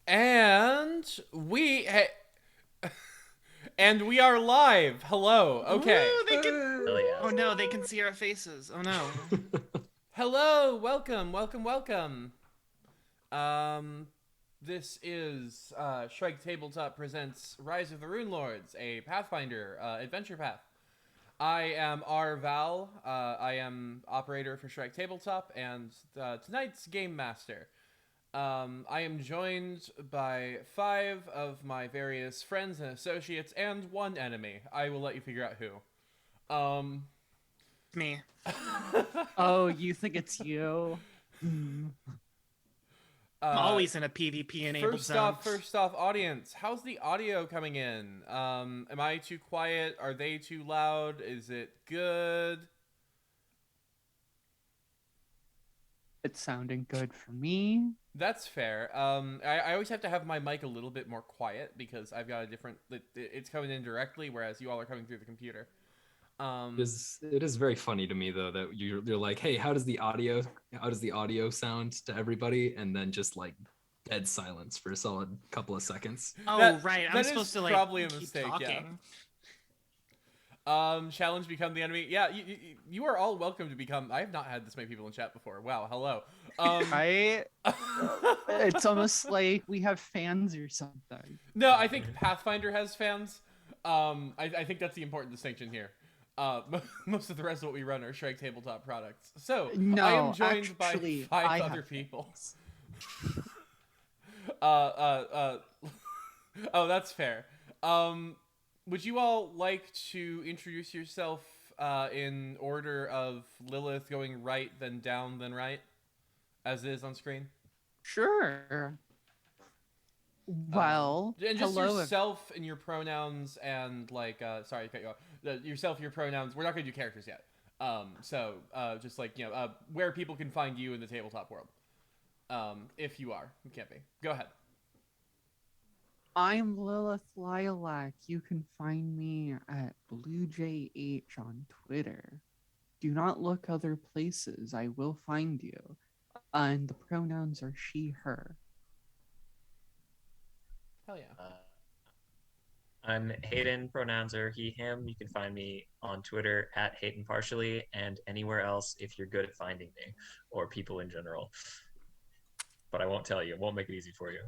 And we and we are live. Hello. Okay. Ooh, they can... Oh yeah. Oh no, they can see our faces. Oh no. Hello. Welcome. This is Shrike Tabletop presents Rise of the Runelords, a Pathfinder adventure path. I am R. Val. I am operator for Shrike Tabletop and tonight's game master. I am joined by 5 of my various friends and associates and 1 enemy. I will let you figure out who. Me. Oh, you think it's you? I'm always in a PvP enabled zone. First off, audience, how's the audio coming in? Am I too quiet? Are they too loud? Is it good? It's sounding good for me. That's fair. I always have to have my mic a little bit more quiet because I've got a different... It's coming in directly, whereas you all are coming through the computer. It is very funny to me though that you're like, hey, how does the audio sound to everybody, and then just like dead silence for a solid couple of seconds. Oh right, I'm supposed to like probably a keep mistake. talking. Yeah. Challenge become the enemy. Yeah, you are all welcome to become. I have not had this many people in chat before. Wow, hello. It's almost like we have fans or something. No, I think Pathfinder has fans. I think that's the important distinction here. Most of the rest of what we run are Shrike Tabletop products. So No, I am joined actually, by 5 I other have people. fans. Oh, that's fair. Would you all like to introduce yourself in order of Lilith going right, then down, then right, as it is on screen? Sure. Well, and just hello. yourself and your pronouns and like sorry to cut you off. Yourself, your pronouns. We're not going to do characters yet. So just like where people can find you in the tabletop world. If you are, you can't be. Go ahead. I'm Lilith Lilac. You can find me at BlueJH on Twitter. Do not look other places. I will find you. And the pronouns are she, her. Hell yeah. I'm Hayden, pronouns are he, him. You can find me on Twitter at Hayden Parsely and anywhere else if you're good at finding me or people in general. but I won't tell you. It won't make it easy for you.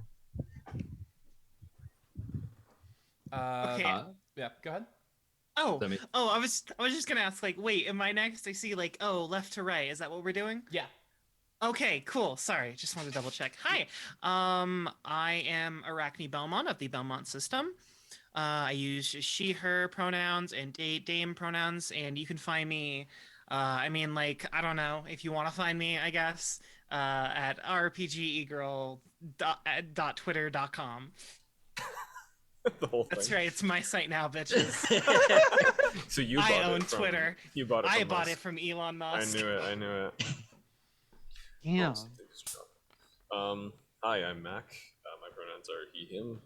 Okay. Yeah, go ahead. Oh, That mean- I was just gonna ask, like, wait, am I next? I see, like, oh, left to right. Is that what we're doing? Yeah. Okay, cool. Sorry, just wanted to double check. Hi, I am Arachne Belmont of the Belmont System. I use she, her pronouns and dame pronouns, and you can find me. I mean, like, I don't know if you want to find me, I guess, at rpgegirl.twitter.com. The whole thing. That's right. It's my site now, bitches. So you bought I own it from, Twitter. You bought it. I From bought us. it from Elon Musk. I knew it. Yeah. Hi, I'm Mack. My pronouns are he, him,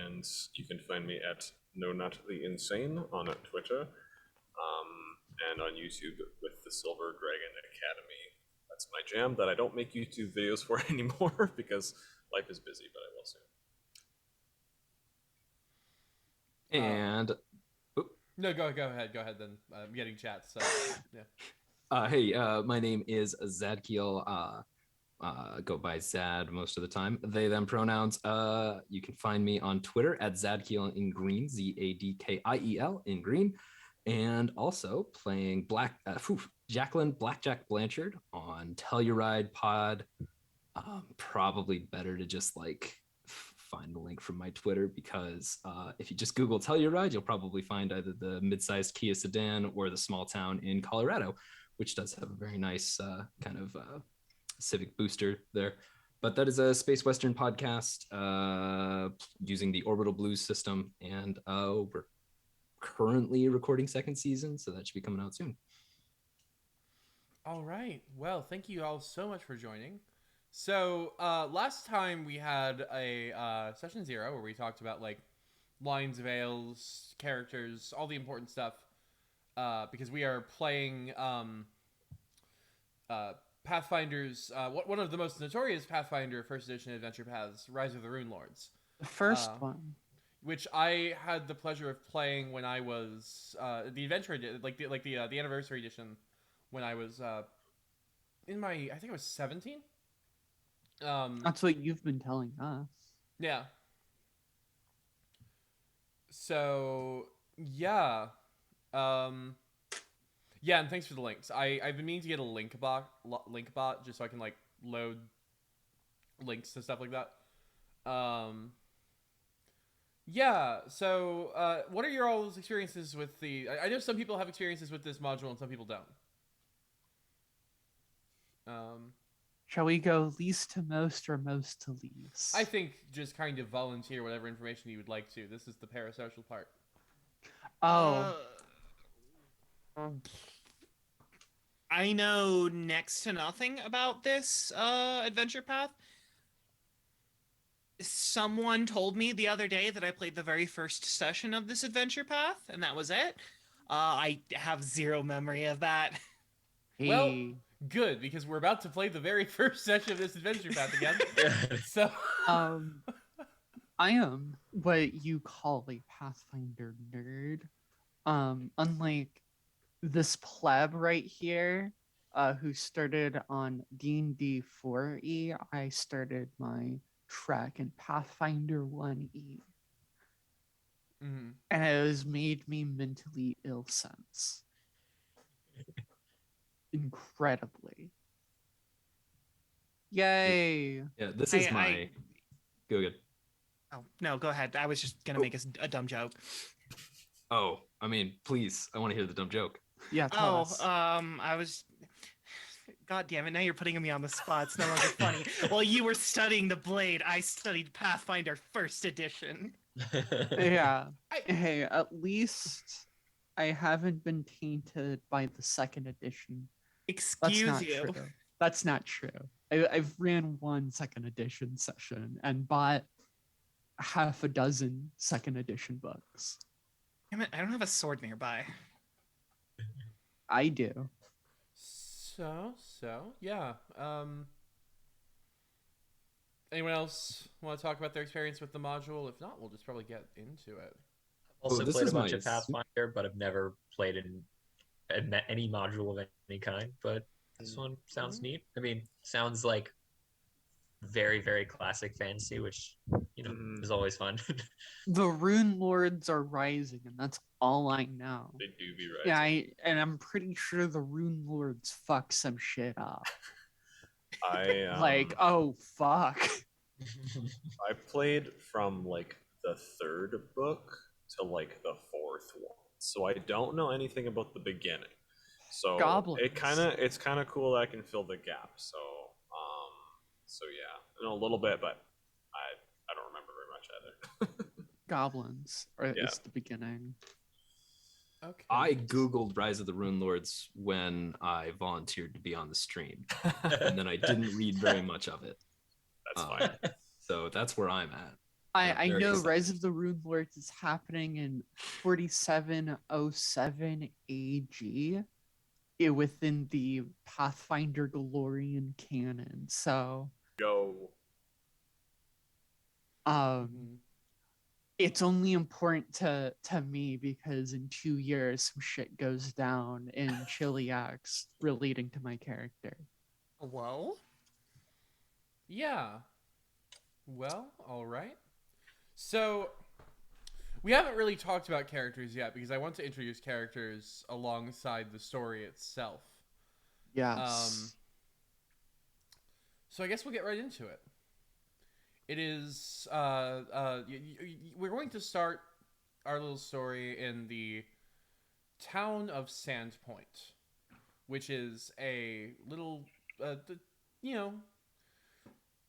and you can find me at No Not the Insane on Twitter, and on YouTube with the Silver Dragon Academy. That's my jam that I don't make YouTube videos for anymore because life is busy, but I will soon. And No, go ahead then. I'm getting chats, so yeah. hey, my name is Zadkiel. Go by Zad most of the time. They, them pronouns. You can find me on Twitter at Zadkiel in green, Zadkiel in green, and also playing Jacqueline Blackjack Blanchard on Telluride Pod. Probably better to just like find the link from my Twitter because if you just Google Telluride, you'll probably find either the mid-sized Kia sedan or the small town in Colorado, which does have a very nice kind of civic booster there. But that is a Space Western podcast using the Orbital Blues system, and we're currently recording second season, so that should be coming out soon. All right. Well, thank you all so much for joining. So last time we had a session 0 where we talked about like lines, veils, characters, all the important stuff, because we are playing Pathfinder's one of the most notorious Pathfinder first edition adventure paths, Rise of the Runelords. The first one. Which I had the pleasure of playing when I was the adventure the anniversary edition when I was in I think I was 17. That's what you've been telling us. Yeah. So yeah, yeah, and thanks for the links. I've been meaning to get a link bot just so I can like load links to stuff like that. Yeah. So what are your all's experiences with the? I know some people have experiences with this module and some people don't. Shall we go least to most or most to least? I think just kind of volunteer whatever information you would like to. This is the parasocial part. Oh. I know next to nothing about this adventure path. Someone told me the other day that I played the very first session of this adventure path, and that was it. I have zero memory of that. Hey. Well, good, because we're about to play the very first session of this adventure path again. So, I am what you call a Pathfinder nerd. Unlike this pleb right here, who started on D&D 4E, I started my track in Pathfinder 1E. mm-hmm. And it has made me mentally ill since. Incredibly. Yay! Yeah, this is Go good. Oh, no, go ahead. I was just going to make a dumb joke. Oh, I mean, please, I want to hear the dumb joke. Yeah, tell us. I was... God damn it, now you're putting me on the spot. It's no longer funny. While you were studying the blade, I studied Pathfinder first edition. Yeah. Hey, at least I haven't been tainted by the second edition. Excuse you. True. That's not true. I've ran one second edition session and bought half a dozen second edition books. Damn it, I don't have a sword nearby. I do. So, yeah. Anyone else want to talk about their experience with the module? If not, we'll just probably get into it. Also this played a is bunch my of Pathfinder, but I've never played in any module of any kind. But this one sounds neat. I mean, sounds like very, very classic fantasy, which is always fun. The Runelords are rising, and that's all I know. They do be right. Yeah, and I'm pretty sure the Runelords fuck some shit up. Like, oh fuck. I played from like the 3rd book to like the 4th one, so I don't know anything about the beginning. So Goblins. it's kind of cool that I can fill the gap. So yeah, I know a little bit, but I don't remember very much either. Goblins, or Yeah. it's the beginning. Okay. I googled Rise of the Runelords when I volunteered to be on the stream, and then I didn't read very much of it. That's fine. So that's where I'm at. I very know excited. Rise of the Runelords is happening in 4707 AG within the Pathfinder Galorian canon. So Yo. it's only important to me because in 2 years some shit goes down in Chiliax relating to my character. Whoa. Yeah. Well, all right. So, we haven't really talked about characters yet because I want to introduce characters alongside the story itself. Yes. So I guess we'll get right into it. It is, we're going to start our little story in the town of Sandpoint, which is a little,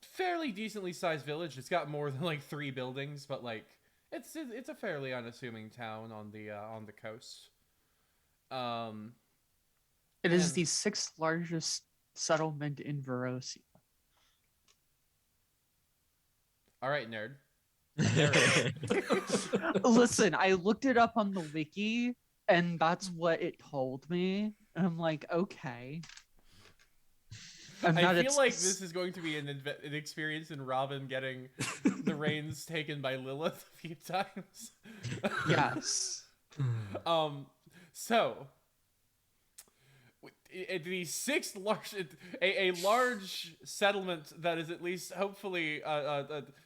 fairly decently sized village. It's got more than like 3 buildings, but like it's a fairly unassuming town on the coast. It is and- the 6th largest settlement in Verosia. All right, nerd. Listen, I looked it up on the wiki, and that's what it told me. And I'm like, okay. And that I feel it's- like this is going to be an experience in Robin getting the reins taken by Lilith a few times. Yes. So the 6th large, a large settlement that is at least hopefully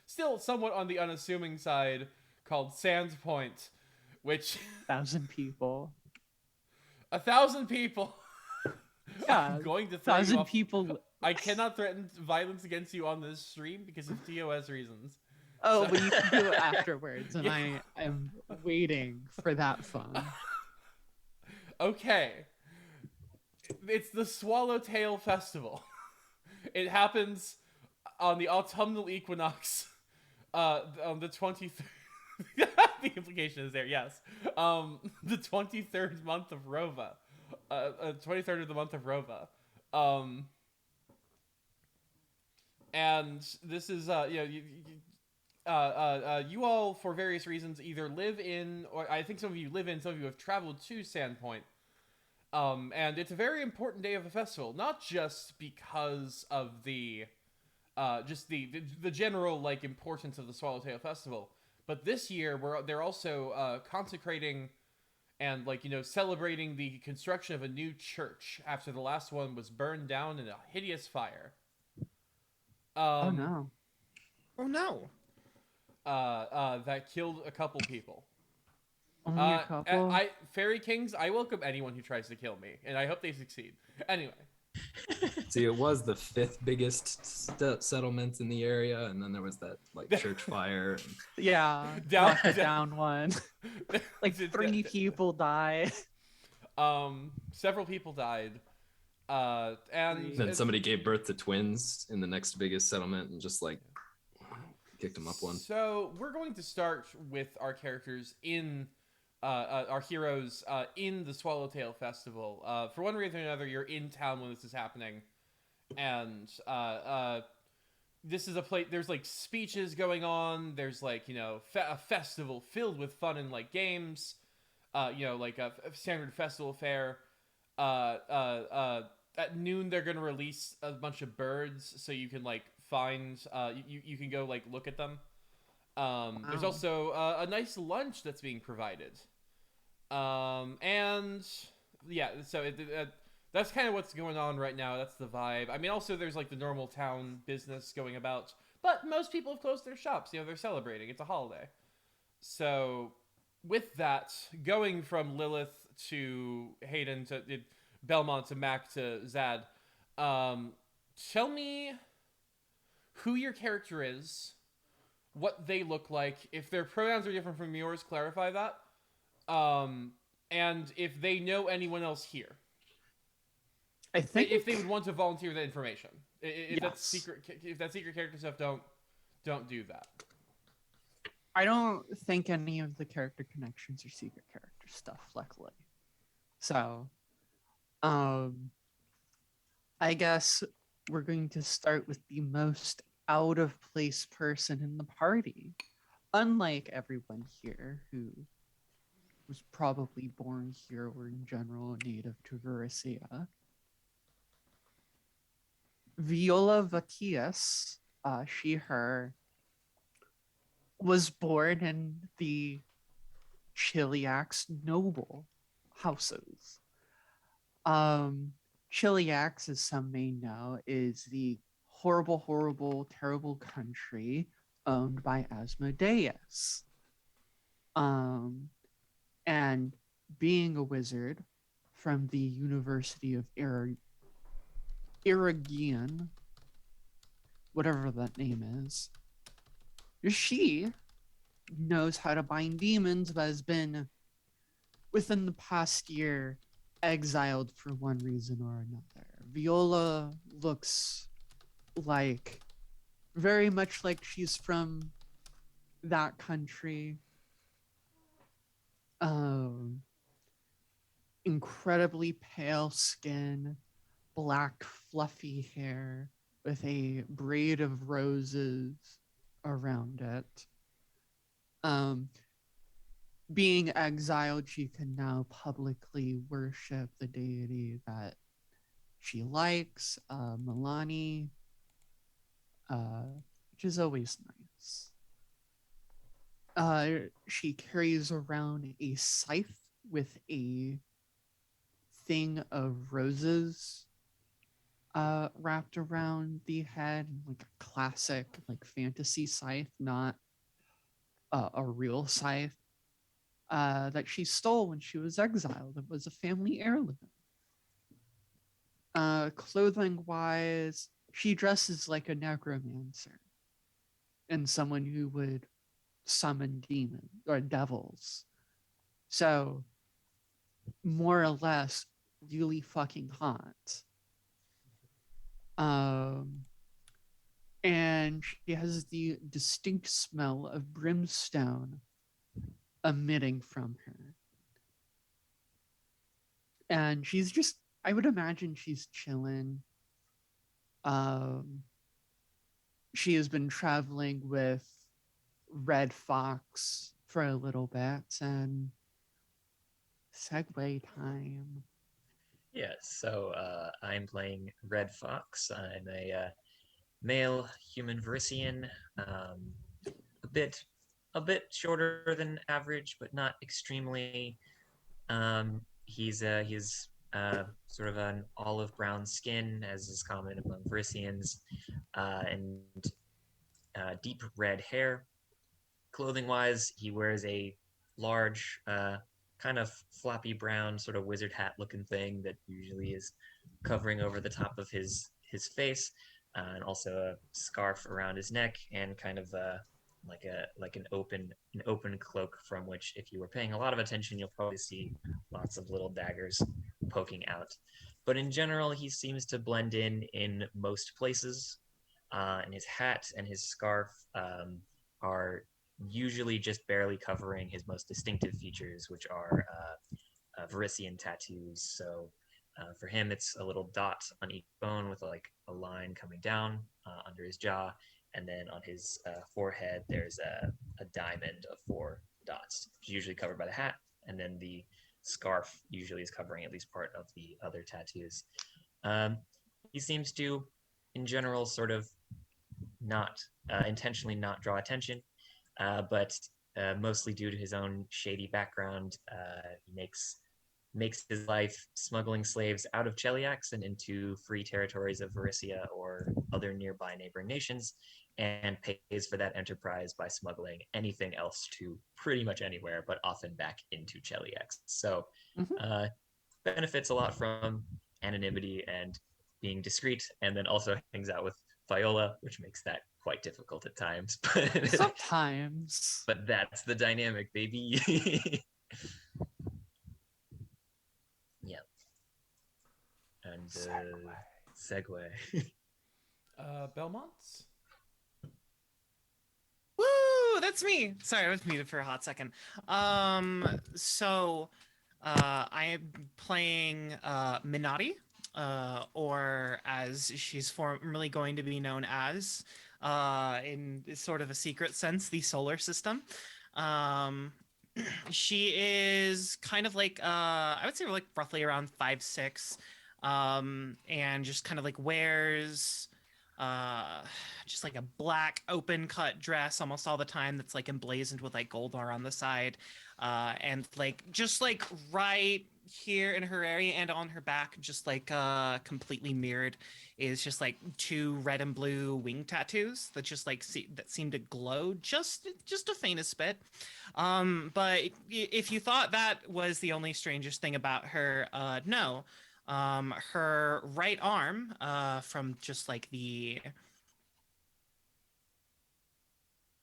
still somewhat on the unassuming side, called Sandpoint, which 1,000 people. 1,000 people. Yeah, I'm going to throw you 1,000 off. people. I cannot threaten violence against you on this stream because of TOS reasons. Oh, but you can do it afterwards, and I am waiting for that fun. Okay. It's the Swallowtail Festival. It happens on the autumnal equinox, on the 23rd. The implication is there, yes. The 23rd month of Rova. 23rd of the month of Rova. And this is, you all, for various reasons, either live in, or I think some of you live in, some of you have traveled to Sandpoint. And it's a very important day of the festival, not just because of the general like importance of the Swallowtail Festival, but this year they're also consecrating and celebrating the construction of a new church after the last one was burned down in a hideous fire. Oh no! Oh no! That killed a couple people. Only a couple. Fairy Kings, I welcome anyone who tries to kill me, and I hope they succeed. Anyway. See, it was the 5th biggest settlement in the area, and then there was that church fire. Yeah, down one. Like 3 people died. Several people died. And Then somebody gave birth to twins in the next biggest settlement, and just kicked them up one. So we're going to start with our characters in our heroes in the Swallowtail Festival. For one reason or another, you're in town when this is happening, and this is a place. There's speeches going on. There's a festival filled with fun and games. Like a standard festival fare. At noon, they're gonna release a bunch of birds, so you can find. You can go look at them. There's also a nice lunch that's being provided. And yeah, so that's kind of what's going on right now. That's the vibe. I mean, also there's like the normal town business going about, but most people have closed their shops. You know, they're celebrating. It's a holiday. So with that, going from Lilith to Hayden to Belmont to Mack to Zad, tell me who your character is, what they look like. If their pronouns are different from yours, clarify that. And if they know anyone else here. I think If they would want to volunteer that information. If that's Yes. secret, if that's secret character stuff, don't do that. I don't think any of the character connections are secret character stuff, luckily. So, I guess we're going to start with the most out of place person in the party. Unlike everyone here who was probably born here or in general native to Varissia. Viola Vakias, she, her, was born in the Chiliax noble houses. Chiliax, as some may know, is the horrible, horrible, terrible country owned by Asmodeus. And being a wizard from the University of Iragian, whatever that name is, she knows how to bind demons, but has been, within the past year, exiled for one reason or another. Viola looks like, very much like she's from that country. Incredibly pale skin, black fluffy hair with a braid of roses around it. Being exiled, she can now publicly worship the deity that she likes, Milani, which is always nice. She carries around a scythe with a thing of roses wrapped around the head, like a classic, like fantasy scythe, not a real scythe that she stole when she was exiled. It was a family heirloom. Clothing wise, she dresses like a necromancer and someone who would summon demons or devils. So, more or less, really fucking hot. And she has the distinct smell of brimstone emitting from her. And she's just, I would imagine she's chilling. She has been traveling with Red Fox for a little bit, and segue time. Yeah, so I'm playing Red Fox. I'm a male human Verissian, a bit shorter than average, but not extremely. He's sort of an olive brown skin, as is common among Verissians, and deep red hair. Clothing-wise, he wears a large, kind of floppy brown sort of wizard hat looking thing that usually is covering over the top of his face, and also a scarf around his neck, and kind of like an open cloak from which, if you were paying a lot of attention, you'll probably see lots of little daggers poking out. But in general, he seems to blend in most places, and his hat and his scarf are usually just barely covering his most distinctive features, which are Verissian tattoos. So for him, it's a little dot on each bone with like a line coming down under his jaw, and then on his forehead, there's a diamond of 4 dots, usually covered by the hat, and then the scarf usually is covering at least part of the other tattoos. He seems to, in general, sort of not intentionally not draw attention, but mostly due to his own shady background, he makes makes his life smuggling slaves out of Cheliax and into free territories of Varissia or other nearby neighboring nations, and pays for that enterprise by smuggling anything else to pretty much anywhere, but often back into Cheliax. So benefits a lot from anonymity and being discreet, and then also hangs out with Viola, which makes that quite difficult at times. Sometimes. But that's the dynamic, baby. Yeah. And segue. Belmonts? Woo! That's me. Sorry, I was muted for a hot second. So I am playing Minati, or as she's formerly going to be known as, in sort of a secret sense, the Solar System. She is kind of like I would say like roughly around 5'6", and just kind of like wears just like a black open cut dress almost all the time that's like emblazoned with like gold bar on the side, and like just like right here in her area and on her back, just like completely mirrored, is just like 2 red and blue wing tattoos that just like that seem to glow just a faintest bit. But if you thought that was the only strangest thing about her, no. Her right arm, from just like the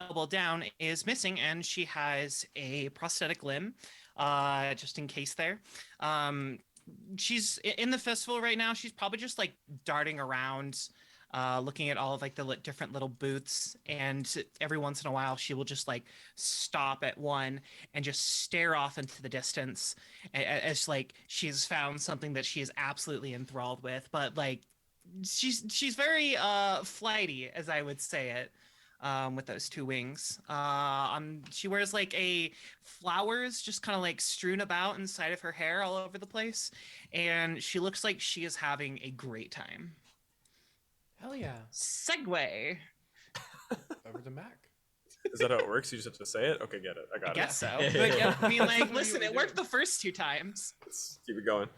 elbow down, is missing, and she has a prosthetic limb, just in case there. She's in the festival right now. She's probably just like darting around, looking at all of like the different little booths, and every once in a while she will just like stop at one and just stare off into the distance as like she's found something that she is absolutely enthralled with. But like she's very flighty, as I would say it, with those 2 wings. She wears like a flowers just kind of like strewn about inside of her hair all over the place, and she looks like she is having a great time. Hell yeah. Segue. Over to Mac. Is that how it works? You just have to say it? Okay, get it. I got I it. guess so. But yeah, I mean, like, that's what listen, you it were worked doing. the first 2 times. Let's keep it going.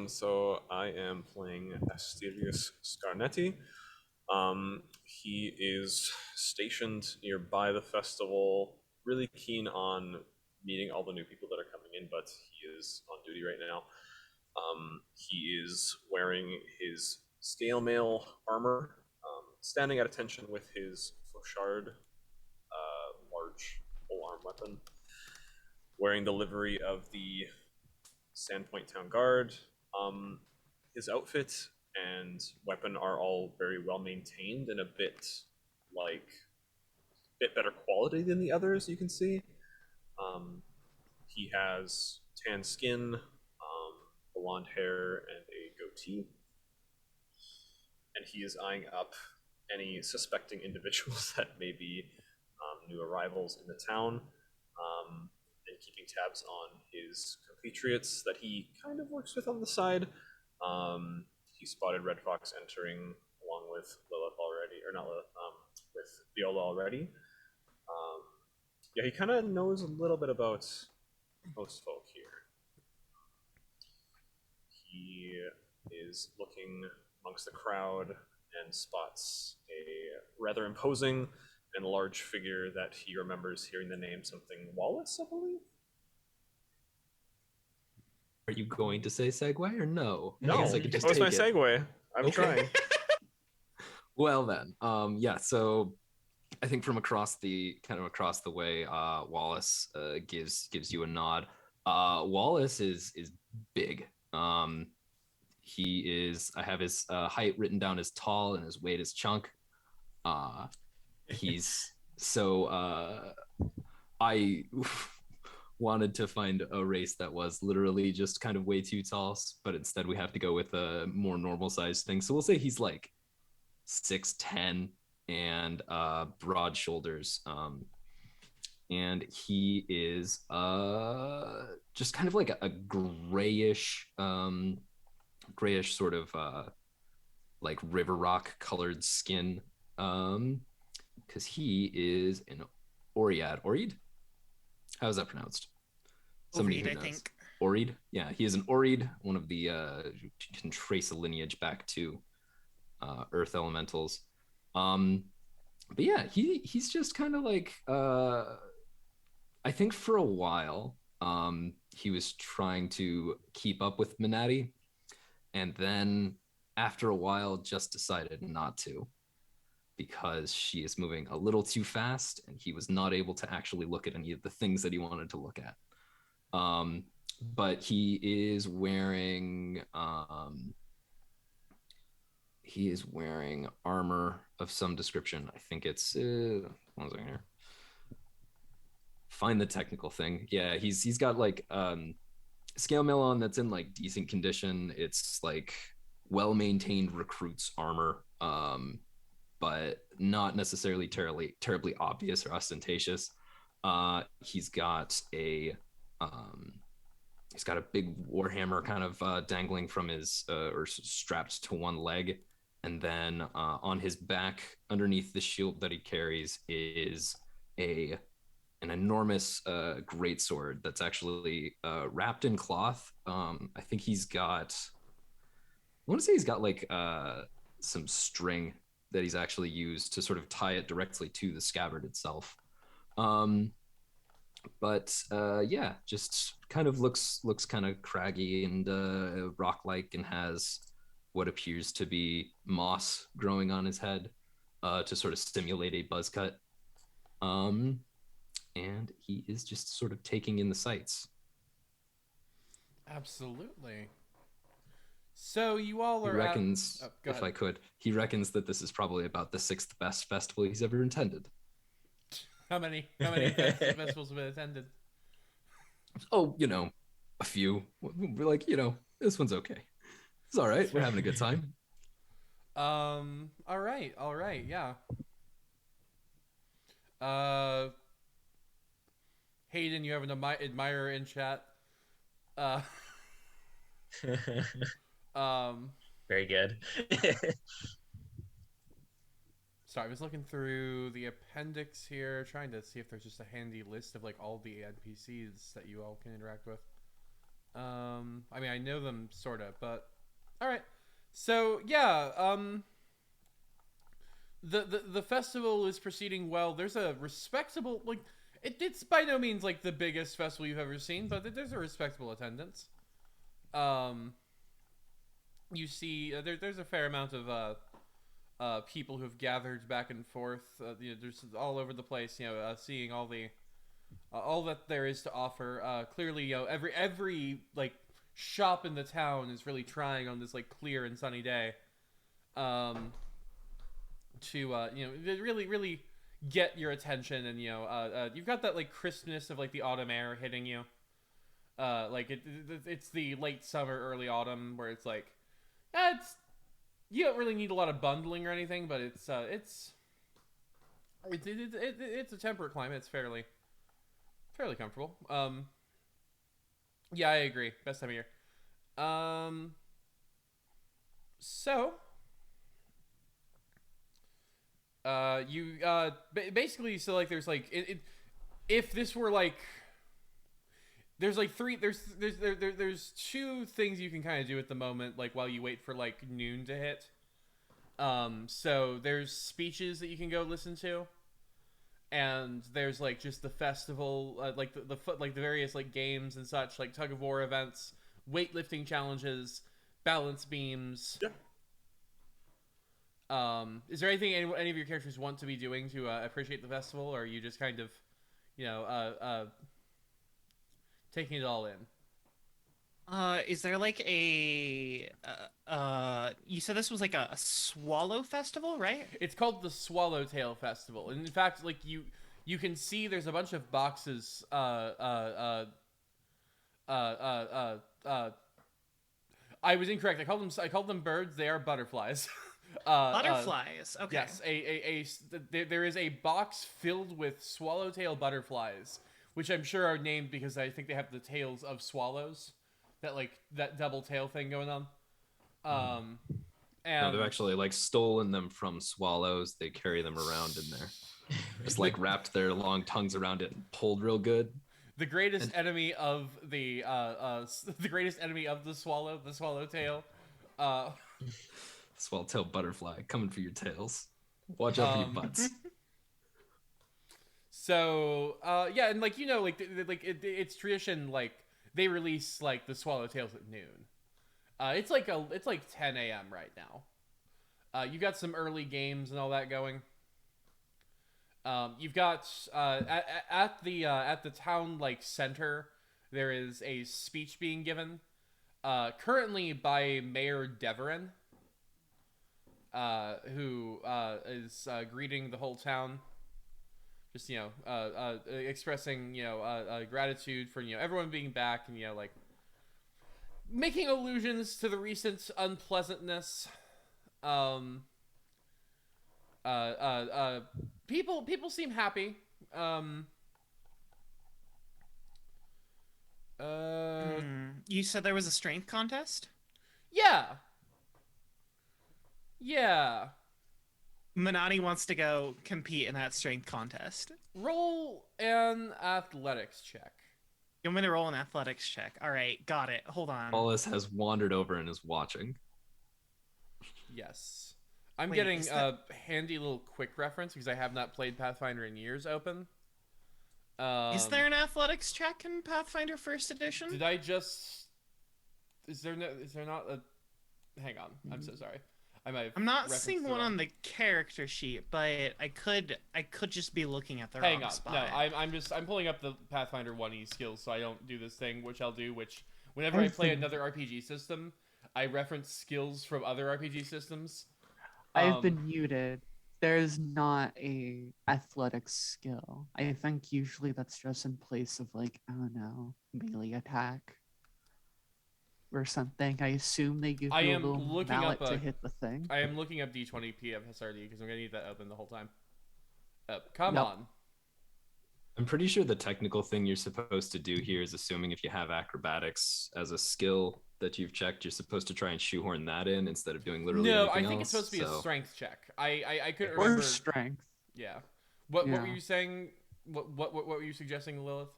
So I am playing Asterius Scarnetti. He is stationed nearby the festival, really keen on meeting all the new people that are coming in, but he is on duty right now. He is wearing his scale mail armor, standing at attention with his Fauchard, large full-arm weapon, wearing the livery of the Sandpoint Town Guard. His outfit and weapon are all very well maintained and a bit better quality than the others, you can see. He has tan skin, blonde hair, and a goatee. And he is eyeing up any suspecting individuals that may be new arrivals in the town, and keeping tabs on his compatriots that he kind of works with on the side. He spotted Red Fox entering along with Lilith already, or not Lilith, with Viola already. Yeah, he kind of knows a little bit about most folk here. He is looking amongst the crowd and spots a rather imposing and large figure that he remembers hearing the name something Wallace, I believe. Are you going to say segue or no? No, I guess I could just that was my take it. segue. I'm Okay. trying. Well then, yeah. So I think from across the way, Wallace gives you a nod. Wallace is big. He is. I have his height written down as tall and his weight as chunk. He's so. I wanted to find a race that was literally just kind of way too tall, but instead we have to go with a more normal sized thing. So we'll say he's like 6'10" and broad shoulders. And he is just kind of like a grayish sort of like river rock colored skin, because he is an Oread. How's that pronounced? Oread, who I knows. think. Oreed. Yeah, he is an Oreed, one of the can trace a lineage back to earth elementals. But yeah, he's just kind of like I think for a while he was trying to keep up with Minati, and then after a while just decided not to, because she is moving a little too fast and he was not able to actually look at any of the things that he wanted to look at. But he is wearing armor of some description. I think it's one second here. Find the technical thing. Yeah, he's got like scale mail on that's in like decent condition. It's like well-maintained recruits armor, but not necessarily terribly obvious or ostentatious. He's got a big warhammer kind of dangling from his or strapped to one leg, and then on his back, underneath the shield that he carries, is an enormous greatsword that's actually wrapped in cloth. I think he's got, I want to say he's got like some string that he's actually used to sort of tie it directly to the scabbard itself. But yeah, just kind of looks kind of craggy and rock-like, and has what appears to be moss growing on his head to sort of stimulate a buzz cut. And he is just sort of taking in the sights. Absolutely. So you all He are reckons, go if ahead. I could, he reckons that this is probably about the 6th best festival he's ever attended. How many festivals have been attended? Oh, a few. We're like, this one's okay. It's all right. We're having a good time. All right, yeah. Hayden, you have an admirer in chat. Very good. Sorry, I was looking through the appendix here, trying to see if there's just a handy list of like all the NPCs that you all can interact with. I mean, I know them sorta, but all right. So yeah, the festival is proceeding well. There's a respectable it's by no means like the biggest festival you've ever seen, but there's a respectable attendance. You see, there's a fair amount of people who have gathered back and forth. There's all over the place. Seeing all the all that there is to offer. Clearly, every like shop in the town is really trying on this like clear and sunny day, to really get your attention, and you've got that like crispness of like the autumn air hitting you. It's the late summer, early autumn, where it's like, you don't really need a lot of bundling or anything, but it's a temperate climate. It's fairly comfortable. Yeah, I agree. Best time of year. So you basically, so like there's like if this were like, there's like there's two things you can kind of do at the moment, like while you wait for like noon to hit. So there's speeches that you can go listen to, and there's like just the festival, like the various like games and such, like tug of war events, weightlifting challenges, balance beams. Yeah. Is there anything any of your characters want to be doing to appreciate the festival, or are you just kind of, taking it all in? Is there like a you said this was like a swallow festival, right? It's called the Swallowtail Festival, and in fact, like you can see there's a bunch of boxes. I was incorrect. I called them birds. They are butterflies. Butterflies. Okay. Yes, there is a box filled with swallowtail butterflies, which I'm sure are named because I think they have the tails of swallows, that double tail thing going on. And they've actually like stolen them from swallows. They carry them around in there, just like wrapped their long tongues around it and pulled real good. the greatest enemy of the the greatest enemy of the swallowtail. Swallowtail butterfly coming for your tails. Watch out for your butts. So yeah, and like it's tradition, like they release like the swallowtails at noon. It's like 10 a.m. right now. You got some early games and all that going. You've got at the town like center, there is a speech being given, currently by Mayor Deverin, who is greeting the whole town, just expressing gratitude for everyone being back, and like making allusions to the recent unpleasantness. People seem happy. You said there was a strength contest? Yeah. Minotti wants to go compete in that strength contest. Roll an athletics check. You want me to roll an athletics check? All right, got it. Hold on. Wallace has wandered over and is watching. Yes. I'm Wait, getting is that- a handy little quick reference because I have not played Pathfinder in years open. Is there an athletics check in Pathfinder First Edition? Did I just... Is there not a... Hang on. I'm so sorry. I might have I'm not referenced seeing the one wrong- on the character sheet, but I could just be looking at the Hang wrong on. spot. No, I'm pulling up the Pathfinder 1E skills so I don't do this thing, which I'll do, which whenever I play another RPG system, I reference skills from other RPG systems. I've been muted. There's not a athletics skill. I think usually that's just in place of like, I don't know, melee attack or something. I assume they give I you a am little looking mallet up to a- hit the thing. I am looking up D20 PFSRD because I'm going to need that open the whole time. Come Nope. on. I'm pretty sure the technical thing you're supposed to do here is assuming if you have acrobatics as a skill that you've checked, you're supposed to try and shoehorn that in instead of doing literally No, I everything think else. it's supposed to be a So- strength check. I couldn't Or remember. strength. Yeah. What were Yeah. you saying? What were you suggesting, Lilith?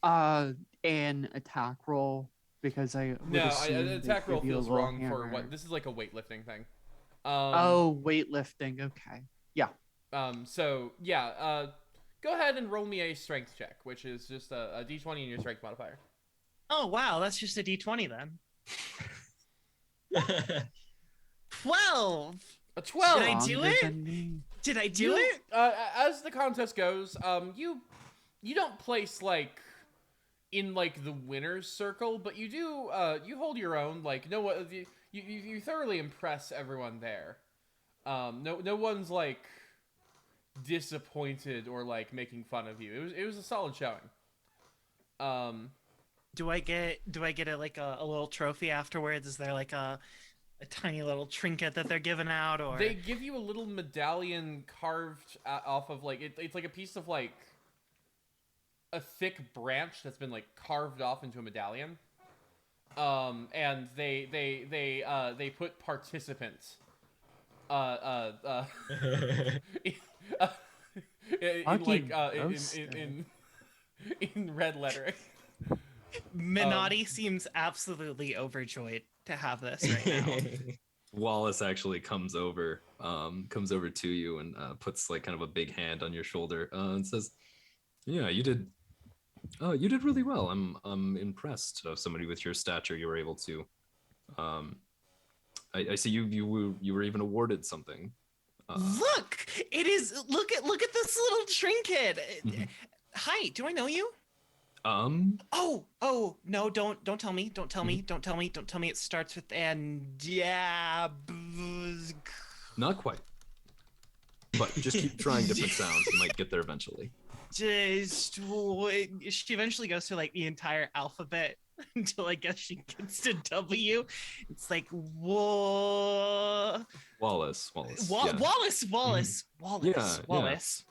An attack roll because I would No, assume attack they roll give you a feels little wrong for hammer. what this is like a weightlifting thing. Oh, weightlifting. Okay. Yeah. So yeah, go ahead and roll me a strength check, which is just a D20 in your strength modifier. Oh wow, that's just a D20 then. 12. A 12. Did I do Stronger it? than me. Did I do You, it? as the contest goes, you don't place like in like the winner's circle, but you do you hold your own. Like you thoroughly impress everyone there. No one's like disappointed or like making fun of you. It was a solid showing. Do I get a little trophy afterwards? Is there like a tiny little trinket that they're giving out, or They give you a little medallion carved off of like it's like a piece of like a thick branch that's been like carved off into a medallion. And they put participants in red lettering. Minotti seems absolutely overjoyed to have this right now. Wallace actually comes over to you and puts like kind of a big hand on your shoulder and says, "Yeah, you did really well. I'm impressed of somebody with your stature. You were able to. I see you were even awarded something. Look, it is. Look at this little trinket. Mhm. Hi, do I know you? Oh no! Don't tell me! Don't tell me! Don't tell me! Don't tell me! It starts with an yeah. Not quite. But just keep trying different sounds. You might get there eventually. She eventually goes through like the entire alphabet until I guess she gets to W. It's like whoa. Wallace. Yeah. Wallace. Yeah.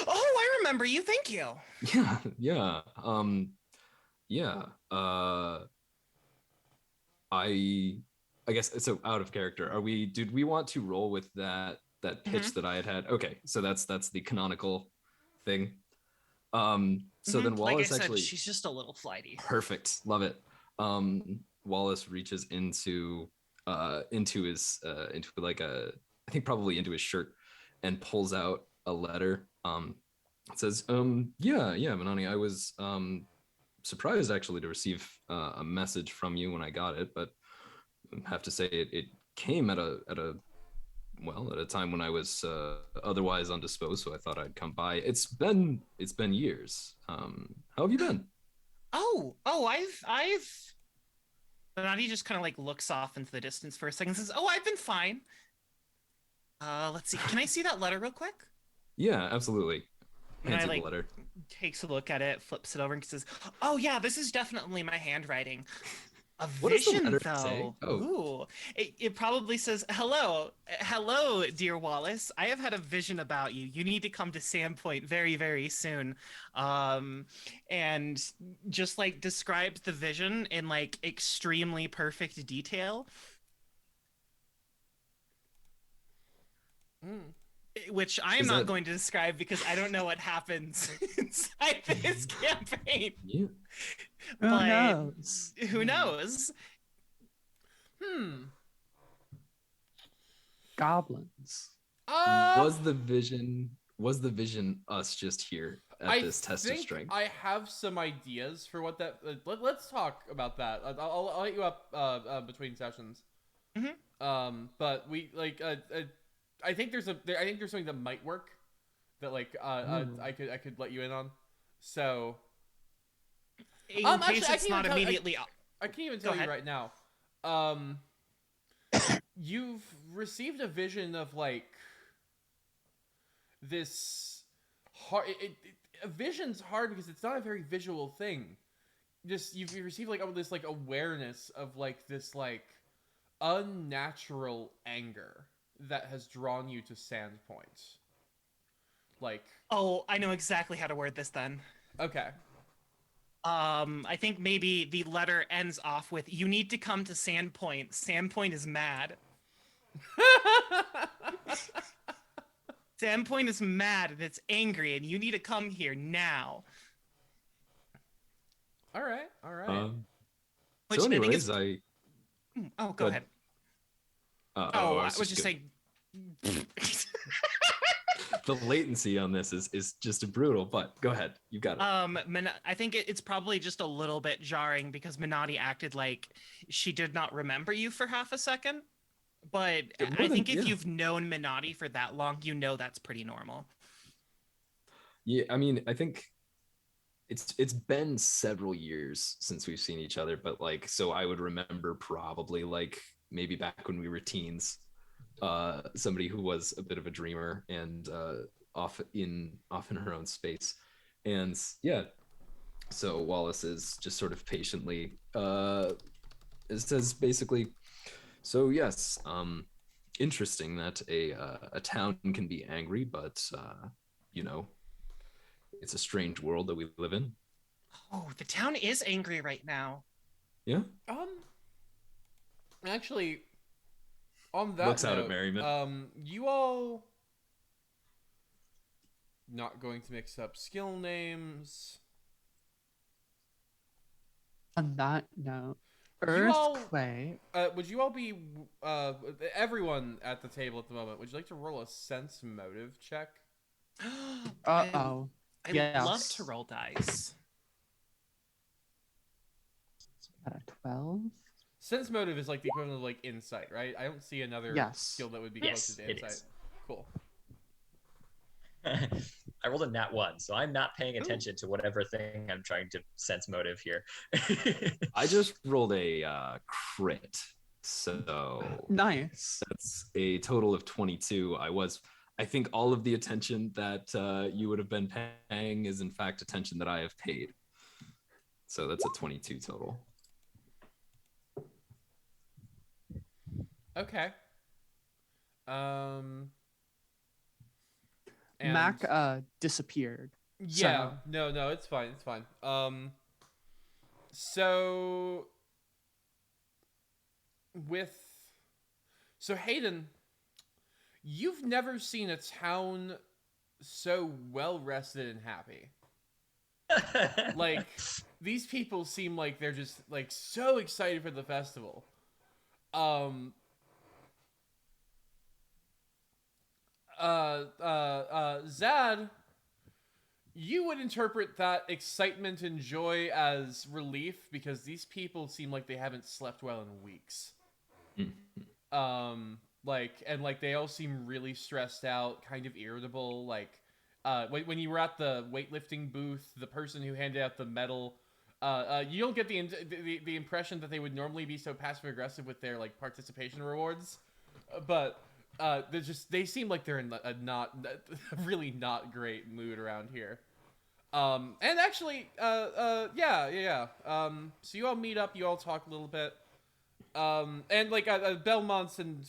Oh, I remember you. Thank you. Yeah. I guess so. Out of character. Did we want to roll with that pitch that I had? Okay, so that's the canonical thing. So then Like I Wallace said, actually she's just a little flighty. perfect, love it. Wallace reaches into his into like a I think probably into his shirt and pulls out a letter. It says, yeah, Manani, I was surprised actually to receive a message from you when I got it, but I have to say it came at a time when I was otherwise undisposed, so I thought I'd come by. It's been years. How have you been? Oh, I've. Benani just kind of like looks off into the distance for a second and says, "Oh, I've been fine." Let's see. Can I see that letter real quick? Yeah, absolutely. And Hands I you the like letter. takes a look at it, flips it over, and says, "Oh yeah, this is definitely my handwriting." A What does the vision, letter though. say? Oh. Ooh, it probably says, hello, dear Wallace. I have had a vision about you. You need to come to Sandpoint very, very soon." And just like describes the vision in like extremely perfect detail. Which I'm Is not that- going to describe because I don't know what happens inside this campaign. Yeah. Who But knows? who knows? Goblins. Was the vision us just here at this test of strength? I have some ideas for what that. Let's talk about that. I'll hit you up between sessions. But we like. I think there's something that might work. That like I could let you in on. So. In Actually, case I it's can't not even tell- immediately. I can't even Go tell you ahead. right now. You've received a vision of like this hard. A vision's hard because it's not a very visual thing. Just you've received like this like awareness of like this like unnatural anger that has drawn you to Sandpoint. Like, Oh, I know exactly how to word this then. okay. I think maybe the letter ends off with, "You need to come to Sandpoint. Sandpoint is mad." Sandpoint is mad and it's angry, and you need to come here now. All right. Which So I think anyways, is- I Oh, go Go ahead. ahead. I was just gonna- saying. the latency on this is just brutal, but go ahead. You got it. I think it's probably just a little bit jarring because Minati acted like she did not remember you for half a second. But Yeah, more I than- think if yeah. you've known Minati for that long, you know that's pretty normal. Yeah, I mean, I think it's been several years since we've seen each other, but like, so I would remember probably like maybe back when we were teens, somebody who was a bit of a dreamer and off in her own space. And yeah, so Wallace is just sort of patiently it says basically, so yes, interesting that a town can be angry, but you know, it's a strange world that we live in. Oh, the town is angry right now. Yeah. Actually, on that Looks note, out at Merriment. you all not going to mix up skill names. On that note, You all- earthquake. Would you all be everyone at the table at the moment? Would you like to roll a sense motive check? Uh-oh. I Yes. love to roll dice. At a 12? Sense motive is like the equivalent of like insight, right? I don't see another Yes. skill that would be Yes, closer to it insight. is. Cool. I rolled a nat 1, so I'm not paying attention to whatever thing I'm trying to sense motive here. I just rolled a crit, so Nice. that's a total of 22. I think all of the attention that you would have been paying is in fact attention that I have paid. So that's a 22 total. Okay. And Mack disappeared. yeah, so- no, it's fine, it's fine. So Hayden, you've never seen a town so well rested and happy. Like, these people seem like they're just like so excited for the festival. Zad, you would interpret that excitement and joy as relief because these people seem like they haven't slept well in weeks. Like they all seem really stressed out, kind of irritable. Like, when you were at the weightlifting booth, the person who handed out the medal, you don't get the impression that they would normally be so passive aggressive with their like participation rewards, but they seem like they're in a really not great mood around here. And actually, yeah. So you all meet up, you all talk a little bit. And like Belmont's and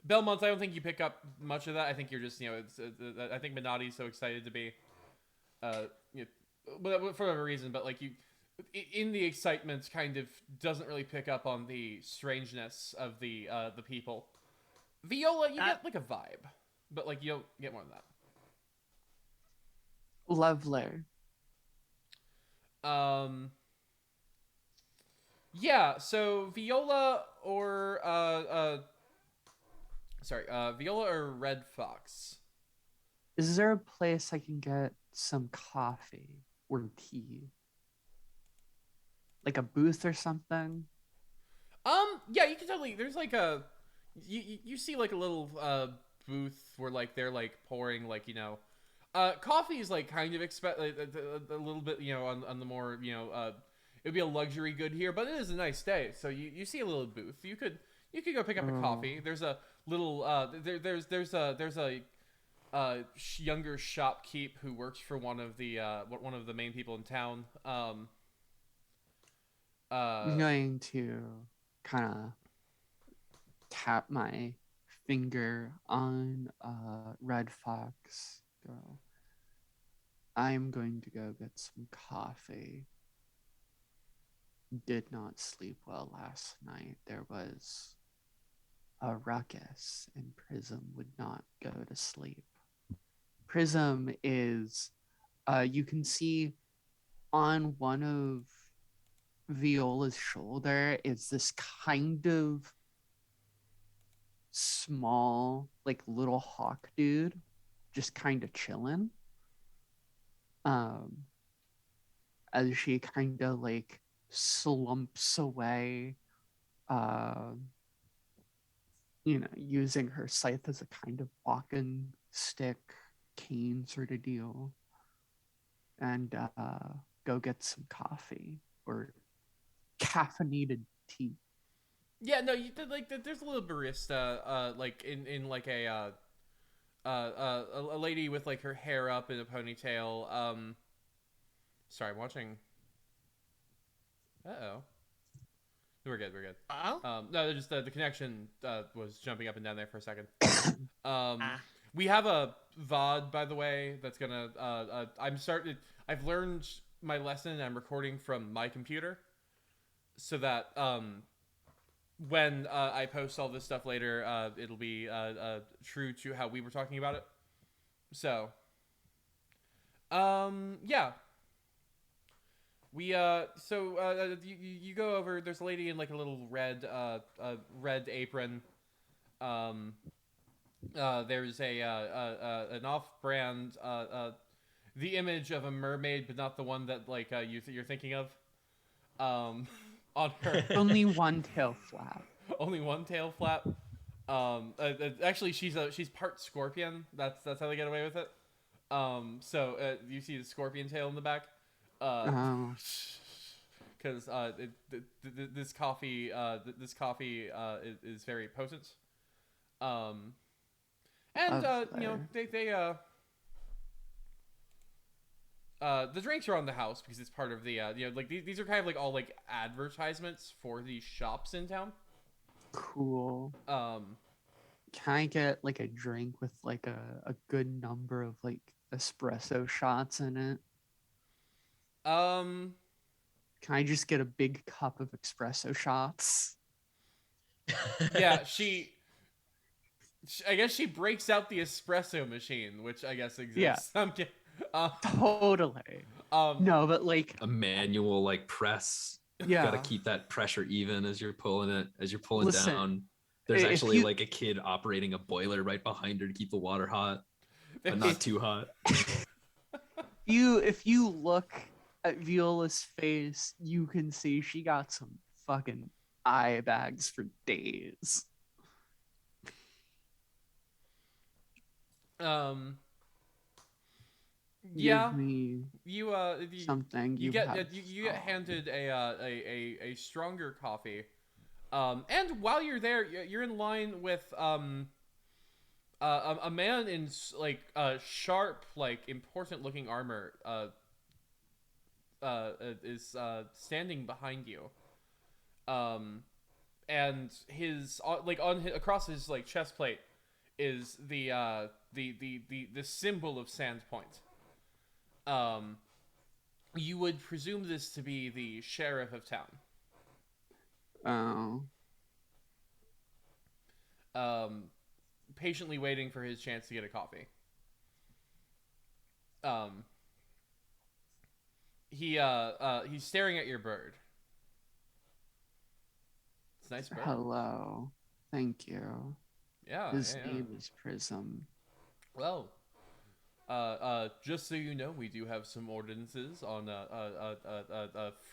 Belmont, I don't think you pick up much of that. I think you're just, I think Minotti's so excited to be, but for whatever reason. But like you, in the excitement, kind of doesn't really pick up on the strangeness of the people. Viola, you get like a vibe, but like you don't get more than that. Lovely. Yeah, so Viola or Viola or Red Fox. Is there a place I can get some coffee or tea? Like a booth or something? Yeah, you can totally. There's like you see like a little booth where like they're like pouring like coffee is like kind of a little bit on the more it'd be a luxury good here, but it is a nice day. So you see a little booth. You could go pick up a coffee. There's a little there's a younger shopkeep who works for one of the main people in town. I'm going to kind of tap my finger on Red Fox. Go. I'm going to go get some coffee. Did not sleep well last night. There was a ruckus, and Prism would not go to sleep. Prism is, you can see on one of Viola's shoulder is this kind of small, like little hawk dude, just kind of chilling. As she kind of like slumps away, using her scythe as a kind of walking stick, cane sort of deal, and go get some coffee or caffeinated tea. Yeah, no, you did like there's a little barista, like in like a lady with like her hair up in a ponytail. Sorry, I'm watching. We're good. Oh. No, just the connection was jumping up and down there for a second. We have a VOD, by the way, that's gonna. I've learned my lesson. And I'm recording from my computer, so that when I post all this stuff later, it'll be true to how we were talking about it. So, yeah. We you go over. There's a lady in like a little red apron. There's an off-brand the image of a mermaid, but not the one that like you're thinking of. On her. Only one tail flap. Only one tail flap. Actually, she's part scorpion. That's how they get away with it. So you see the scorpion tail in the back. Because this coffee is very potent. And the drinks are on the house because it's part of the like these are kind of like all like advertisements for these shops in town. Cool. Can I get like a drink with like a good number of like espresso shots in it? Can I just get a big cup of espresso shots? Yeah, she I guess she breaks out the espresso machine, which I guess exists. Yeah. I'm kidding. Totally. Um, No, but like, A manual like press. yeah. Gotta keep that pressure even as you're pulling it, as you're pulling Listen, down. There's if actually you- like a kid operating a boiler right behind her to keep the water hot, but not too hot. if you look at Viola's face, you can see she got some fucking eye bags for days. Yeah, Give me you something. you You get have you get handed a stronger coffee, and while you're there, you're in line with a man in like sharp, like important looking armor is standing behind you, and his like across his like chest plate is the symbol of Sandpoint. You would presume this to be the sheriff of town. Patiently waiting for his chance to get a coffee. He's staring at your bird. It's a nice bird. Hello. Thank you. Yeah. His yeah. name is Prism. Well, just so you know, we do have some ordinances on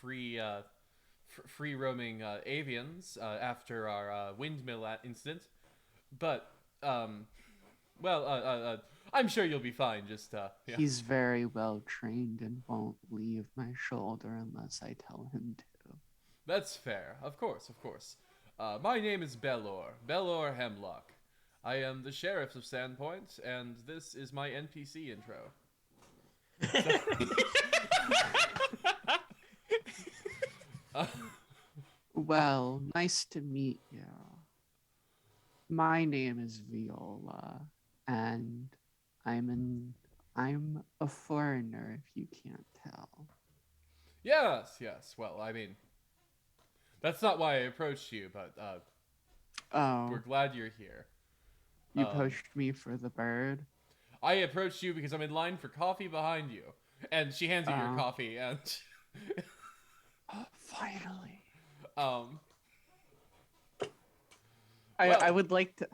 free roaming avians after our windmill incident, but I'm sure you'll be fine. Just yeah. He's very well trained and won't leave my shoulder unless I tell him to. That's fair. Of course. My name is Belor Hemlock. I am the sheriff of Sandpoint, and this is my NPC intro. Well, nice to meet you. My name is Viola, and I'm a foreigner if you can't tell. Yes. Well, I mean, that's not why I approached you, but we're glad you're here. You pushed me for the bird? I approached you because I'm in line for coffee behind you. And she hands you your coffee, and... Finally. I would like to...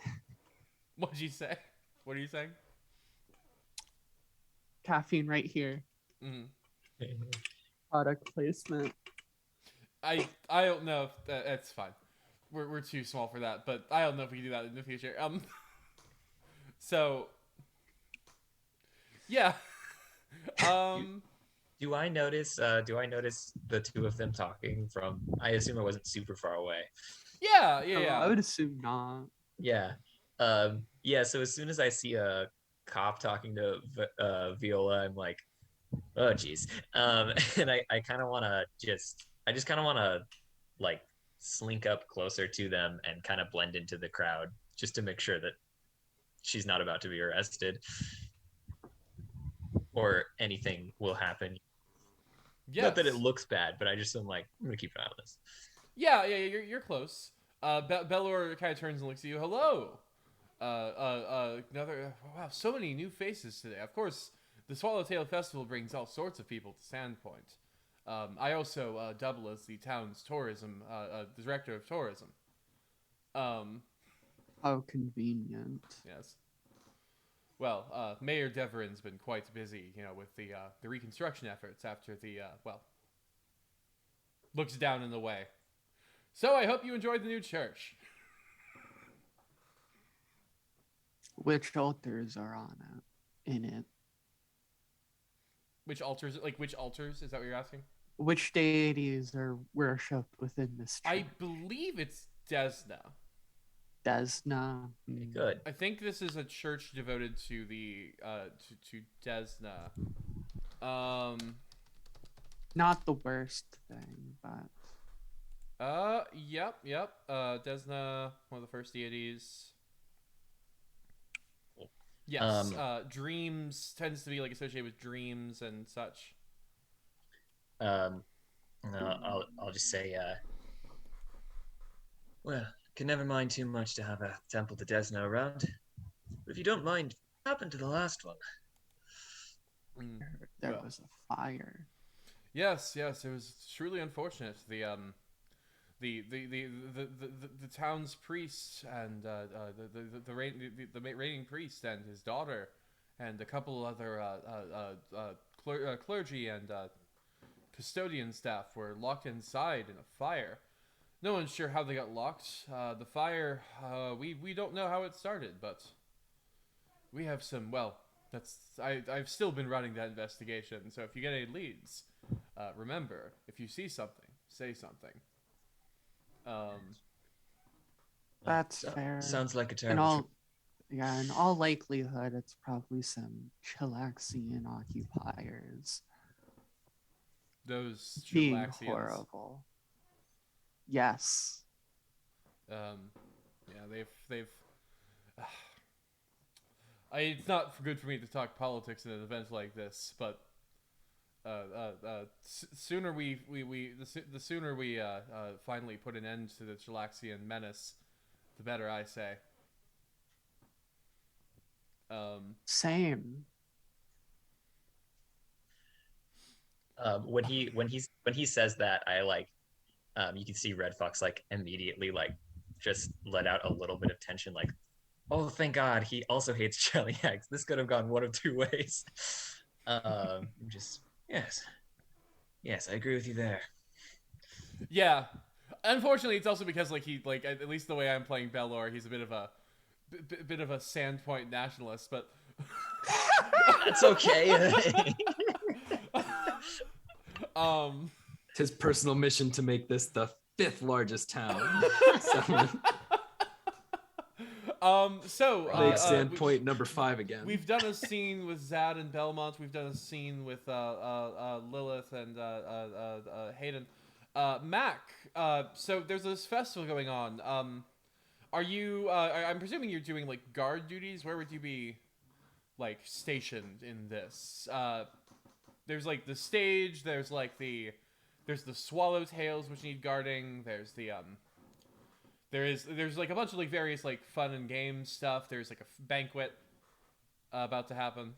What'd you say? What are you saying? Caffeine right here. Mm-hmm. Product placement. I don't know if... That's fine. We're too small for that, but I don't know if we can do that in the future. So... Yeah. Do I notice the two of them talking from? I assume it wasn't super far away. Yeah. I would assume not. Yeah. So as soon as I see a cop talking to Viola, I'm like, oh geez. And I kind of want to just kind of want to like slink up closer to them and kind of blend into the crowd just to make sure that she's not about to be arrested or anything will happen. Yes. Not that it looks bad, but I just am like, I'm gonna keep an eye on this. Yeah, you're close. Belor kind of turns and looks at you. Hello. Another. Wow, so many new faces today. Of course, the Swallowtail Festival brings all sorts of people to Sandpoint. I also double as the town's tourism, the director of tourism. How convenient. Yes. Well, Mayor Deverin's been quite busy, with the reconstruction efforts after the looks down in the way. So I hope you enjoyed the new church. Which altars are on it? In it? Which altars? Like which altars? Is that what you're asking? Which deities are worshipped within this church? I believe it's Desna. Desna. Good. I think this is a church devoted to the to Desna. Not the worst thing, but Yep. Desna, one of the first deities. Yes. Dreams tends to be like associated with dreams and such. I'll just say, well, can never mind too much to have a temple to Desna around. if you don't mind, what happened to the last one? There Well. was a fire. Yes, yes, it was truly unfortunate. The town's priest and the reigning priest and his daughter, and a couple other clergy and custodian staff were locked inside in a fire. No one's sure how they got locked. The fire, we don't know how it started, but we have some. Well, I've still been running that investigation. So if you get any leads, remember, if you see something, say something. That's fair. Sounds like a In terrible. all, yeah, in all likelihood, it's probably some Chilaxian occupiers Those being Chilaxians. horrible. Yes. Yeah, they've. It's not good for me to talk politics in an event like this, but sooner the sooner we finally put an end to the Chilaxian menace, the better, I say. Same. When he says that, I like, you can see Red Fox like immediately like just let out a little bit of tension, like, oh, thank God, he also hates Cheliax. This could have gone one of two ways. Just yes, I agree with you there. Yeah, unfortunately, it's also because he at least the way I'm playing Belor, he's a bit of a Sandpoint nationalist, but That's okay. It's his personal mission to make this the 5th largest town. Make Sandpoint number 5 again. We've done a scene with Zad and Belmont. We've done a scene with Lilith and Hayden. Mack, so there's this festival going on. Are you? I'm presuming you're doing like guard duties. Where would you be, like, stationed in this? There's like the stage. There's the Swallowtails, which need guarding. There's the There's like a bunch of like various like fun and game stuff. There's like a banquet about to happen.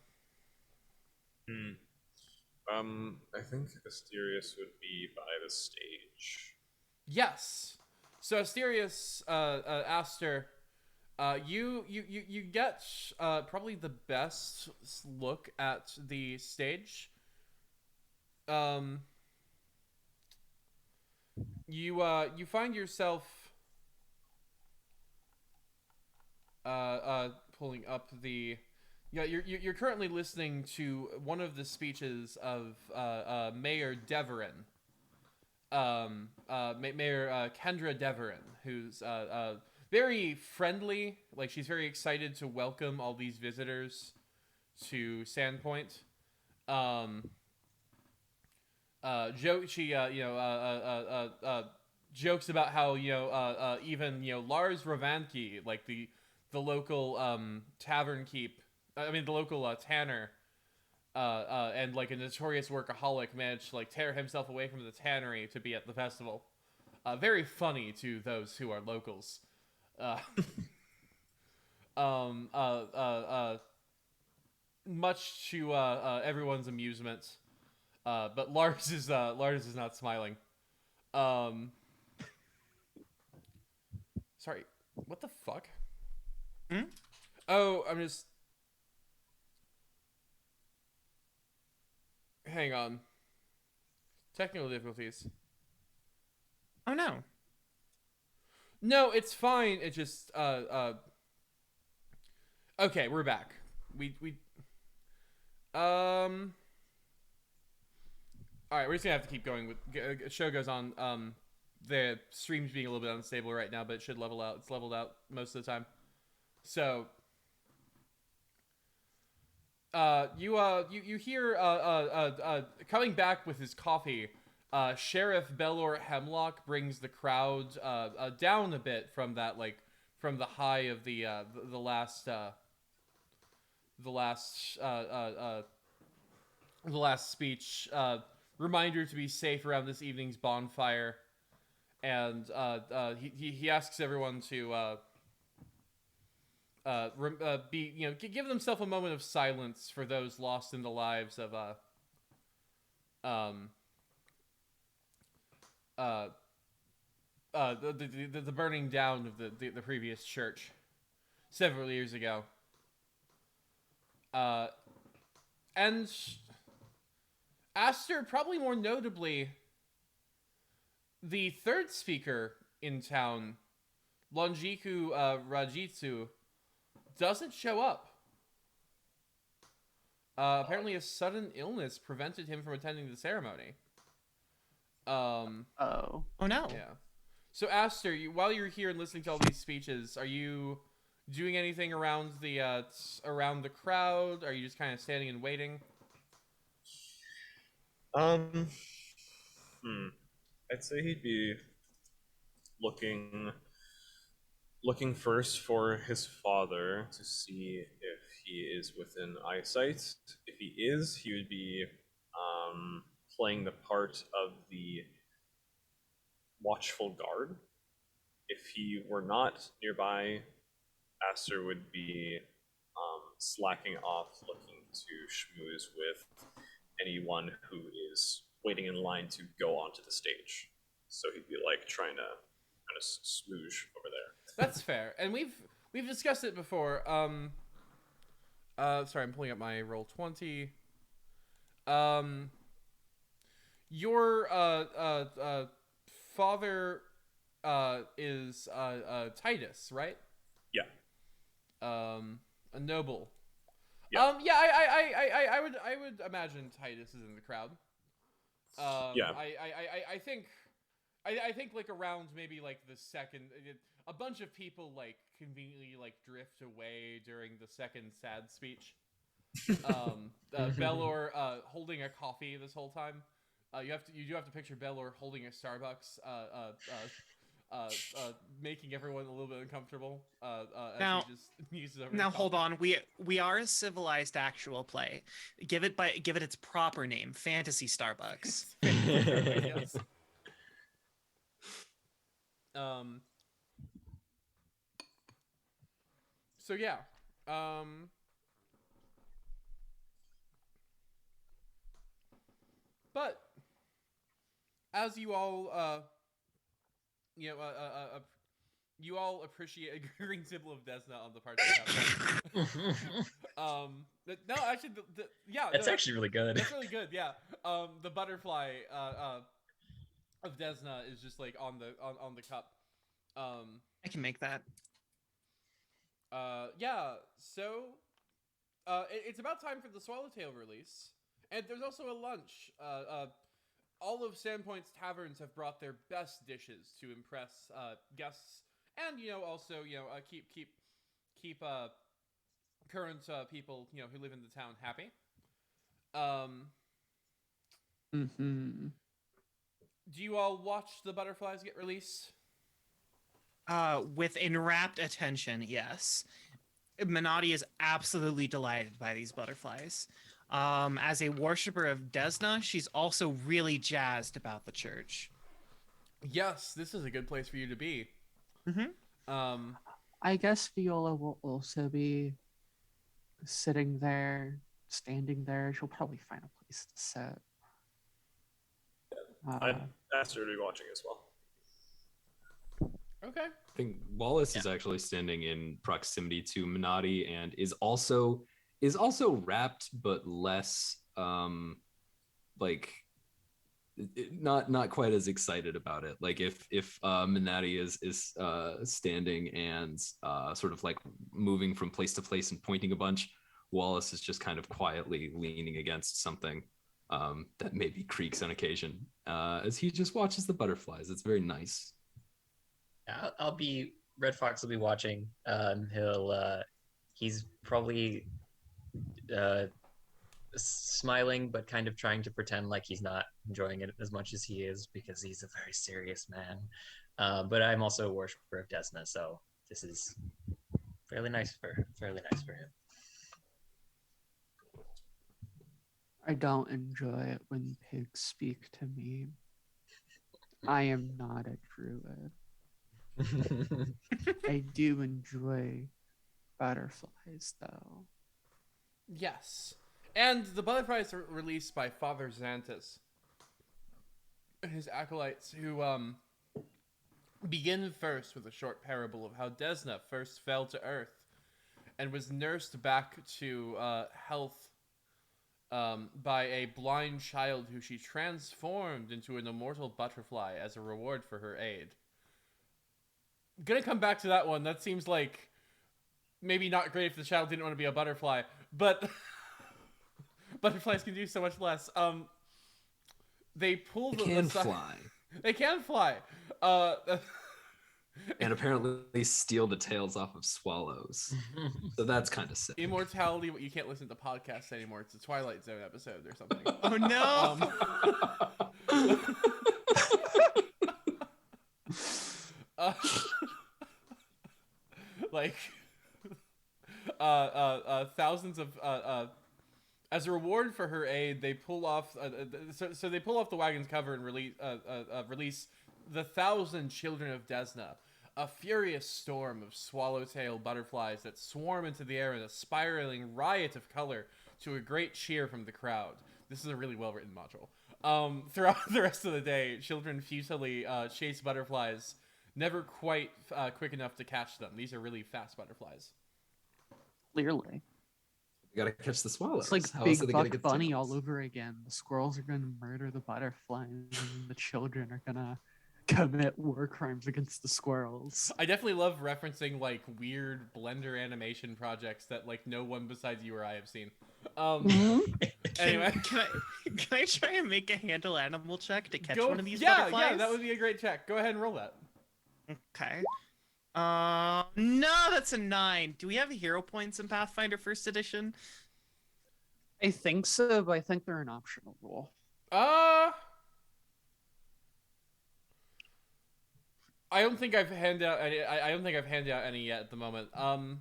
I think Asterius would be by the stage. Yes. So Asterius, Aster, you get probably the best look at the stage. You find yourself pulling up the. Yeah, you're currently listening to one of the speeches of Mayor Deverin, Mayor Kendra Deverin, who's very friendly. Like, she's very excited to welcome all these visitors to Sandpoint. Jokes about how even Lars Ravanki, like the local tavern keep. The local tanner, and like a notorious workaholic, managed to like tear himself away from the tannery to be at the festival. Very funny to those who are locals. Much to everyone's amusement, but Lars is not smiling. Sorry, what the fuck? Oh, I'm just. Hang on. Technical difficulties. Oh no. No, it's fine. It just okay, we're back. We all right, we're just gonna have to keep going with show goes on. The stream's being a little bit unstable right now, but it should level out. It's leveled out most of the time. So you hear coming back with his coffee, Sheriff Belor Hemlock brings the crowd down a bit from that, like, from the high of the last speech. Reminder to be safe around this evening's bonfire, and he asks everyone to give themselves a moment of silence for those lost in the lives of the burning down of the previous church several years ago. And Aster, probably more notably, the third speaker in town, Lonjiku Rajitsu, doesn't show up. Apparently a sudden illness prevented him from attending the ceremony. Oh no. Yeah. So Aster, while you're here and listening to all these speeches, are you doing anything around the crowd? Are you just kind of standing and waiting? I'd say he'd be looking first for his father to see if he is within eyesight. If he is, he would be playing the part of the watchful guard. If he were not nearby, Aster would be slacking off, looking to schmooze with anyone who is waiting in line to go onto the stage. So he'd be like trying to kind of smooge over there. That's fair, and we've discussed it before. Sorry, I'm pulling up my Roll20. Your father is Titus, right? Yeah. A noble. Yeah. Yeah. I would imagine Titus is in the crowd. Yeah. I think like around maybe like the second, a bunch of people like conveniently like drift away during the second sad speech. Belor holding a coffee this whole time. You do have to picture Belor holding a Starbucks, making everyone a little bit uncomfortable. As Now- he just uses over Now his hold coffee. on. We are a civilized actual play. Give it its proper name, Fantasy Starbucks. Yes. So yeah. But as you all you all appreciate a green symbol of Desna on the party top. No, actually, That's no, actually really good. that's really good. Yeah. The butterfly of Desna is just like on the cup. I can make that. Yeah. So, it's about time for the Swallowtail release, and there's also a lunch. All of Sandpoint's taverns have brought their best dishes to impress guests, and also keep current people who live in the town happy. Do you all watch the butterflies get released? With enrapt attention, yes. Minotti is absolutely delighted by these butterflies. As a worshiper of Desna, she's also really jazzed about the church. Yes, this is a good place for you to be. Mm-hmm. I guess Viola will also be sitting there, standing there. She'll probably find a place to sit. I'd ask her to be watching as well. Okay. I think Wallace is actually standing in proximity to Minotti and is also wrapped, but less like not quite as excited about it. Like if Minotti is standing and sort of like moving from place to place and pointing a bunch, Wallace is just kind of quietly leaning against something that maybe creaks on occasion as he just watches the butterflies. It's very nice. I'll be Red Fox will be watching. He's probably smiling, but kind of trying to pretend like he's not enjoying it as much as he is because he's a very serious man. But I'm also a worshiper of Desna, so this is fairly nice for him. I don't enjoy it when pigs speak to me. I am not a druid. I do enjoy butterflies, though. Yes. And the butterflies are released by Father Xantus and his acolytes, who begin first with a short parable of how Desna first fell to earth and was nursed back to health by a blind child who she transformed into an immortal butterfly as a reward for her aid. Gonna come back to that one. That seems like maybe not great if the child didn't want to be a butterfly, but butterflies can do so much less. They pull They can fly. They can fly. And apparently steal the tails off of swallows. So that's kind of sick. Immortality, you can't listen to podcasts anymore. It's a Twilight Zone episode or something. Oh no! Like thousands of as a reward for her aid, they pull off so they pull off the wagon's cover and release the 1,000 children of Desna, a furious storm of swallowtail butterflies that swarm into the air in a spiraling riot of color to a great cheer from the crowd. This is a really well-written module. Throughout the rest of the day, children futilely chase butterflies, never quite quick enough to catch them. These are really fast butterflies. Clearly. You gotta catch the swallows. It's like How else are Big they gonna Buck get the Bunny tails? all over again. The squirrels are going to murder the butterflies, and the children are going to commit war crimes against the squirrels. I definitely love referencing like weird Blender animation projects that like no one besides you or I have seen. Anyway, Can I try and make a handle animal check to catch go, one of these yeah, butterflies? yeah, that would be a great check. Go ahead and roll that. Okay. No, that's a 9. Do we have hero points in Pathfinder First Edition? I think so, but I think they're an optional rule. I don't think I've handed out any. I don't think I've handed out any yet at the moment. No,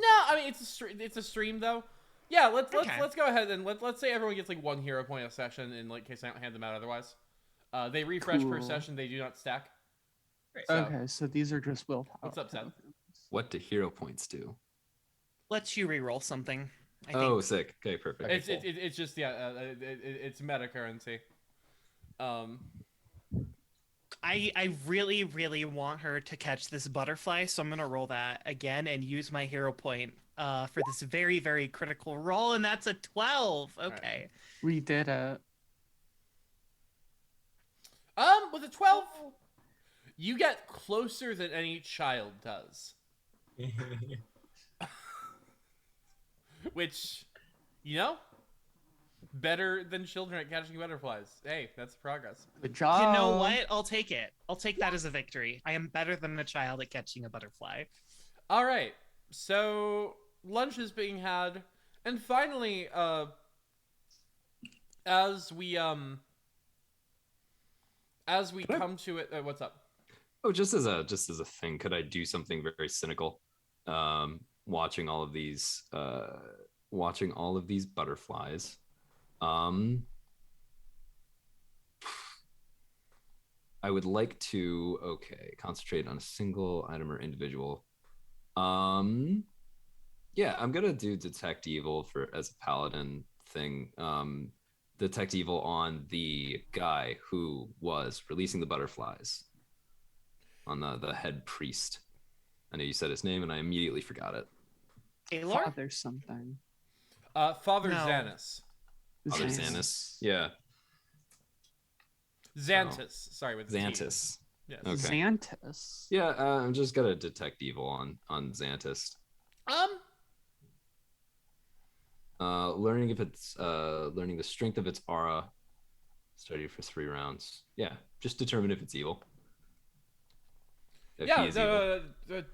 I mean it's a stream though. Yeah, let's go ahead and let's say everyone gets like 1 hero point a session in like case I don't hand them out otherwise. They refresh per Cool. session. They do not stack. Great. So, Okay, so these are just willpower. What's up, Seth? tokens. What do hero points do? Let's you re-roll something. I Oh, think. sick. Okay, perfect. It's cool. it's just it's meta currency. I really, really want her to catch this butterfly, so I'm gonna roll that again and use my hero point for this very, very critical roll, and that's a 12. Okay. We did it. With a 12, you get closer than any child does. Which, you know, better than children at catching butterflies. Hey, that's progress. Good job. You know what? I'll take it. I'll take that as a victory. I am better than a child at catching a butterfly. All right, so lunch is being had, and finally, as we come to it, what's up? Oh, just as a thing, could I do something very cynical? Watching all of these butterflies. I would like to concentrate on a single item or individual. Yeah, I'm gonna do detect evil as a paladin thing. Detect evil on the guy who was releasing the butterflies. On the head priest. I know you said his name and I immediately forgot it. Taylor? Father something. Father No. Xanus. Father Xanus. Xanus. Yeah. Xantus. Sorry, with the T. Xantus. Yes. Okay. Xantus. Yeah, I'm just gonna detect evil on Xantus. Learning if it's learning the strength of its aura. Study for 3 rounds. Yeah, just determine if it's evil. If he Yeah, is evil.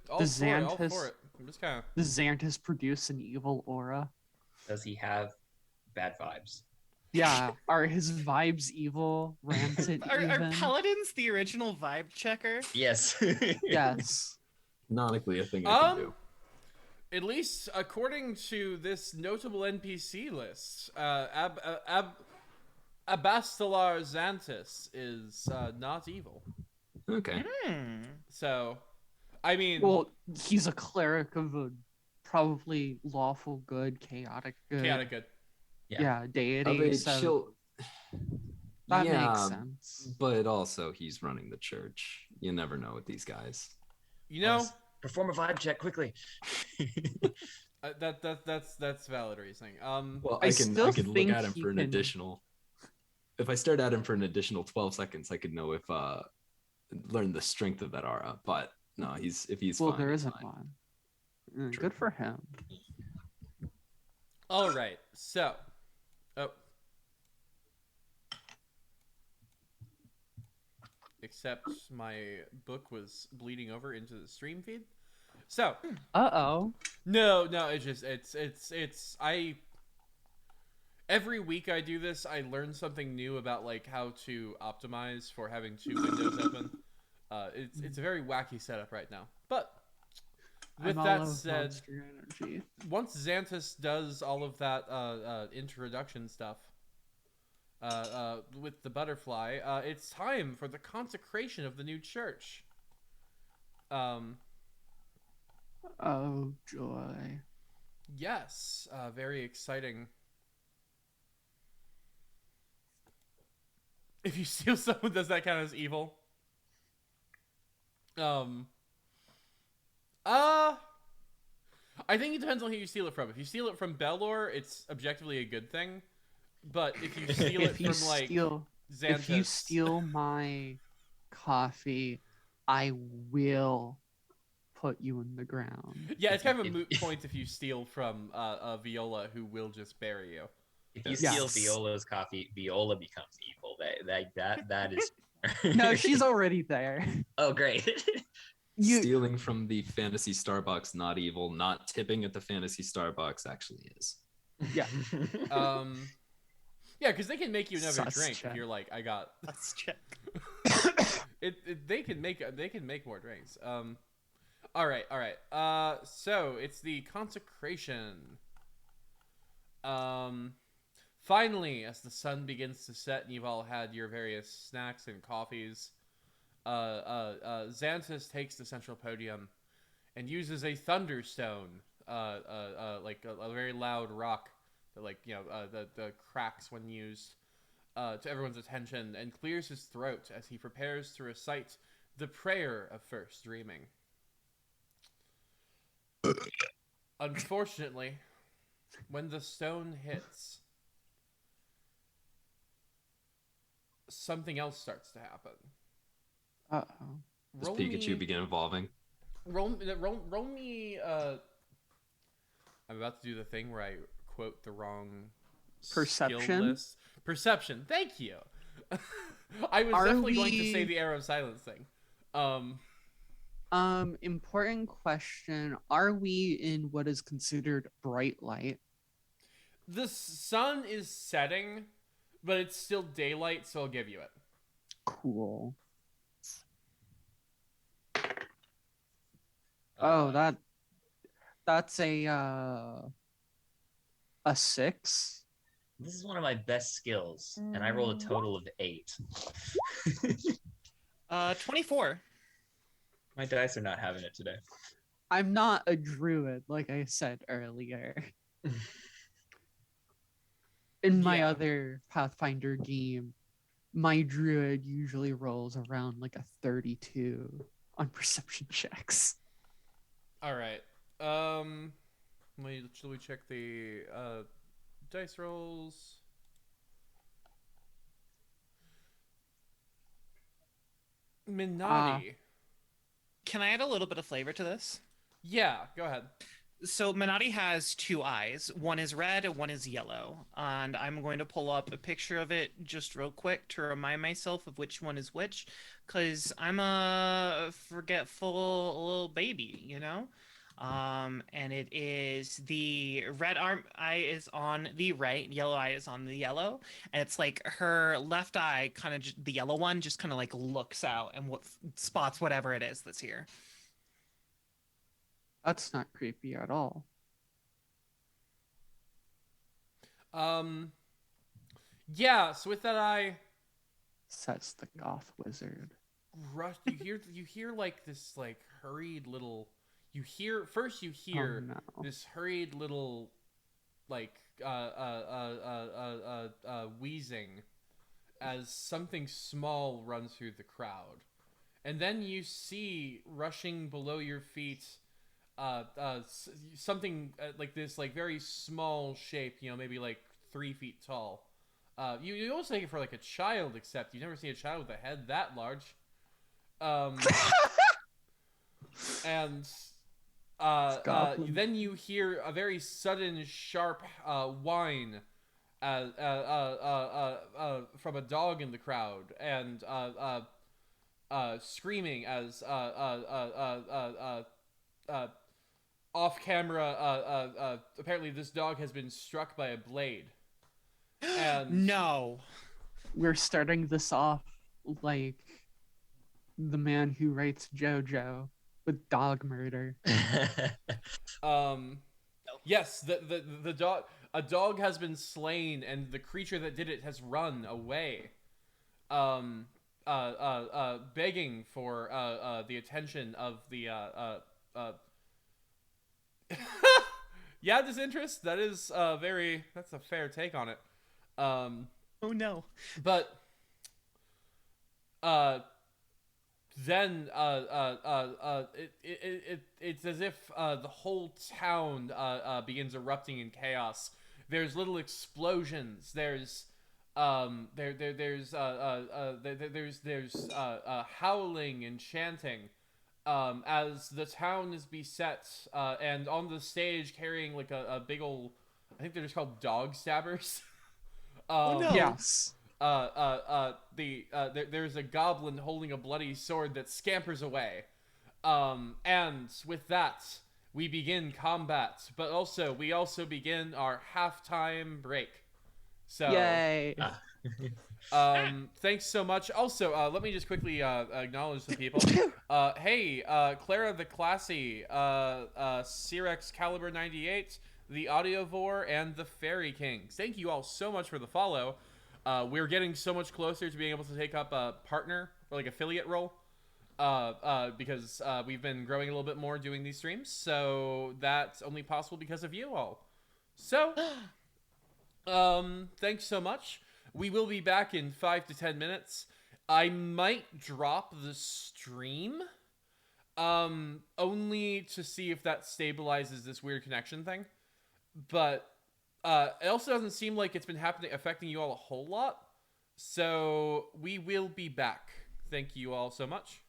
all Does for it, all Xantus- for it. I'm just kind of. Does Xantus produce an evil aura? Does he have bad vibes? Yeah. Are his vibes evil, rancid, Are even? paladins the original vibe checker? Yes. Yes. Canonically, a thing I can do. At least according to this notable NPC list, Abastalar Xantus is not evil. Okay. Hmm. So, I mean, Well, he's a cleric of a probably lawful good, chaotic good. Chaotic good. Yeah, deity. Okay, So chill. that yeah, makes sense. but also he's running the church. You never know with these guys. You know, Perform a vibe check quickly. that's valid reasoning. Well, I I still could look think at him he for an can- additional. If I stared at him for an additional 12 seconds, I could know if learn the strength of that aura. But no, if he's Well, fine, there he's isn't fine. one. True. Good for him. All right. So, oh. Except my book was bleeding over into the stream feed. So, Uh-oh. no, every week I do this, I learn something new about like how to optimize for having 2 windows open. It's a very wacky setup right now. But with I'm all that out of said, monster energy. once Xantus does all of that introduction stuff with the butterfly, it's time for the consecration of the new church. Oh, joy. Yes, very exciting. If you steal someone, does that count as evil? I think it depends on who you steal it from. If you steal it from Belor, it's objectively a good thing. But if you steal it If you from like steal, if you Xanthus, steal my coffee, I will put you in the ground. yeah, it's kind of a moot point if you steal from Viola, who will just bury you. If you Yes. steal Viola's coffee, Viola becomes evil. That is. No, she's already there. Oh, great. You, Stealing from the fantasy Starbucks, not evil. Not tipping at the fantasy Starbucks actually is. yeah. Yeah, because they can make you another Sus drink check. if you're like, I got. Let's check. They can make more drinks. All right. So it's the consecration. Finally, as the sun begins to set and you've all had your various snacks and coffees, Xantus takes the central podium and uses a thunderstone, like a very loud rock that, like, the cracks when used, to everyone's attention, and clears his throat as he prepares to recite the prayer of first dreaming. Unfortunately, when the stone hits, something else starts to happen. uh-oh. Does Pikachu begin evolving? Roll me. I'm about to do the thing where I quote the wrong Perception? skill list. Perception. Thank you. I was Are definitely going to say we- the arrow of silence thing. Important question. Are we in what is considered bright light? The sun is setting, but it's still daylight, so I'll give you it. Cool. Oh, that's a 6. This is one of my best skills, and I rolled a total of 8. 24. My dice are not having it today. I'm not a druid, like I said earlier. In my Yeah. other Pathfinder game, my druid usually rolls around like a 32 on perception checks. All right. Shall we check the dice rolls? Minotti. Can I add a little bit of flavor to this? Yeah, go ahead. So Minotti has 2 eyes. One is red and one is yellow. And I'm going to pull up a picture of it just real quick to remind myself of which one is which. Because I'm a forgetful little baby, you know? And it is the red eye is on the right, yellow eye is on the yellow. And it's like her left eye, kind of the yellow one, just kind of like looks out and spots whatever it is that's here. That's not creepy at all. Yeah, so with that eye, Says the goth wizard. rush, you hear like this like hurried little, You hear first. You hear no. this hurried little, like, wheezing, as something small runs through the crowd, and then you see rushing below your feet, something like this, like very small shape. You know, maybe like 3 feet tall. You almost take it for like a child, except you never see a child with a head that large. And Goblin. then you hear a very sudden, sharp whine from a dog in the crowd, and screaming as off camera. Apparently, this dog has been struck by a blade. And No. We're starting this off like the man who writes JoJo with dog murder. yes, the dog. A dog has been slain, and the creature that did it has run away. Begging for the attention of the yeah, disinterest. That's a fair take on it. Oh no. But then it's as if the whole town begins erupting in chaos. There's little explosions. There's howling and chanting, as the town is beset, and on the stage carrying like a big old, I think they're just called dog stabbers. Oh no. Yes. There's a goblin holding a bloody sword that scampers away. And with that, we begin combat, but we also begin our halftime break. So, Yay. thanks so much. Also, let me just quickly acknowledge some people. Hey, Clara the Classy, Cyrex Caliber 98, the Audiovore, and the Fairy Kings. Thank you all so much for the follow. We're getting so much closer to being able to take up a partner or like affiliate role, because we've been growing a little bit more doing these streams. So that's only possible because of you all. So, thanks so much. We will be back in 5 to 10 minutes. I might drop the stream, only to see if that stabilizes this weird connection thing. But it also doesn't seem like it's been affecting you all a whole lot. So we will be back. Thank you all so much.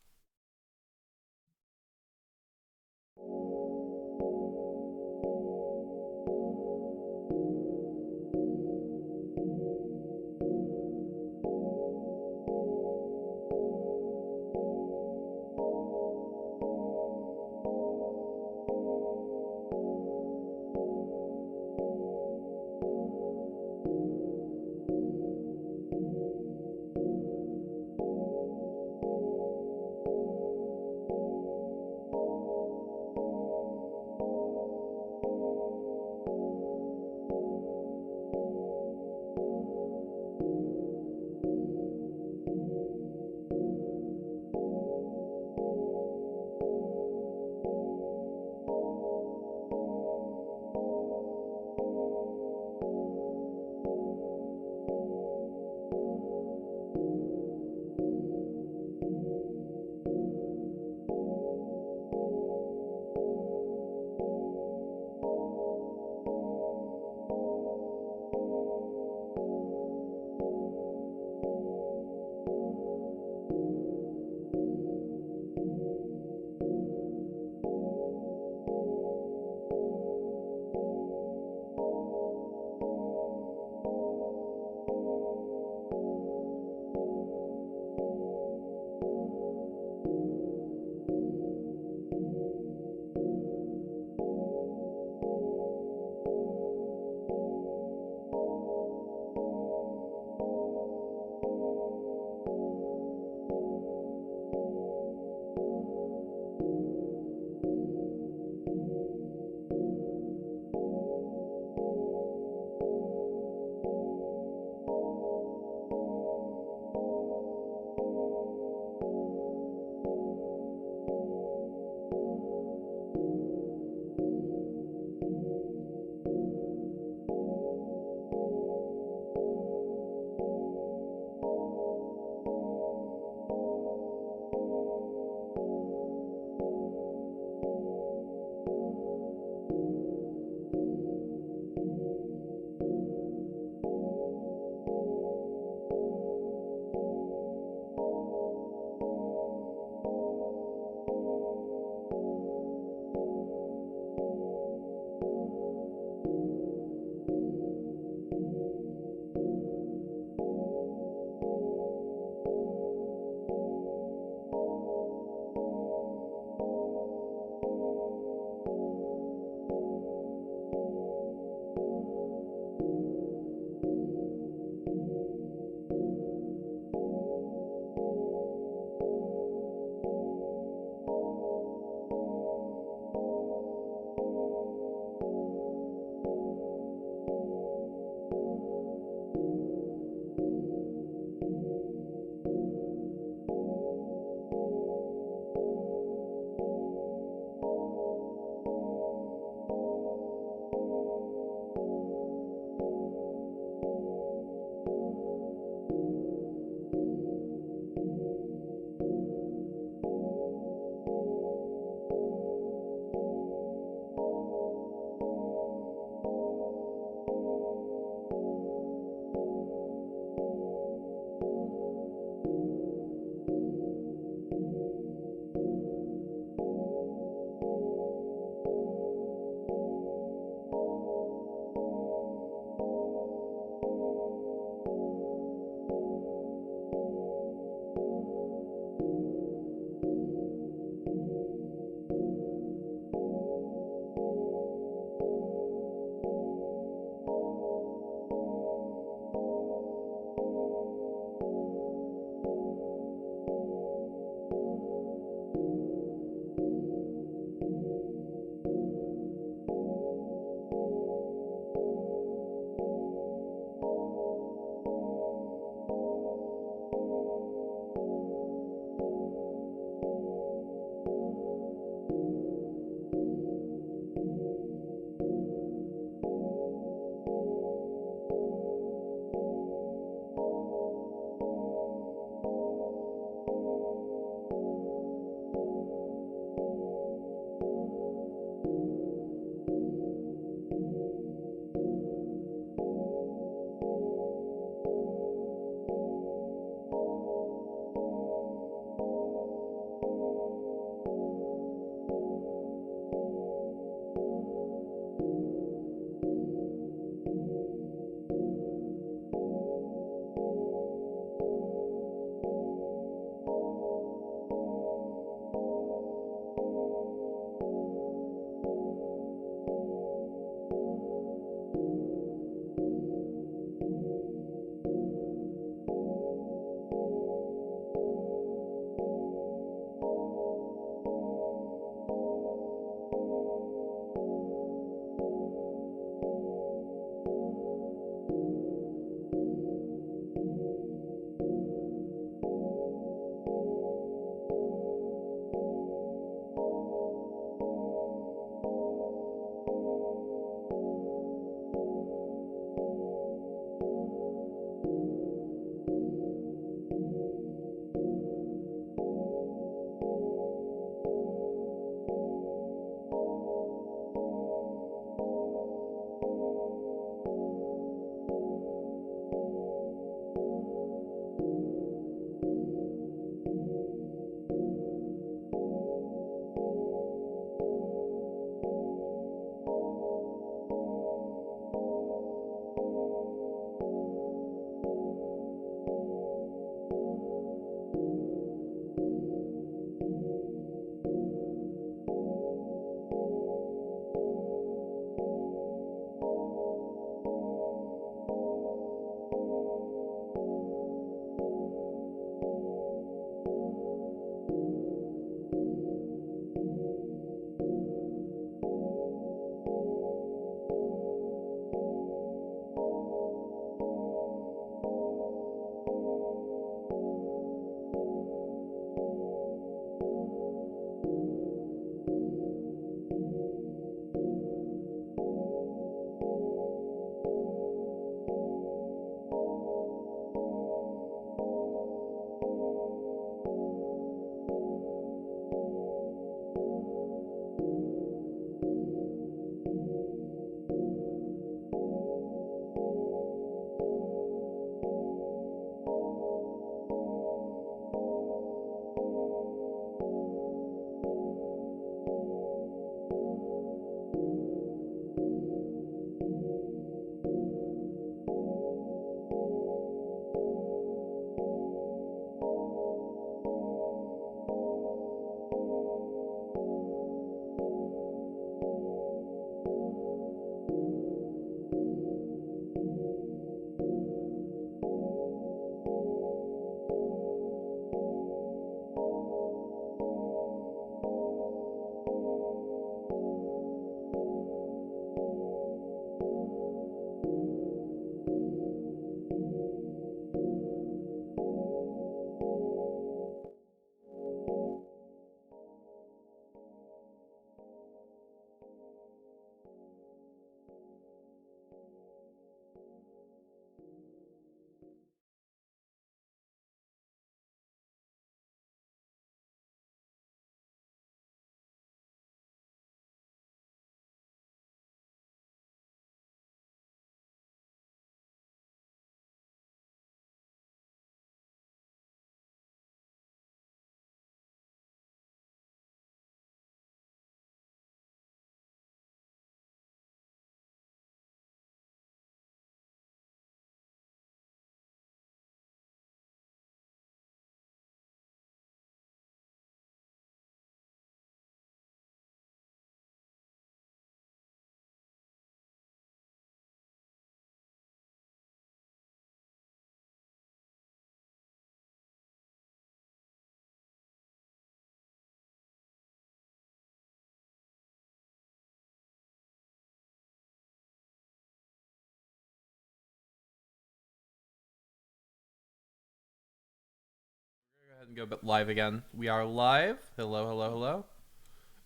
And go live again. We are live. Hello, hello, hello.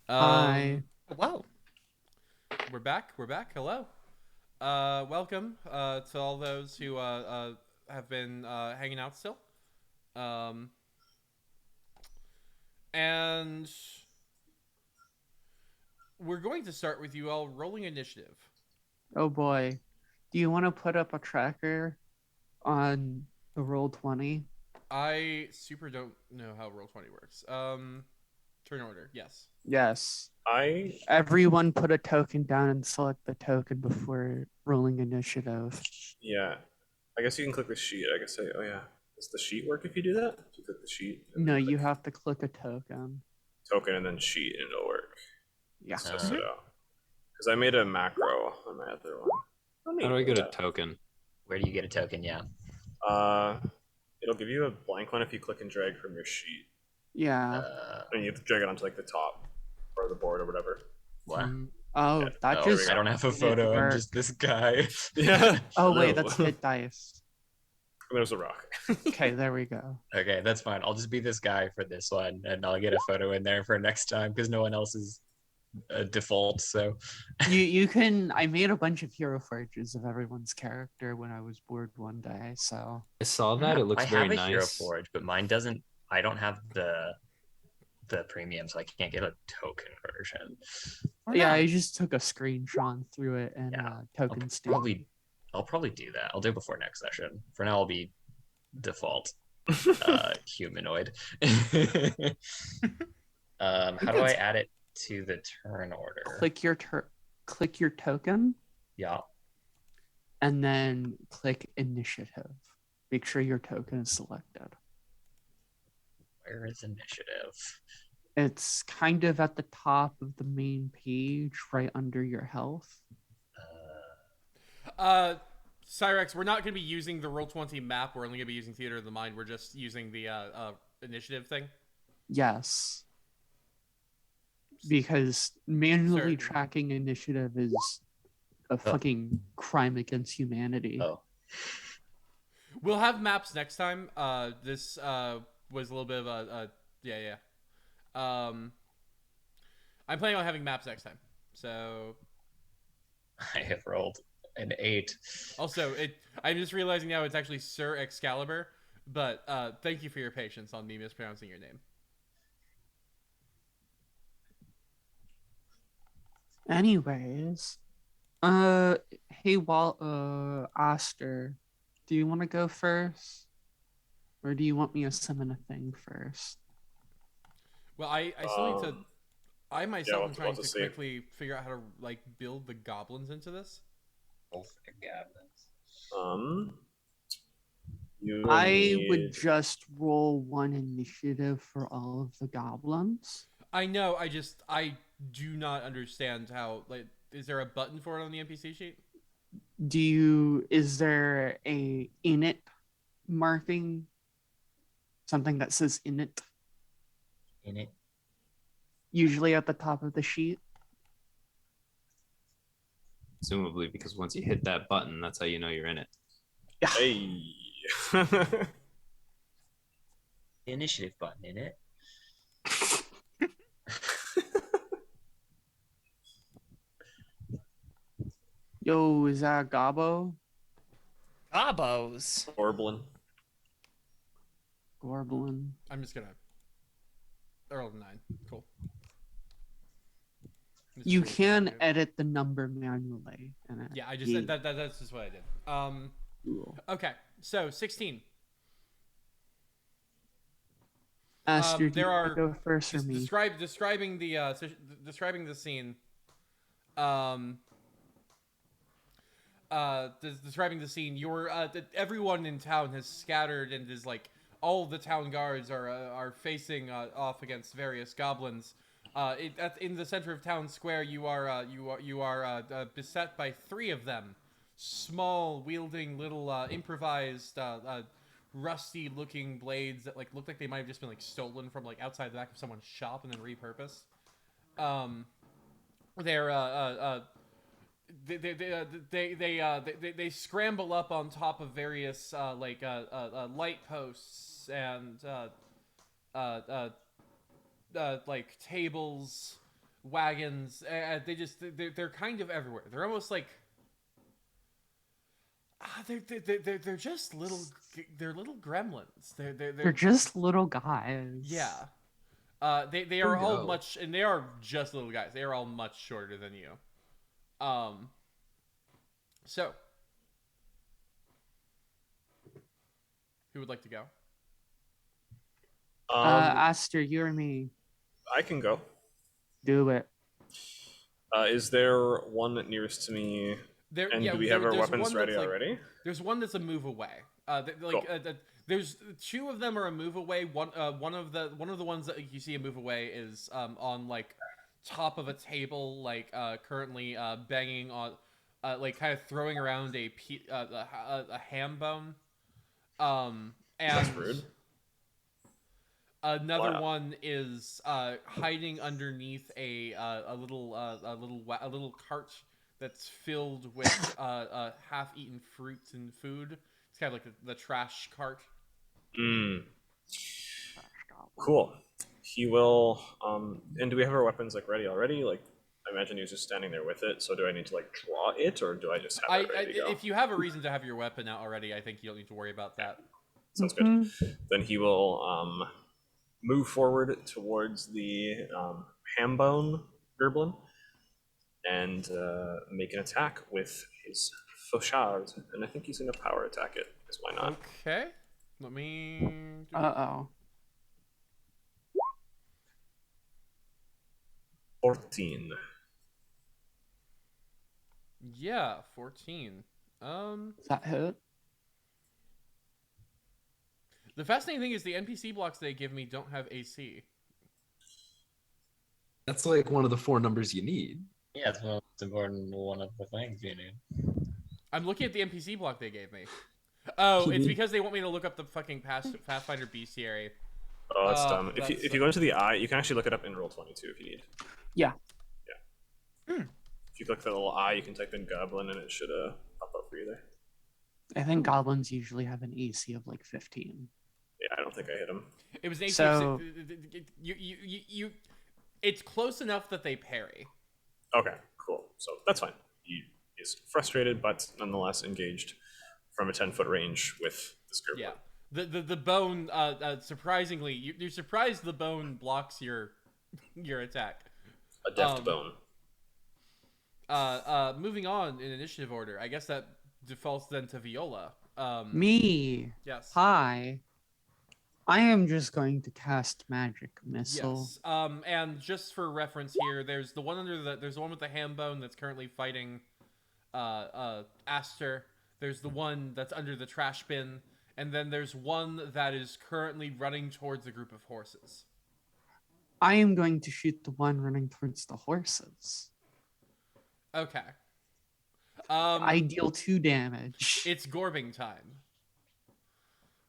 Hi. Whoa. We're back. Hello. Welcome to all those who have been hanging out still. And we're going to start with you all rolling initiative. Oh boy. Do you want to put up a tracker on the Roll20? I super don't know how Roll20 works. Turn order. Yes. Yes. I Everyone put a token down and select the token before rolling initiative. yeah. I guess you can click the sheet. I guess oh yeah. Does the sheet work if you do that? You click the sheet. And No, then you click have to click a token. token and then sheet, and it'll work. Yeah. Test it out. Because I made a macro on my other one. How do I get a token? Where do you get a token? Yeah. It'll give you a blank one if you click and drag from your sheet. Yeah. And you have to drag it onto like the top or the board or whatever. What? Oh, Yeah. that Oh, just I don't have a didn't photo. I'm work. just this guy. Yeah. Oh wait, No. that's hit dice. There's a rock. Okay, there we go. Okay, that's fine. I'll just be this guy for this one, and I'll get a photo in there for next time because no one else is default. So You can. I made a bunch of hero forges of everyone's character when I was bored one day. So I saw that. It looks I very have a nice. hero forge, but mine doesn't. I don't have the premium, so I can't get a token version. Or yeah, not. I just took a screenshot and threw it in Yeah, token state. I'll probably do that. I'll do it before next session. For now, I'll be default humanoid. How do I add it to the turn order? Click your token, Yeah. and then click initiative. Make sure your token is selected. Where is initiative? It's kind of at the top of the main page, right under your health. Cyrex, we're not going to be using the Roll20 map. We're only going to be using Theater of the Mind. We're just using the initiative thing. Yes. Because manually Certainly. tracking initiative is a fucking crime against humanity. Oh. We'll have maps next time. This was a little bit of a yeah. I'm planning on having maps next time. So I have rolled an 8. also, I'm just realizing now it's actually Sir Excalibur. But thank you for your patience on me mispronouncing your name. Anyways, hey, Oster, do you want to go first, or do you want me to summon a thing first? Well, I still need to. I myself am we'll trying have to to see. quickly figure out how to like build the goblins into this. You I would need- just roll one initiative for all of the goblins. I know. I do not understand how. Like, is there a button for it on the NPC sheet? Is there a init marking? Something that says init, In it. usually at the top of the sheet. Presumably, because once you hit that button, that's how you know you're in it. Hey. Initiative button in it. Yo, is that Gobbo? Gobos. Orblin. Gorblin. I'm just gonna. Earl 9. Cool. This You is can weird. edit the number manually. Yeah, I just that's just what I did. Cool. Okay, so 16. Aster, do there you wanna are- go first or me? Describing the scene. Describing the scene. Everyone in town has scattered and is like all the town guards are facing off against various goblins. In the center of town square, you are beset by 3 of them, small, wielding little improvised, rusty-looking blades that look like they might have just been stolen from outside the back of someone's shop and then repurposed. They scramble up on top of various light posts and like tables, wagons. They're kind of everywhere. They're almost like they're just little little gremlins. They're just little guys. Yeah. They are all much, and they are just little guys. They are all much shorter than you. So who would like to go? Aster, you or me? I can go. Do it. Is there one nearest to me? And do we have our weapons ready already? There's one that's a move away. Cool. There's two of them are a move away. One of the ones that you see a move away is on like top of a table, like currently banging on, like kind of throwing around a ham bone. And That's rude. Another one is hiding underneath a little cart that's filled with half-eaten fruits and food. It's kind of like the trash cart. Cool. He will. And do we have our weapons like ready already? Like, I imagine he was just standing there with it. So do I need to like draw it, or do I just have it ready to go? If you have a reason to have your weapon out already, I think you don't need to worry about that. Sounds good. Then he will move forward towards the ham bone gerblin and make an attack with his fauchard. And I think he's going to power attack it, because why not? Okay. Let me... Uh-oh. 14. Yeah, 14. Does that hit? The fascinating thing is the NPC blocks they give me don't have AC. That's like one of the 4 numbers you need. Yeah, it's most important one of the things you need. I'm looking at the NPC block they gave me. Oh, it's because they want me to look up the fucking Pathfinder bestiary. Oh, that's dumb. If you go into the eye, you can actually look it up in Roll20 if you need. Yeah. Yeah. If you click the little eye, you can type in goblin and it should pop up for you there. I think goblins usually have an AC of like 15. Yeah, I don't think I hit him. It was an AC So- it's close enough that they parry. Okay, cool. So that's fine. He is frustrated, but nonetheless engaged from a 10-foot range with this group. Yeah. The bone, surprisingly, you're surprised the bone blocks your attack. A deft bone. Moving on in initiative order, I guess that defaults then to Viola. Me. Yes. Hi. I am just going to cast Magic Missile. Yes. And just for reference here, there's the one there's the one with the ham bone that's currently fighting Aster. There's the one that's under the trash bin, and then there's one that is currently running towards a group of horses. I am going to shoot the one running towards the horses. Okay. I deal 2 damage. It's Gorbing time.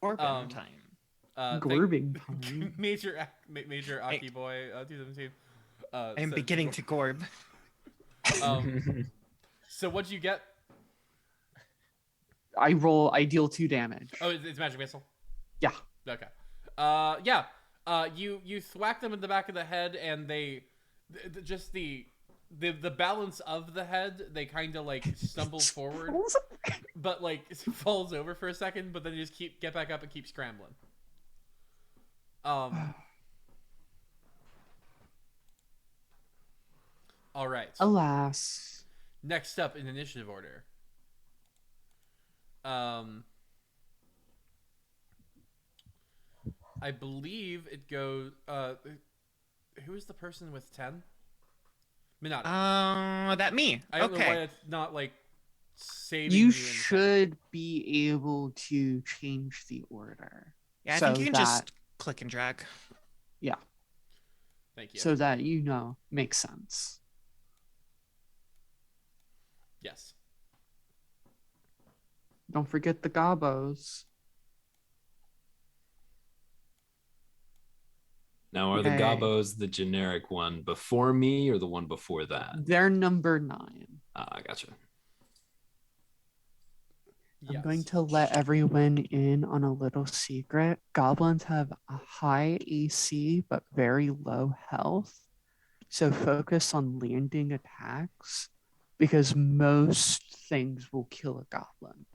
Corbin time. Gorbing time. Major Aki Boy 2017. I am beginning to gorb. So what'd you get? I deal 2 damage. Oh, it's magic missile. Yeah. Okay. Yeah. You thwack them in the back of the head, and they just the balance of the head. They kind of like stumble forward, but like it falls over for a second. But then you just get back up and keep scrambling. All right. Alas. Next up in initiative order. I believe it goes. Who is the person with 10? Minata. That me. I don't know why Okay. it's not like saving You in should be able to change the order. Yeah, I So think you can that- just click and drag. Yeah. Thank you. So that makes sense. Yes. Don't forget the gobos. Now, are the Okay. Gobos the generic one before me or the one before that? They're number 9. Ah, gotcha. I'm going Yes. to let everyone in on a little secret. Goblins have a high AC but very low health. So focus on landing attacks because most things will kill a goblin.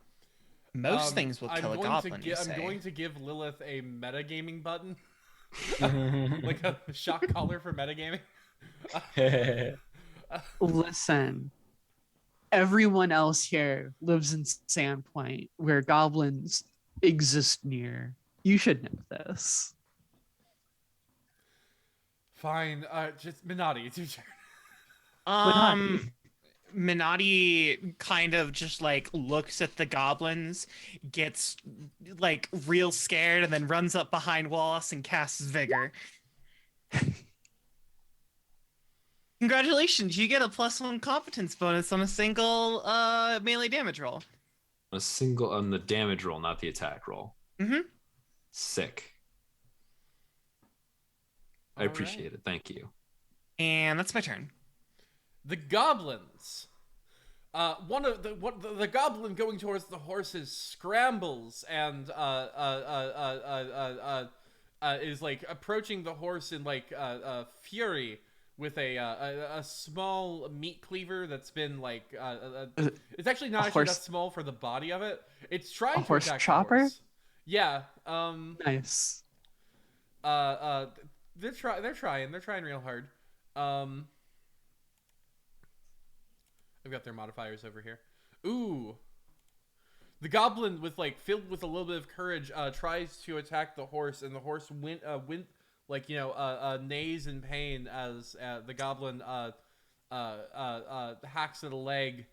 Most things will I'm kill a going goblin, to you I'm say. going to give Lilith a metagaming button. Like a shock collar for metagaming. Listen, everyone else here lives in Sandpoint where goblins exist near. You should know this. Fine, just Minotti, it's your turn. Um, Minotti kind of just like looks at the goblins, gets like real scared, and then runs up behind Wallace and casts Vigor. Congratulations, you get a +1 competence bonus on a single melee damage roll. A single on the damage roll, not the attack roll. Mm-hmm. Sick. I All appreciate it. Thank you. And that's my turn. The goblins. The goblin going towards the horses scrambles and is like approaching the horse in like fury with a small meat cleaver that's been like it's actually not actually that small for the body of it. It's trying to horse attack chopper? the horse. Yeah. Nice. They're trying real hard. I've got their modifiers over here. Ooh. The goblin with like filled with a little bit of courage tries to attack the horse, and the horse neighs in pain as the goblin hacks at a leg.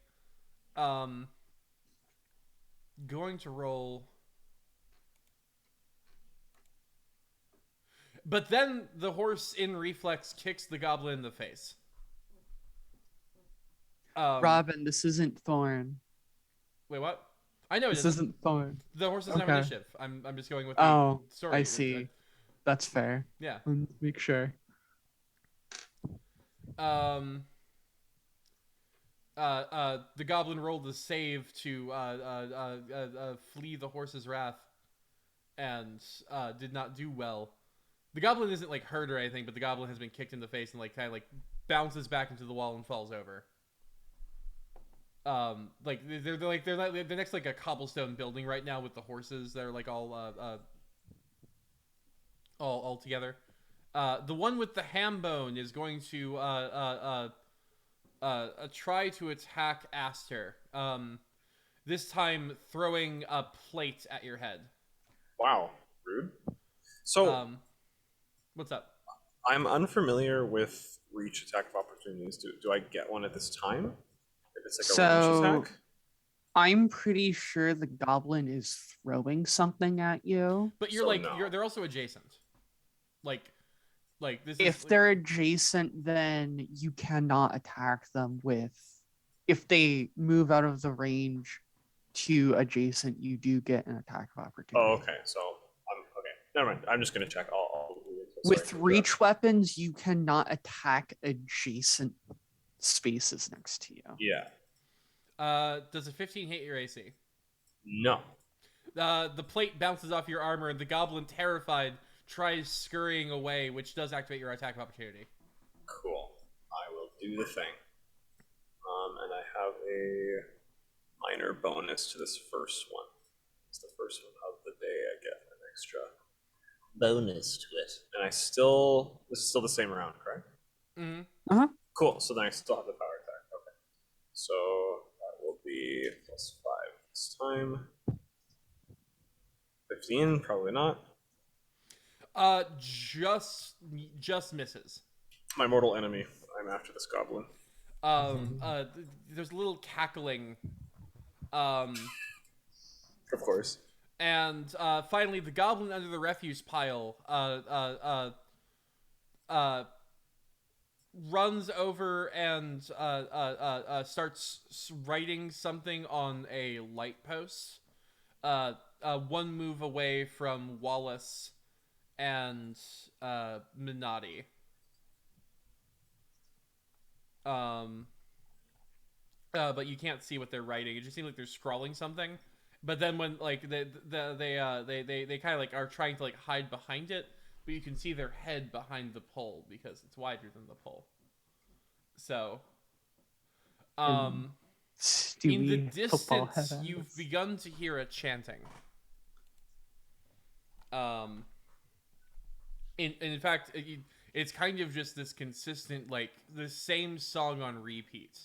Going to roll. But then the horse in reflex kicks the goblin in the face. Robin, this isn't Thorn. Wait, what? I know This isn't Thorn. The horse doesn't have Okay. initiative. I'm just going with the Oh, story. I see. That's fair. Yeah. Let's make sure. The goblin rolled the save to flee the horse's wrath, and did not do well. The goblin isn't like hurt or anything, but the goblin has been kicked in the face and like kind of like bounces back into the wall and falls over. Like they're next to like a cobblestone building right now with the horses. They're like all together. The one with the ham bone is going to try to attack Aster. This time throwing a plate at your head. Wow, rude. So, what's up? I'm unfamiliar with reach attack of opportunities. Do I get one at this time? If it's like a range attack? I'm pretty sure the goblin is throwing something at you. But you're they're also adjacent. Like this. If they're adjacent, then you cannot attack them with. If they move out of the range to adjacent, you do get an attack of opportunity. Oh, okay. So okay. Never mind. I'm just gonna check all with reach weapons, you cannot attack adjacent spaces next to you. Yeah. Does a 15 hit your AC? No. The plate bounces off your armor, and the goblin, terrified, tries scurrying away, which does activate your attack of opportunity. Cool. I will do the thing. And I have a minor bonus to this first one. It's the first one of the day. I get an extra bonus to it. And this is still the same round, correct? Mm-hmm. Uh-huh. Cool. So then I still have the power attack. Okay. So that will be +5 this time. 15, probably not. Just misses. My mortal enemy. I'm after this goblin. There's a little cackling. Of course. And finally, the goblin under the refuse pile runs over and starts writing something on a light post. One move away from Wallace and Minotti. But you can't see what they're writing. It just seems like they're scrawling something. But then when like they kind of like are trying to like hide behind it, but you can see their head behind the pole because it's wider than the pole. So, in the Stewie football distance, head you've ass. begun to hear a chanting. In fact, it's kind of just this consistent, like, the same song on repeat.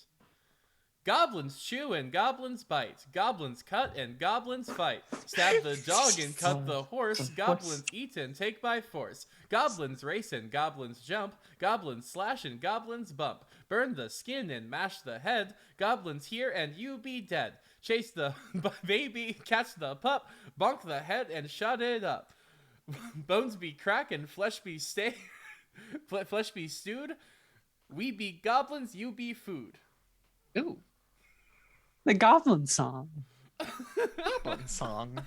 Goblins chew and goblins bite. Goblins cut and goblins fight. Stab the dog and cut the horse. Goblins eat and take by force. Goblins race and goblins jump. Goblins slash and goblins bump. Burn the skin and mash the head. Goblins hear and you be dead. Chase the baby, catch the pup. Bonk the head and shut it up. Bones be crack and flesh be flesh be stewed. We be goblins, you be food. Ooh. The Goblin song. Goblin song.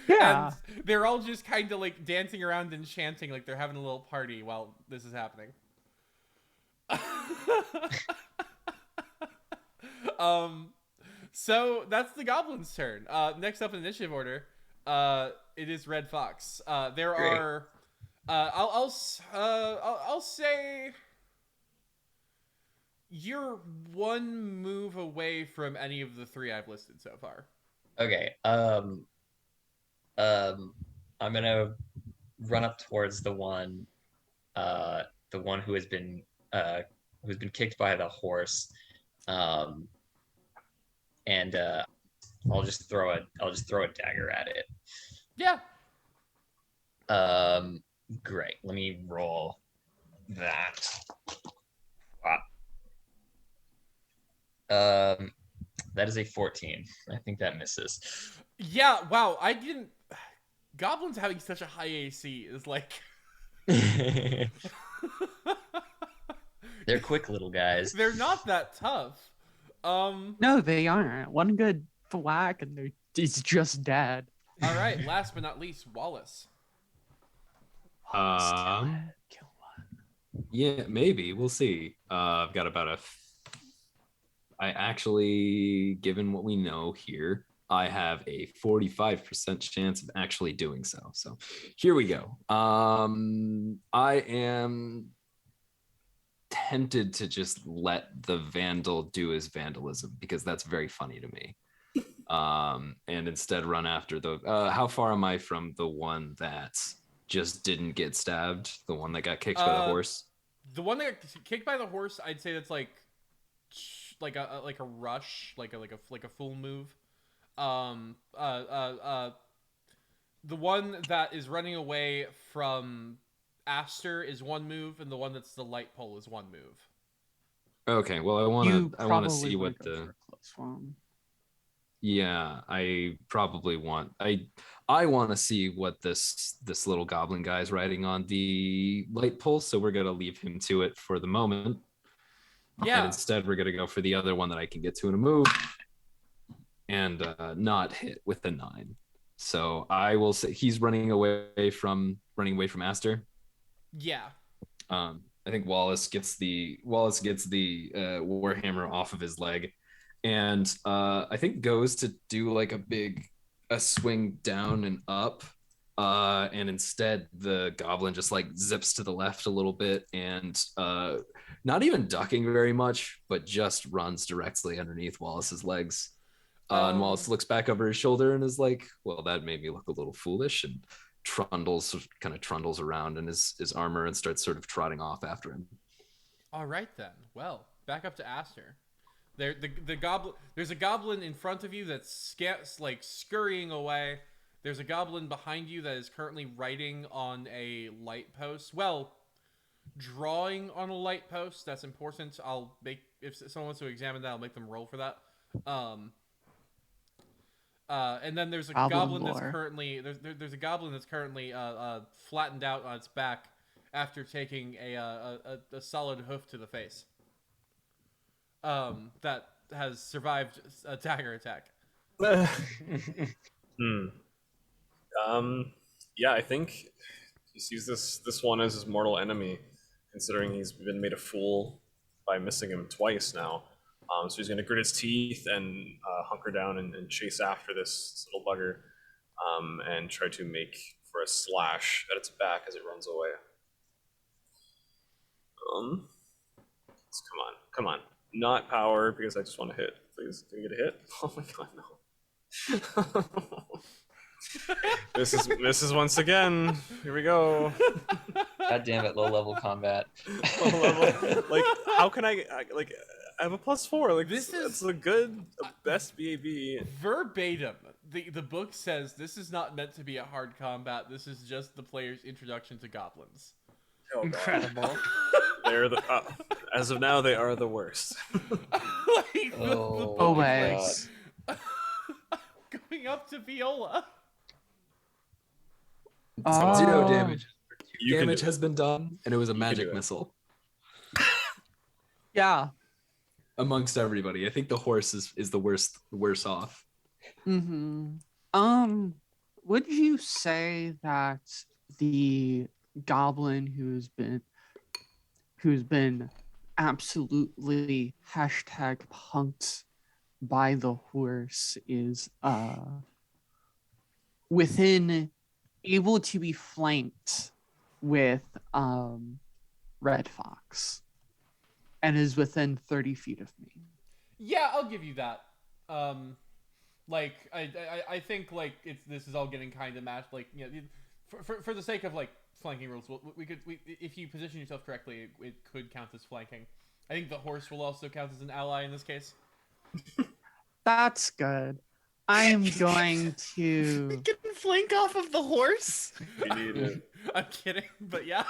Yeah. And they're all just kind of like dancing around and chanting like they're having a little party while this is happening. So that's the Goblins' turn. Next up in initiative order, it is Red Fox. There Great. are, I'll say, you're one move away from any of the three I've listed so far. Okay. I'm gonna run up towards the one who has been kicked by the horse, and I'll just throw a dagger at it. Yeah. Great. Let me roll that. That is a 14. I think that misses. Yeah. Wow. I didn't. Goblins having such a high AC is like. They're quick little guys. They're not that tough. No, they aren't. One good whack and he's just dead. All right. Last but not least, Wallace. Kill one. Yeah, maybe we'll see. I've got about I actually, given what we know here, I have a 45% chance of actually doing so. So here we go. I am tempted to just let the vandal do his vandalism because that's very funny to me. And instead run after the, how far am I from the one that just didn't get stabbed? The one that got kicked by the horse? The one that got kicked by the horse, I'd say that's like a rush, like a full move. The one that is running away from Aster is one move, and the one that's the light pole is one move. Okay, well, I want to see what the close one. Yeah, I probably want I want to see what this little goblin guy is riding on the light pole, so we're gonna leave him to it for the moment. Yeah. And instead we're gonna go for the other one that I can get to in a move and not hit with the 9. So I will say he's running away from Aster. Yeah. I think Wallace gets the warhammer off of his leg, and I think goes to do like a swing down and up, and instead the goblin just like zips to the left a little bit and not even ducking very much, but just runs directly underneath Wallace's legs. And Wallace looks back over his shoulder and is like, well, that made me look a little foolish, and trundles around in his armor and starts sort of trotting off after him. All right then. Well, back up to Aster. The goblin. There's a goblin in front of you that's scurrying away. There's a goblin behind you that is currently writing on a light post. Well, drawing on a light post. That's important. If someone wants to examine that, I'll make them roll for that. And then there's a goblin that's currently there's a goblin that's currently flattened out on its back after taking a solid hoof to the face. That has survived a dagger attack. Yeah, I think he sees this one as his mortal enemy, considering he's been made a fool by missing him twice now. So he's going to grit his teeth and hunker down and chase after this little bugger, and try to make for a slash at its back as it runs away. Come on. Not power, because I just want to hit. Please, can you get a hit? Oh my god, no. This is once again. Here we go. God damn it, low level combat. Low level. Like, how can I have a +4? Like, This is- it's a good, best BAB. Verbatim, the book says this is not meant to be a hard combat. This is just the player's introduction to goblins. Oh, God. Incredible. They're the as of now, they are the worst. Like, the Oh, book my is like, going up to Viola. Zero Oh. damage. You can Damage do it. has been done, and it was a You can do magic it. missile Yeah. amongst everybody. I think the horse is the worse off. Would you say that the goblin who's been absolutely #punked by the horse is within able to be flanked with Red Fox and is within 30 feet of me? Yeah, I'll give you that. Like I think like this is all getting kind of matched. Like, you know, for the sake of like flanking rules, we if you position yourself correctly, it could count as flanking. I think the horse will also count as an ally in this case. That's good. I am going to We can flank off of the horse. We need it. I'm kidding, but yeah.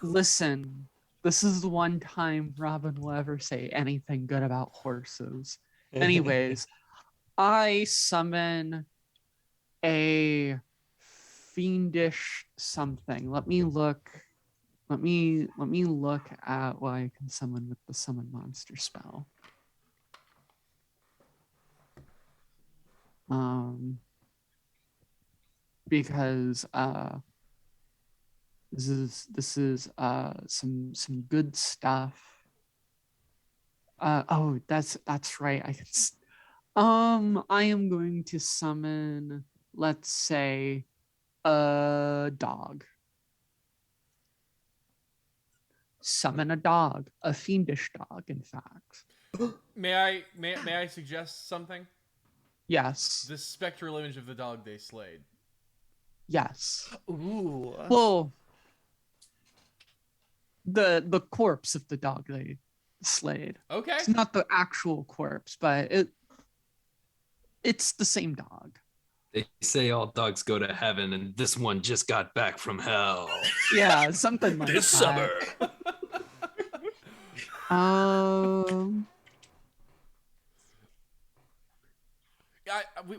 listen. This is the one time Robin will ever say anything good about horses. Anyways, I summon a fiendish something. Let me look at what I can summon with the summon monster spell. Because this is some good stuff. Oh, that's right. I am going to summon, let's say, a dog. Summon a dog, a fiendish dog, in fact. May I suggest something? Yes. The spectral image of the dog they slayed. Yes. Ooh. Well, the corpse of the dog they slayed. Okay. It's not the actual corpse, but it's the same dog. They say all dogs go to heaven, and this one just got back from hell. Yeah, something like This that. summer.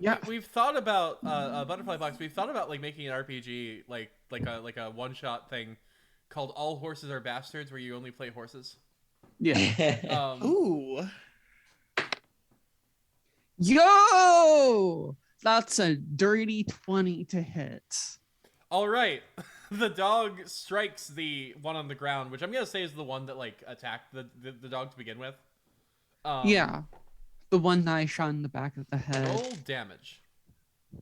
Yeah. We've thought about Butterfly Box. We've thought about like making an RPG like a one shot thing called All Horses Are Bastards, where you only play horses. Yeah. Ooh. Yo! That's a dirty 20 to hit. All right, the dog strikes the one on the ground, which I'm gonna say is the one that like attacked the dog to begin with. Yeah. The one that I shot in the back of the head. Roll damage.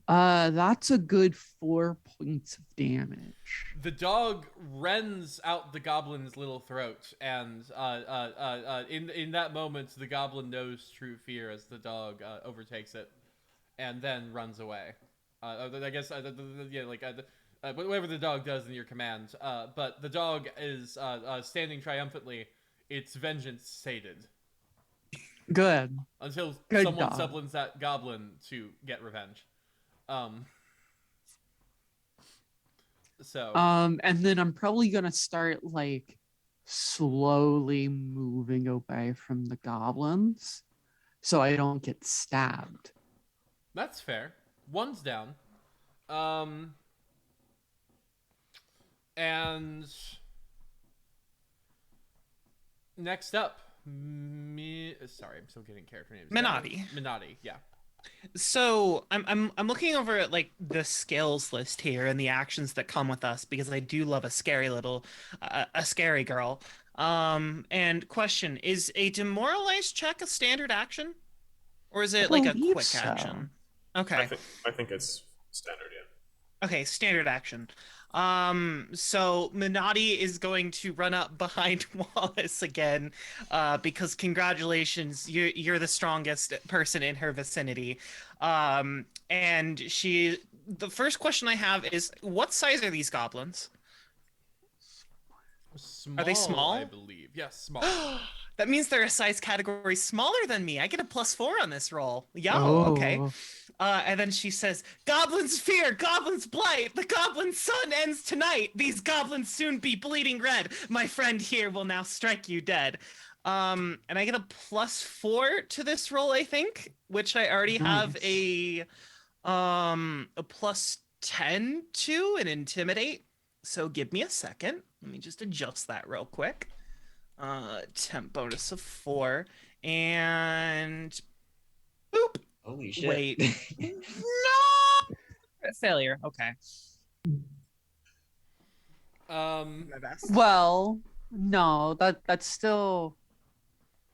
That's a good 4 points of damage. The dog rends out the goblin's little throat, and in that moment, the goblin knows true fear as the dog overtakes it, and then runs away. I guess whatever the dog does in your command, but the dog is standing triumphantly, its vengeance sated, Good. until Good someone dog. summons that goblin to get revenge. So And then I'm probably gonna start like slowly moving away from the goblins so I don't get stabbed. that's fair. One's down. And next up, sorry, I'm still getting character names. Minotti. Minotti, yeah. So I'm looking over at like the skills list here and the actions that come with us because I do love a scary little a scary girl. And question, is a demoralized check a standard action? Or is it I like a believe quick so. action? Okay. I think it's standard, yeah. Okay, standard action. So Minotti is going to run up behind Wallace again, because congratulations, you're the strongest person in her vicinity. And the first question I have is, what size are these goblins? Small, Are they small? I believe. Yes, small. That means they're a size category smaller than me. I get a +4 on this roll. Yo, okay. Oh. And then she says, "Goblins fear, goblins blight. The goblin sun ends tonight. These goblins soon be bleeding red. My friend here will now strike you dead." And I get a +4 to this roll, I think, which I already have Nice. a +10 to an intimidate. So give me a second. Let me just adjust that real quick. Temp bonus of 4 and boop. Holy shit. Wait. No! Failure. Okay. My best. Well, no, that's still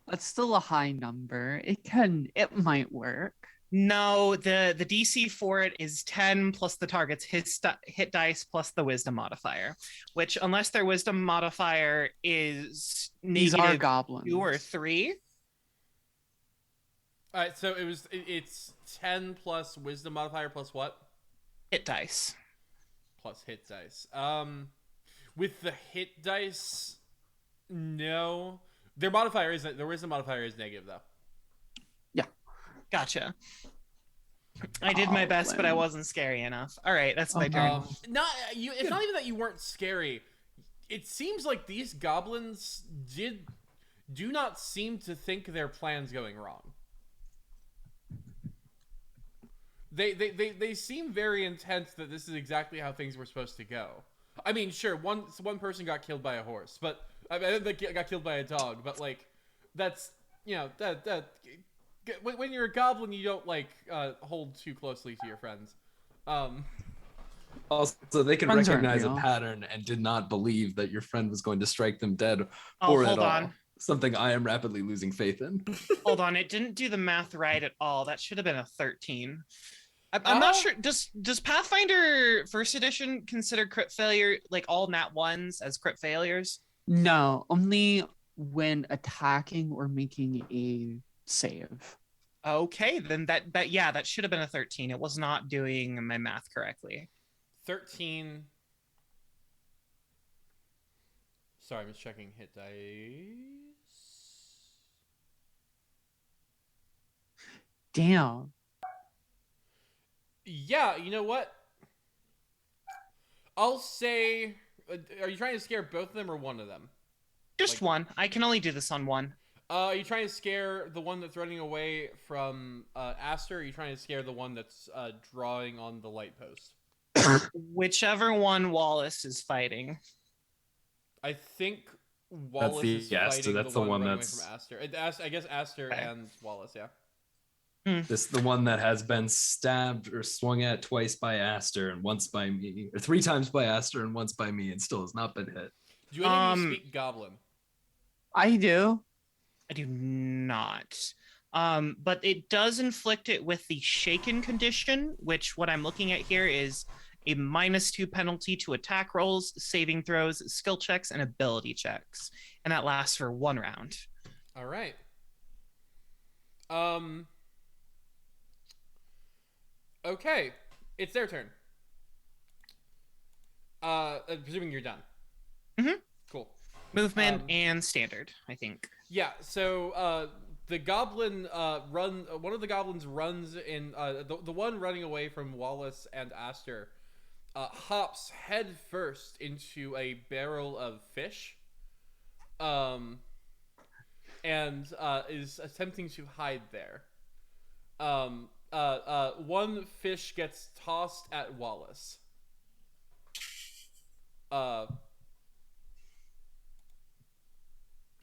a high number. It might work. No, the DC for it is 10 plus the target's hit dice plus the wisdom modifier, which unless their wisdom modifier is These are negative goblins. 2 or 3. All right, so it's 10 plus wisdom modifier plus what? Hit dice. Plus hit dice. With the hit dice, no. Their wisdom modifier is negative though. Gotcha. I did my best, but I Goblin. wasn't scary enough. All right, that's my turn. It's not even that you weren't scary. It seems like these goblins do not seem to think their plan's going wrong. They seem very intent that this is exactly how things were supposed to go. I mean, sure, one person got killed by a horse, but they got killed by a dog. But like, that's that when you're a goblin, you don't like hold too closely to your friends. Also, they can Friends aren't recognize a real. pattern and did not believe that your friend was going to strike them dead Oh, or hold at all. on. Something I am rapidly losing faith in. Hold on, it didn't do the math right at all. That should have been a 13. I'm not Oh. sure. Does Pathfinder First Edition consider crit failure, like all nat ones, as crit failures? No, only when attacking or making a save. Okay, then that should have been a 13. It was not doing my math correctly. 13. Sorry, I'm just checking hit dice. Damn. Yeah, you know what? I'll say. Are you trying to scare both of them or one of them? Just Like- one. I can only do this on one. Are you trying to scare the one that's running away from Aster? Or are you trying to scare the one that's drawing on the light post? Whichever one Wallace is fighting. I think That's Wallace the is Aster, fighting that's the the one running away that's- from Aster. I guess Aster Okay. and Wallace, yeah. This the one that has been stabbed or swung at twice by Aster and once by me, or 3 times by Aster and once by me, and still has not been hit. Do any of you speak Goblin? I do. I do not. But it does inflict it with the shaken condition, which what I'm looking at here is a -2 penalty to attack rolls, saving throws, skill checks, and ability checks. And that lasts for 1 round. All right. Okay, it's their turn. Presuming you're done. Mhm. Cool. Movement and standard, I think. Yeah. So the goblin one of the goblins runs in. The one running away from Wallace and Aster hops head first into a barrel of fish. And is attempting to hide there. One fish gets tossed at Wallace.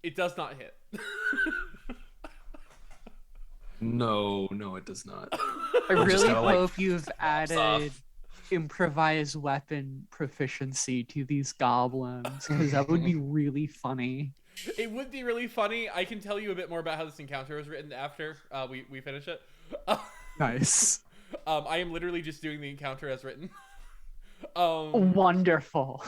It does not hit. No, it does not. I Just really kinda, like, hope you've pops off. added improvised weapon proficiency to these goblins, because that would be really funny. It would be really funny. I can tell you a bit more about how this encounter was written after we finish it. Nice. I am literally just doing the encounter as written. Wonderful.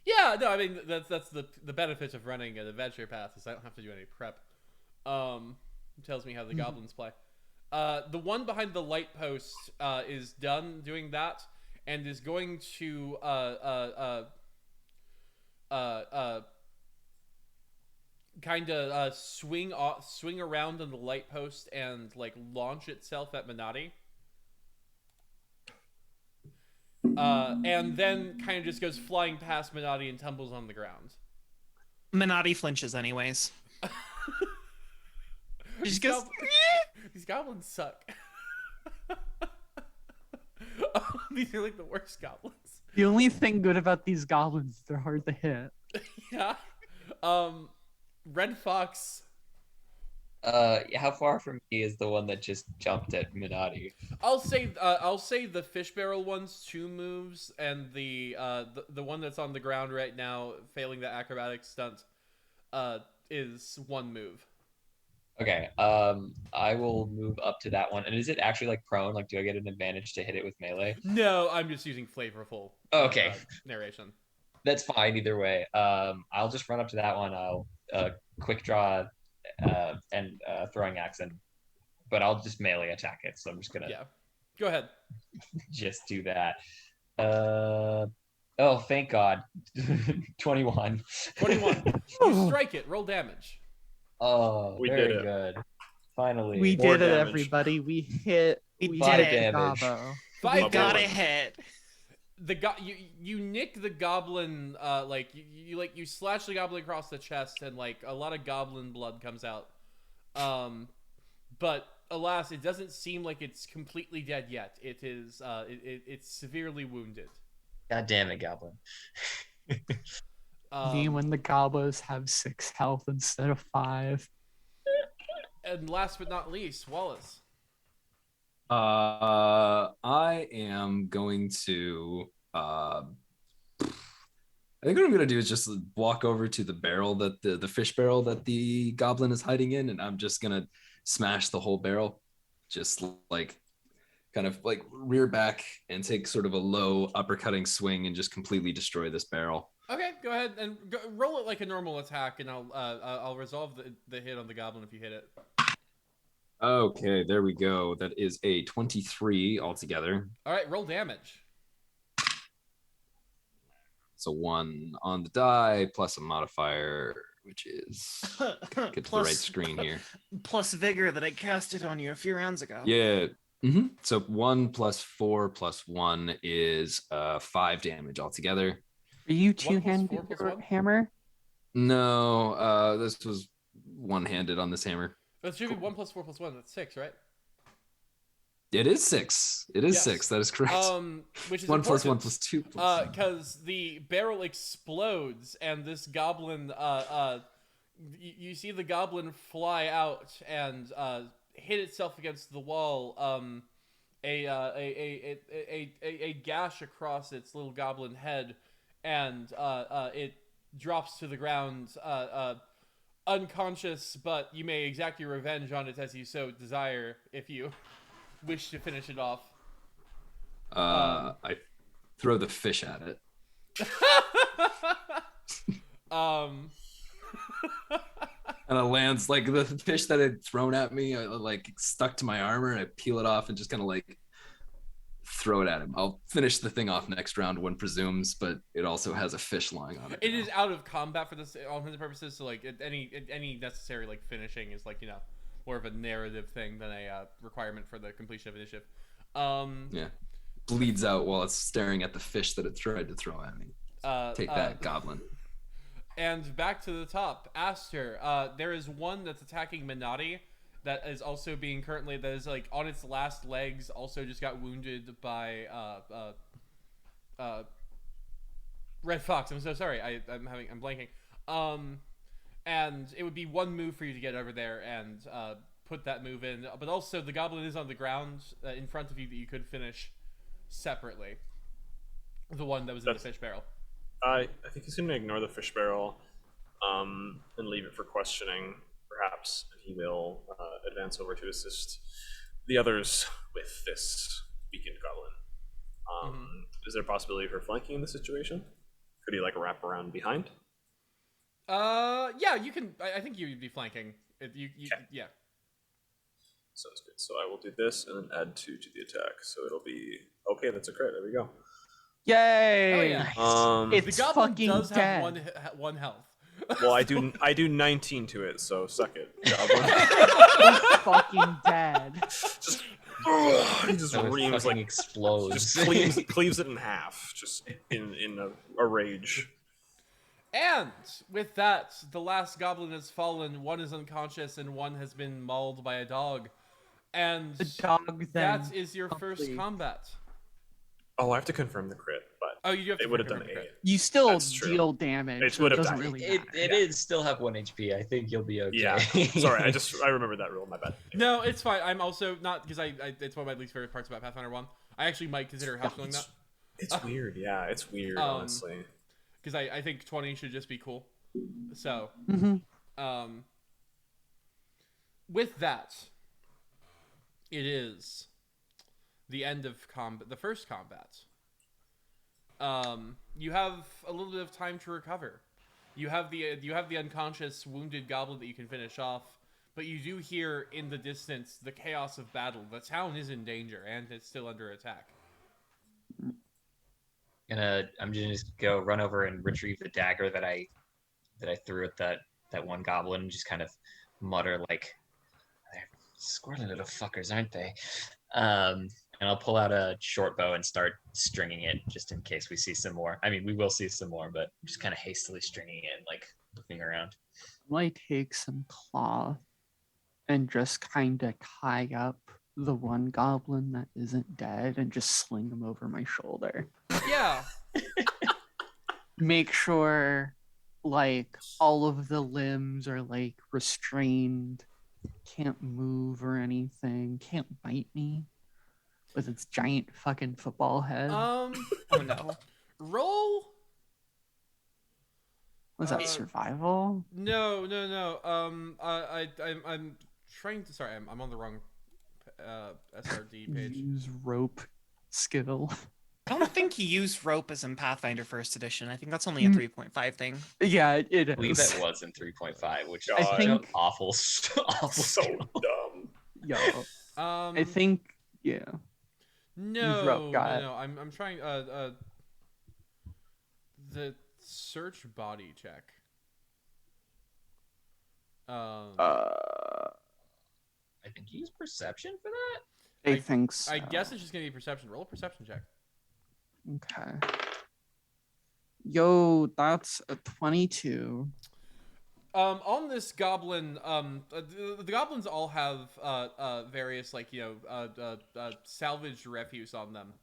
Yeah, no, I mean that's the benefit of running an adventure path is I don't have to do any prep. It tells me how the goblins play. The one behind the light post is done doing that and is going to kind of swing around on the light post and like launch itself at Minotti. And then kind of just goes flying past Minotti and tumbles on the ground. Minotti flinches anyways. He just goes, These goblins suck. These are like the worst goblins. The only thing good about these goblins is they're hard to hit. Yeah. Red Fox. How far from me is the one that just jumped at Minotti? I'll say the fish barrel one's 2 moves, and the one that's on the ground right now, failing the acrobatic stunt, is 1 move. Okay. I will move up to that one. And is it actually like prone? Like, do I get an advantage to hit it with melee? No, I'm just using flavorful. Okay. Narration. That's fine either way. I'll just run up to that one. I'll quick draw and throwing axe in, but I'll just melee attack it. So I'm just gonna Go ahead. just do that. Oh, thank God. 21. 21. You strike it. Roll damage. Oh, We very did it. good. Finally. We More did it, damage. everybody. We hit. We We did hit it. Damage. Gabo. 5 we got a damage. hit. You nick the goblin, like you slash the goblin across the chest, and like a lot of goblin blood comes out. But alas, it doesn't seem like it's completely dead yet. It is it's severely wounded. God damn it, Goblin. Me when the gobos have 6 health instead of 5. And last but not least, Wallace. I am going to. I think what I'm gonna do is just walk over to the barrel that the fish barrel that the goblin is hiding in, and I'm just gonna smash the whole barrel, just like kind of like rear back and take sort of a low uppercutting swing and just completely destroy this barrel. Okay, go ahead and roll it like a normal attack, and I'll resolve the hit on the goblin if you hit it. Okay, there we go. That is a 23 altogether. All right, roll damage. So 1 on the die plus a modifier, which is get to the right screen here. Plus vigor that I casted on you a few rounds ago. Yeah. So 1 plus 4 plus 1 is 5 damage altogether. Are you 1 plus 4 two-handed plus your 1? hammer? No, this was one-handed on this hammer. That should be 1 plus 4 plus 1. That's 6, right? It is 6. It is Yes. 6. That is correct. Which is 1 plus 1 important. plus 2 plus 1. Because the barrel explodes and this goblin, you see the goblin fly out and hit itself against the wall. A gash across its little goblin head, and it drops to the ground, unconscious. But you may exact your revenge on it as you so desire, if you wish to finish it off. I throw the fish at it. And it lands like the fish that had thrown at me, like stuck to my armor, and I peel it off and just kind of like throw it at him. I'll finish the thing off next round, one presumes, but it also has a fish lying on it. It is out of combat for this all intents and purposes, so like any necessary like finishing is like, you know, more of a narrative thing than a requirement for the completion of initiative. Yeah, bleeds out while it's staring at the fish that it tried to throw at me. Take that, goblin. And back to the top, Aster. There is one that's attacking Minotti that is also being that is like on its last legs, also just got wounded by Red Fox. I'm so sorry. I'm blanking. And it would be one move for you to get over there and put that move in. But also the goblin is on the ground in front of you that you could finish separately. The one that was in the fish barrel. I think he's going to ignore the fish barrel. and leave it for questioning, perhaps, and he will advance over to assist the others with this weakened goblin. Is there a possibility for flanking in this situation? Could he like wrap around behind? Yeah, you can. I think you'd be flanking. Yeah. Sounds good. So I will do this and then add 2 to the attack. So it'll be okay. That's a crit. There we go. Yay! Oh yeah. It's The goblin fucking does have dead. one health. Well, I do 19 to it. So suck it, goblin. It's fucking dead. Just he just So it reams fucking like explodes. just cleaves it in half, just in a rage. And with that, the last goblin has fallen. One is unconscious, and one has been mauled by a dog. And The dog then. that is your first complete. combat. Oh, I have to confirm the crit, but Oh, you have to it would have confirm done the 8. crit. You still That's true. deal damage. It so would it have doesn't died. really It matter. is still have 1 HP. I think you'll be okay. Yeah. Sorry, I remember that rule. My bad. No, it's fine. I'm also not because I it's one of my least favorite parts about Pathfinder 1. I actually might consider house ruling that It's weird. Yeah, it's weird. Honestly. because I think 20 should just be cool. So, with that, it is the end of combat. The first combat. You have a little bit of time to recover. You have the unconscious, wounded goblin that you can finish off, but you do hear in the distance the chaos of battle. The town is in danger, and it's still under attack. I'm just go run over and retrieve the dagger that I threw at that one goblin and just kind of mutter like, they're squirrely little fuckers, aren't they? And I'll pull out a short bow and start stringing it just in case we see some more. I mean, we will see some more, but just kind of hastily stringing it and like looking around. I might take some cloth and just kind of tie up the one goblin that isn't dead and just sling him over my shoulder. Yeah. Make sure like all of the limbs are like restrained, can't move or anything, can't bite me with its giant fucking football head. Oh no. Roll. Was that survival? No. I'm trying to. Sorry, I'm on the wrong SRD page. Use rope skill. I don't think he used rope as in Pathfinder First Edition. I think that's only a 3.5 thing. Yeah, it I believe is. it was in 3.5, which I is think- awful. awful. So dumb. Yo, I I think yeah. no. got it. No. I'm trying. The search body check. I think he used perception for that. I think so. I guess it's just gonna be perception. Roll a perception check. Okay. Yo, that's a 22. On this goblin, the goblins all have various like salvaged refuse on them.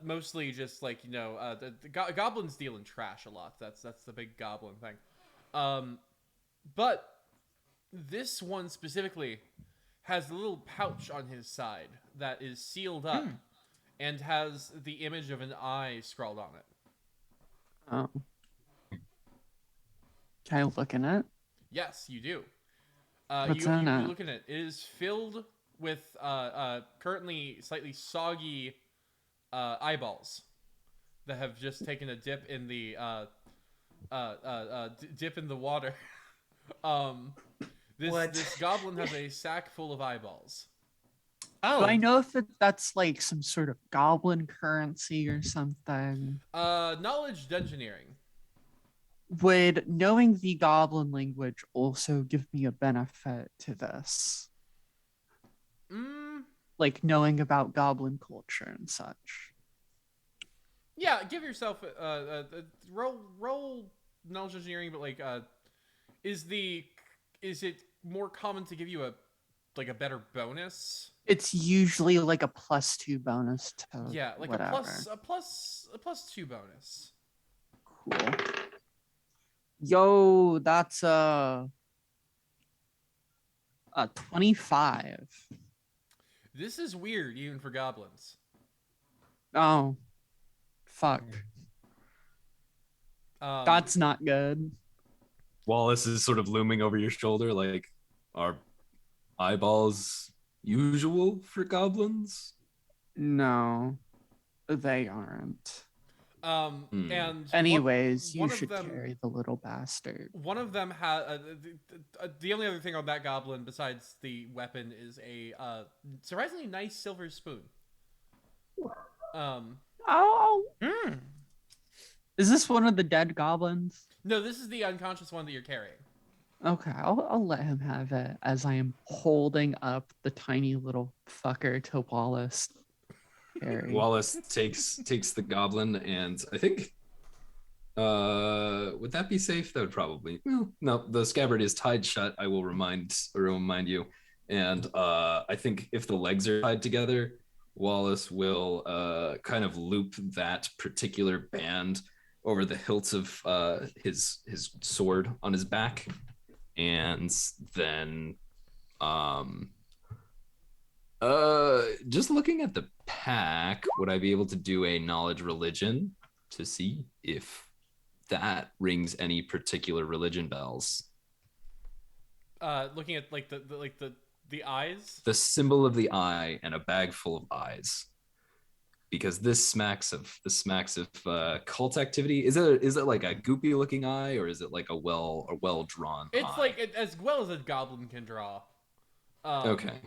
Mostly just like the goblins deal in trash a lot. That's the big goblin thing. But this one specifically has a little pouch on his side that is sealed up and has the image of an eye scrawled on it. Oh. Can I look in it? Yes, you do. What's you in it? look at it. It is filled with currently slightly soggy eyeballs that have just taken a dip in the dip in the water. This goblin has a sack full of eyeballs. Oh, Do I know if that's like some sort of goblin currency or something? Knowledge dungeoneering. Would knowing the goblin language also give me a benefit to this? Like knowing about goblin culture and such. Yeah, give yourself roll knowledge engineering, but like is it more common to give you a better bonus? It's usually like a +2 bonus to Yeah, like whatever. a plus 2 bonus. Cool. Yo, that's a 25. This is weird even for goblins. Oh, fuck. Um, That's not good. Wallace is sort of looming over your shoulder, like, are eyeballs usual for goblins? No, they aren't. And Anyways, you one of should them, carry the little bastard. One of them had the only other thing on that goblin besides the weapon is a surprisingly nice silver spoon. Oh, Hmm. is this one of the dead goblins? No, this is the unconscious one that you're carrying. Okay, I'll let him have it as I am holding up the tiny little fucker to Wallace. Carry. Wallace takes the goblin, and I think, would that be safe? That would probably, well, no. The scabbard is tied shut. I will remind you, and I think if the legs are tied together, Wallace will kind of loop that particular band over the hilt of his sword on his back, and then just looking at the pack, would I be able to do a knowledge religion to see if that rings any particular religion bells? Looking at like the eyes. The symbol of the eye and a bag full of eyes, because this smacks of cult activity. Is it like a goopy looking eye, or is it like a well drawn? It's like as well as a goblin can draw. Okay.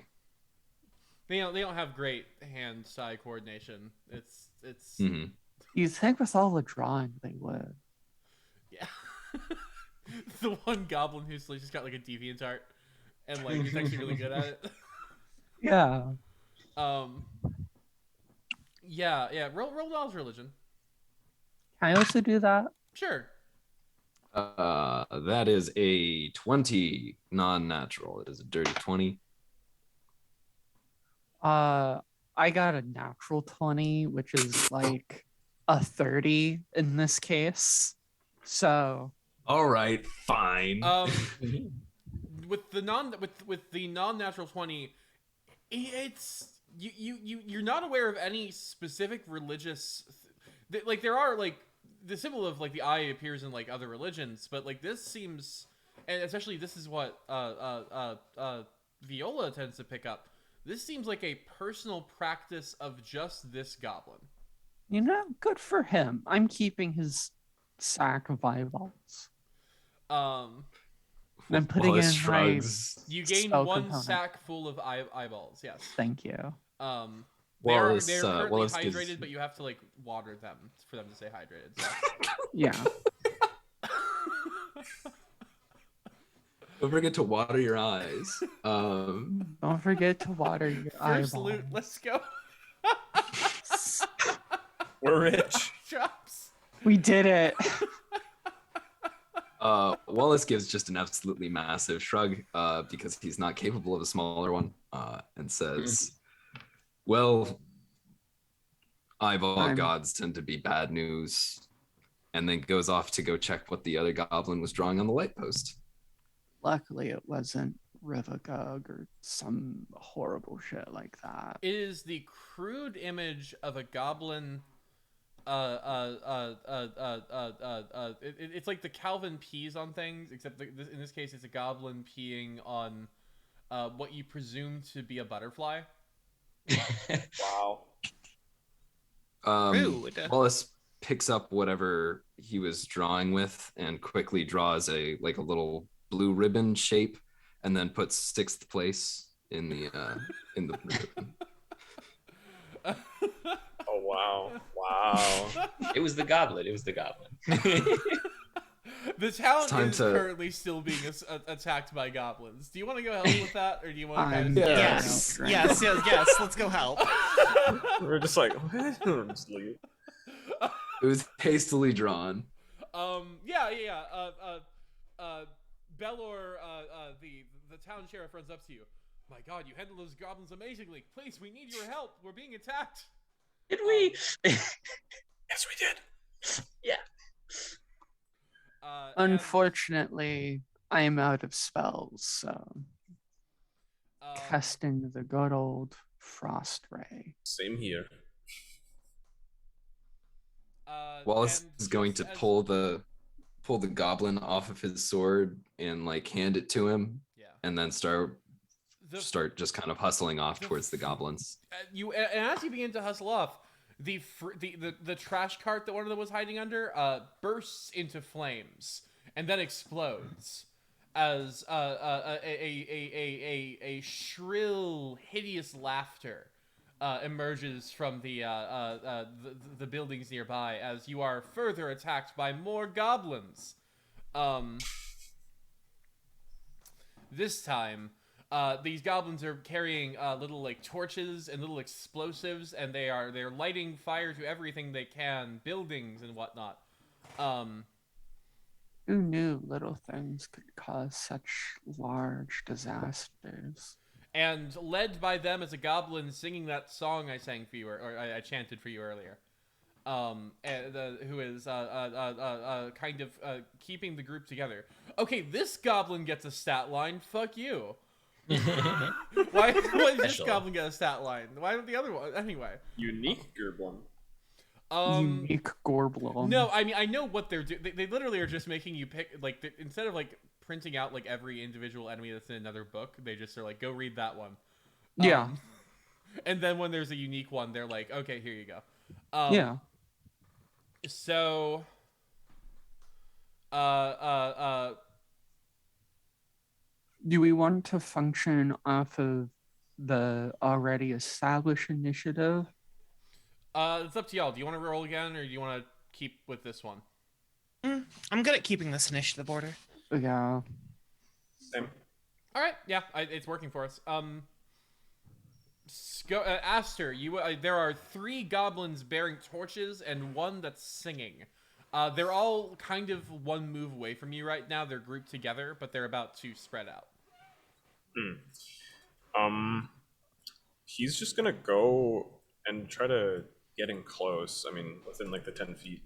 They don't have great hand-eye coordination. It's. Mm-hmm. You think with all the drawing they would? Yeah. The one goblin who's like, just got like a deviant art, and like is actually really good at it. Yeah. Yeah. Roll knowledge religion. Can I also do that? Sure. That is a 20 non-natural. It is a dirty 20. I got a natural 20, which is like a 30 in this case. So. All right, fine. With the non-natural 20, it's you're not aware of any specific religious like there are like the symbol of like the eye appears in like other religions, but like this seems, and especially this is what Viola tends to pick up. This seems like a personal practice of just this goblin. You know, good for him. I'm keeping his sack of eyeballs. I'm putting Wallace in shrugs. You gain spell one component. sack full of eyeballs. Yes. Thank you. They're currently Wallace hydrated, gives- but you have to like water them for them to stay hydrated. So. Yeah. Don't forget to water your eyes. Don't forget to water your eyeballs. First loot, let's go. We're rich. Drops. We did it. Wallace gives just an absolutely massive shrug because he's not capable of a smaller one, and says, well, eyeball gods tend to be bad news, and then goes off to go check what the other goblin was drawing on the light post. Luckily, it wasn't Rivagug or some horrible shit like that. It is the crude image of a goblin. It's like the Calvin pees on things, except in this case, it's a goblin peeing on what you presume to be a butterfly. Wow. Rude. Wallace picks up whatever he was drawing with and quickly draws a little blue ribbon shape, and then puts 6th place in the ribbon. Oh wow. Wow. It was the goblin. The town time is to- currently still being attacked by goblins. Do you want to go help with that, or do you want to I'm kind of... Yes. Right. Yes. Let's go help. We're just like, what? Just leave. It was hastily drawn. Belor, the town sheriff runs up to you. My God, you handled those goblins amazingly. Please, we need your help. We're being attacked. Did we? Yes, we did. Yeah. Unfortunately, I am out of spells, so casting the good old frost ray. Same here. Wallace is going to pull the pull the goblin off of his sword and like hand it to him, Yeah. and then start The- just kind of hustling off towards the goblins. And as you begin to hustle off, the trash cart that one of them was hiding under bursts into flames and then explodes as a shrill, hideous laughter emerges from the buildings nearby as you are further attacked by more goblins. This time, these goblins are carrying little like torches and little explosives, and they're lighting fire to everything they can, buildings and whatnot. Who knew little things could cause such large disasters? And led by them is a goblin singing that song I sang for you, or I chanted for you earlier. Who is kind of keeping the group together. Okay, this goblin gets a stat line. Fuck you. Why does this Special. goblin get a stat line? Why don't the other one? Anyway. Unique Gerblin. Unique Gorblon. No, I mean I know what they're doing. They literally are just making you pick like instead of like printing out like every individual enemy that's in another book, they just are like go read that one. Yeah. And then when there's a unique one, they're like, okay, here you go. Yeah. So, Do we want to function off of the already established initiative? it's up to y'all. Do you want to roll again, or do you want to keep with this one? I'm good at keeping this initiative order. Yeah. Same. All right, yeah, it's working for us. Aster, you there are 3 goblins bearing torches and 1 that's singing. They're all kind of one move away from you right now. They're grouped together, but they're about to spread out. He's just gonna go and try to get in close. I mean, within like the 10 feet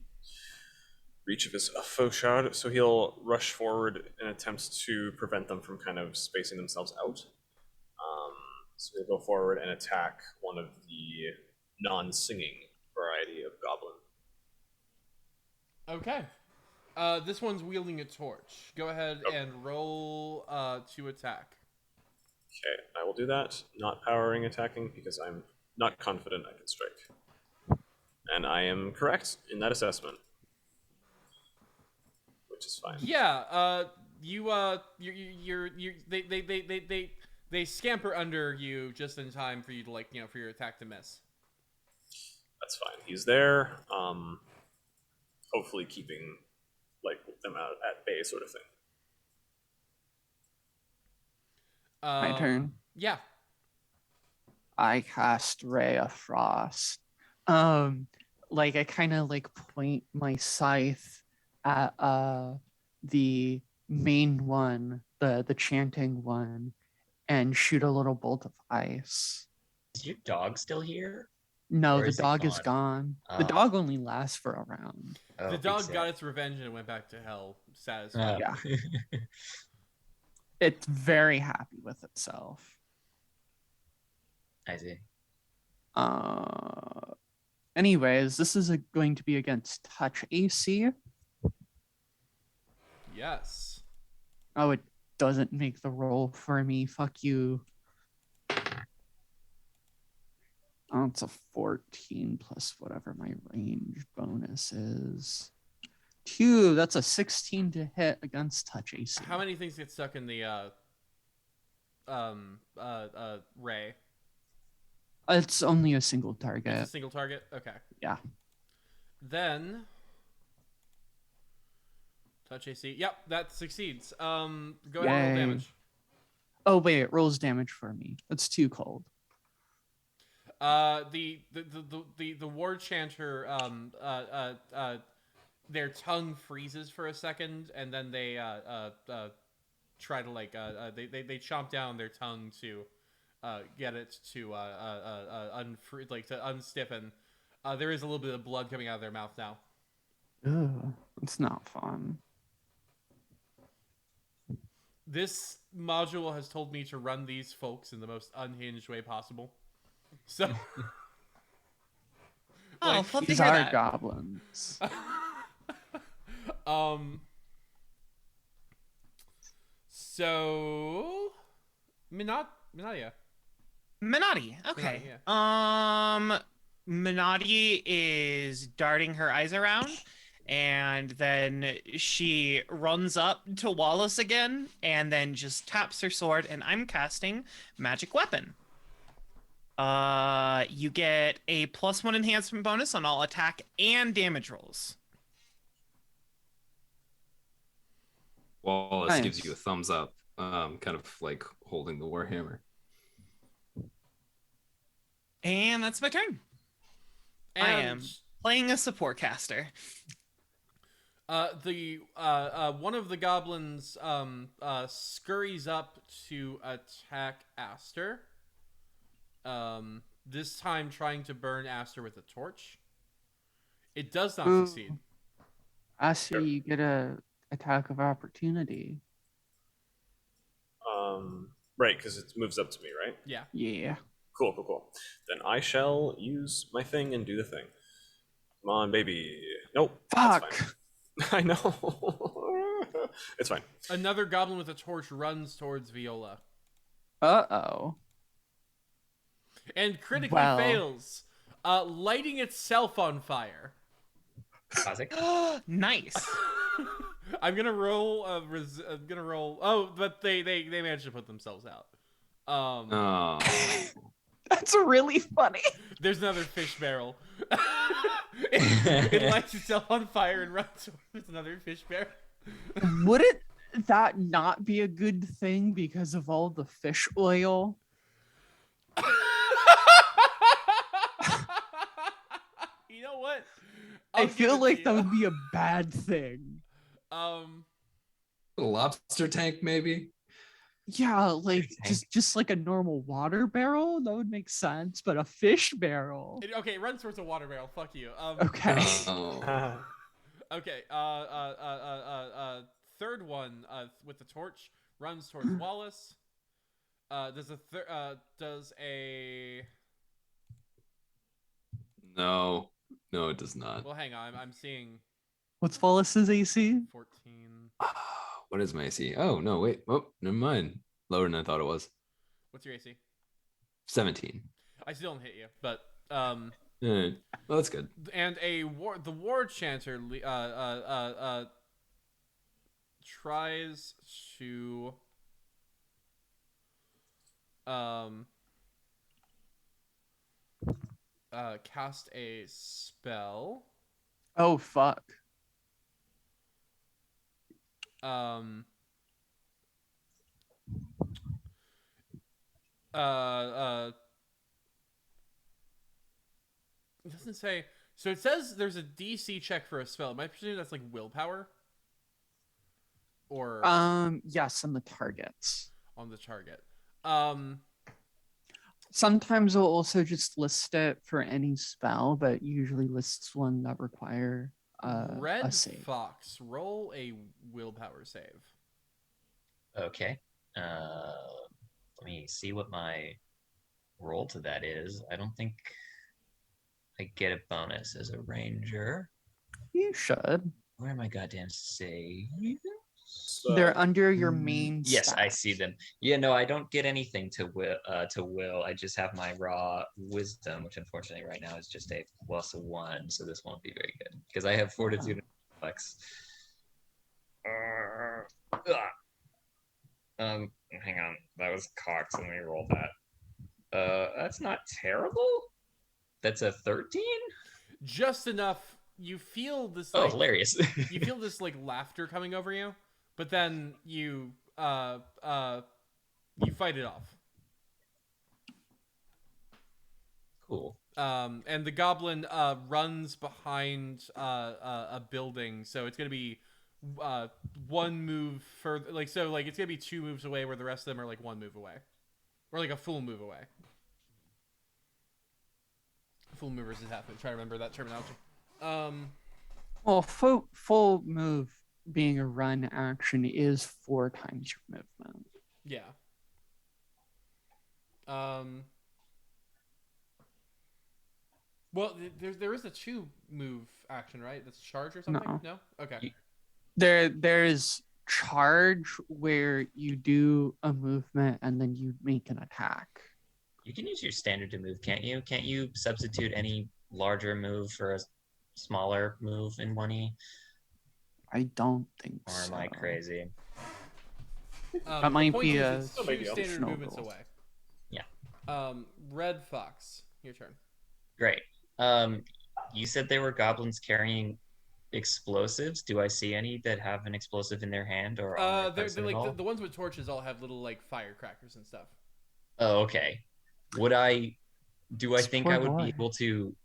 reach of his foe shot. So he'll rush forward and attempt to prevent them from kind of spacing themselves out. So he'll go forward and attack one of the non-singing variety of goblin. Okay. This one's wielding a torch. Go ahead and roll to attack. Okay, I will do that. Not powering attacking because I'm not confident I can strike. And I am correct in that assessment. Which is fine. Yeah, they scamper under you just in time for you to like, for your attack to miss. That's fine. He's there. Hopefully keeping like them out at bay sort of thing. My turn. Yeah. I cast Ray of Frost. Like I kind of like point my scythe at the main one, the chanting one, and shoot a little bolt of ice. Is your dog still here? No, Or the is it dog is gone? gone. The Oh. dog only lasts for a round. Oh, The big dog sad. got its revenge and went back to hell, satisfied. Oh. Yeah. It's very happy with itself. I see. Anyways, this is going to be against touch AC. Yes. Oh, it doesn't make the roll for me. Fuck you. Oh, it's a 14 plus whatever my range bonus is. 2, that's a 16 to hit against touch AC. How many things get stuck in the ray? It's only a single It's target. a single target? Okay. Yeah. Then touch AC. Yep, that succeeds. Go ahead and roll Yay. damage. Oh wait, it rolls damage for me. It's too cold. The war chanter their tongue freezes for a second, and then they try to like they chomp down their tongue to get it to to unstiffen. There is a little bit of blood coming out of their mouth now. Ugh, it's not fun. This module has told me to run these folks in the most unhinged way possible. So Oh, love to These hear are that. goblins. So, Minadia. Minotti. Okay. Minotti, Minotti is darting her eyes around, and then she runs up to Wallace again, and then just taps her sword, and I'm casting Magic Weapon. You get a +1 enhancement bonus on all attack and damage rolls. Wallace gives Nice. you a thumbs up, kind of like holding the warhammer. And that's my turn. I am playing a support caster. One of the goblins scurries up to attack Aster. This time trying to burn Aster with a torch. It does not succeed. Aster, you get a attack of opportunity. Right, because it moves up to me, right? Yeah. Yeah. Cool. Then I shall use my thing and do the thing. Come on, baby. Nope. that's Fuck. fine. I know. It's fine. Another goblin with a torch runs towards Viola Uh-oh. and critically Well. fails, lighting itself on fire. Classic. Nice. I'm gonna roll. Oh, but they managed to put themselves out. Oh, That's really funny. There's another fish barrel. it lights itself on fire and runs towards another fish barrel. Wouldn't that not be a good thing because of all the fish oil? You know what? I I'll give feel it like to that you. would be a bad thing. a lobster tank, maybe. Yeah, like Tank. just like a normal water barrel, that would make sense, but a fish barrel. Okay, it runs towards a water barrel. Fuck you. Okay. Oh, Okay. Third one with the torch runs towards Wallace. Does a no, it does not. well? Hang on. I'm seeing What's Wallace's AC? 14. What is my AC? Oh no, wait. Oh, never mind. Lower than I thought it was. What's your AC? 17. I still don't hit you, but Well, that's good. and the ward chanter tries to cast a spell. Oh fuck. It doesn't say. So it says there's a DC check for a spell. Am I presuming that's like willpower? Or Yes, on the targets. on the target. Sometimes it'll also just list it for any spell, but usually lists one that require a Red save. Fox, roll a willpower save. Okay. Let me see what my roll to that is. I don't think I get a bonus as a ranger. You should. Where are my goddamn saves? So, They're under your main. Yes, I stats. see them. Yeah, no, I don't get anything to will. I just have my raw wisdom, which unfortunately right now is just a +1, so this won't be very good because I have fortitude and flex. Hang on, that was cocked. Let me roll that. That's not terrible. That's a 13. Just enough. You feel this. Oh, Like, hilarious! you feel this like laughter coming over you, but then you fight it off. Cool. And the goblin runs behind a building, so it's gonna be one move further. Like so, like it's gonna be 2 moves away, where the rest of them are like 1 move away, or like a full move away. Full move versus half move. Try to remember that terminology. Well, full move being a run action is 4 times your movement. Yeah. Well, there is a 2 move action, right? That's charge or something. No. No. Okay. There's charge where you do a movement and then you make an attack. You can use your standard to move, can't you? Can't you substitute any larger move for a smaller move in 1E? I don't think Or so. am I crazy? That might the point be is a it's No big two deal. standard additional movements rule. away. Yeah. Red Fox, your turn. Great. You said there were goblins carrying explosives. Do I see any that have an explosive in their hand or on their They're person at like all? the ones with torches all have little like firecrackers and stuff. Oh, okay. Do I This think poor I would boy. be able to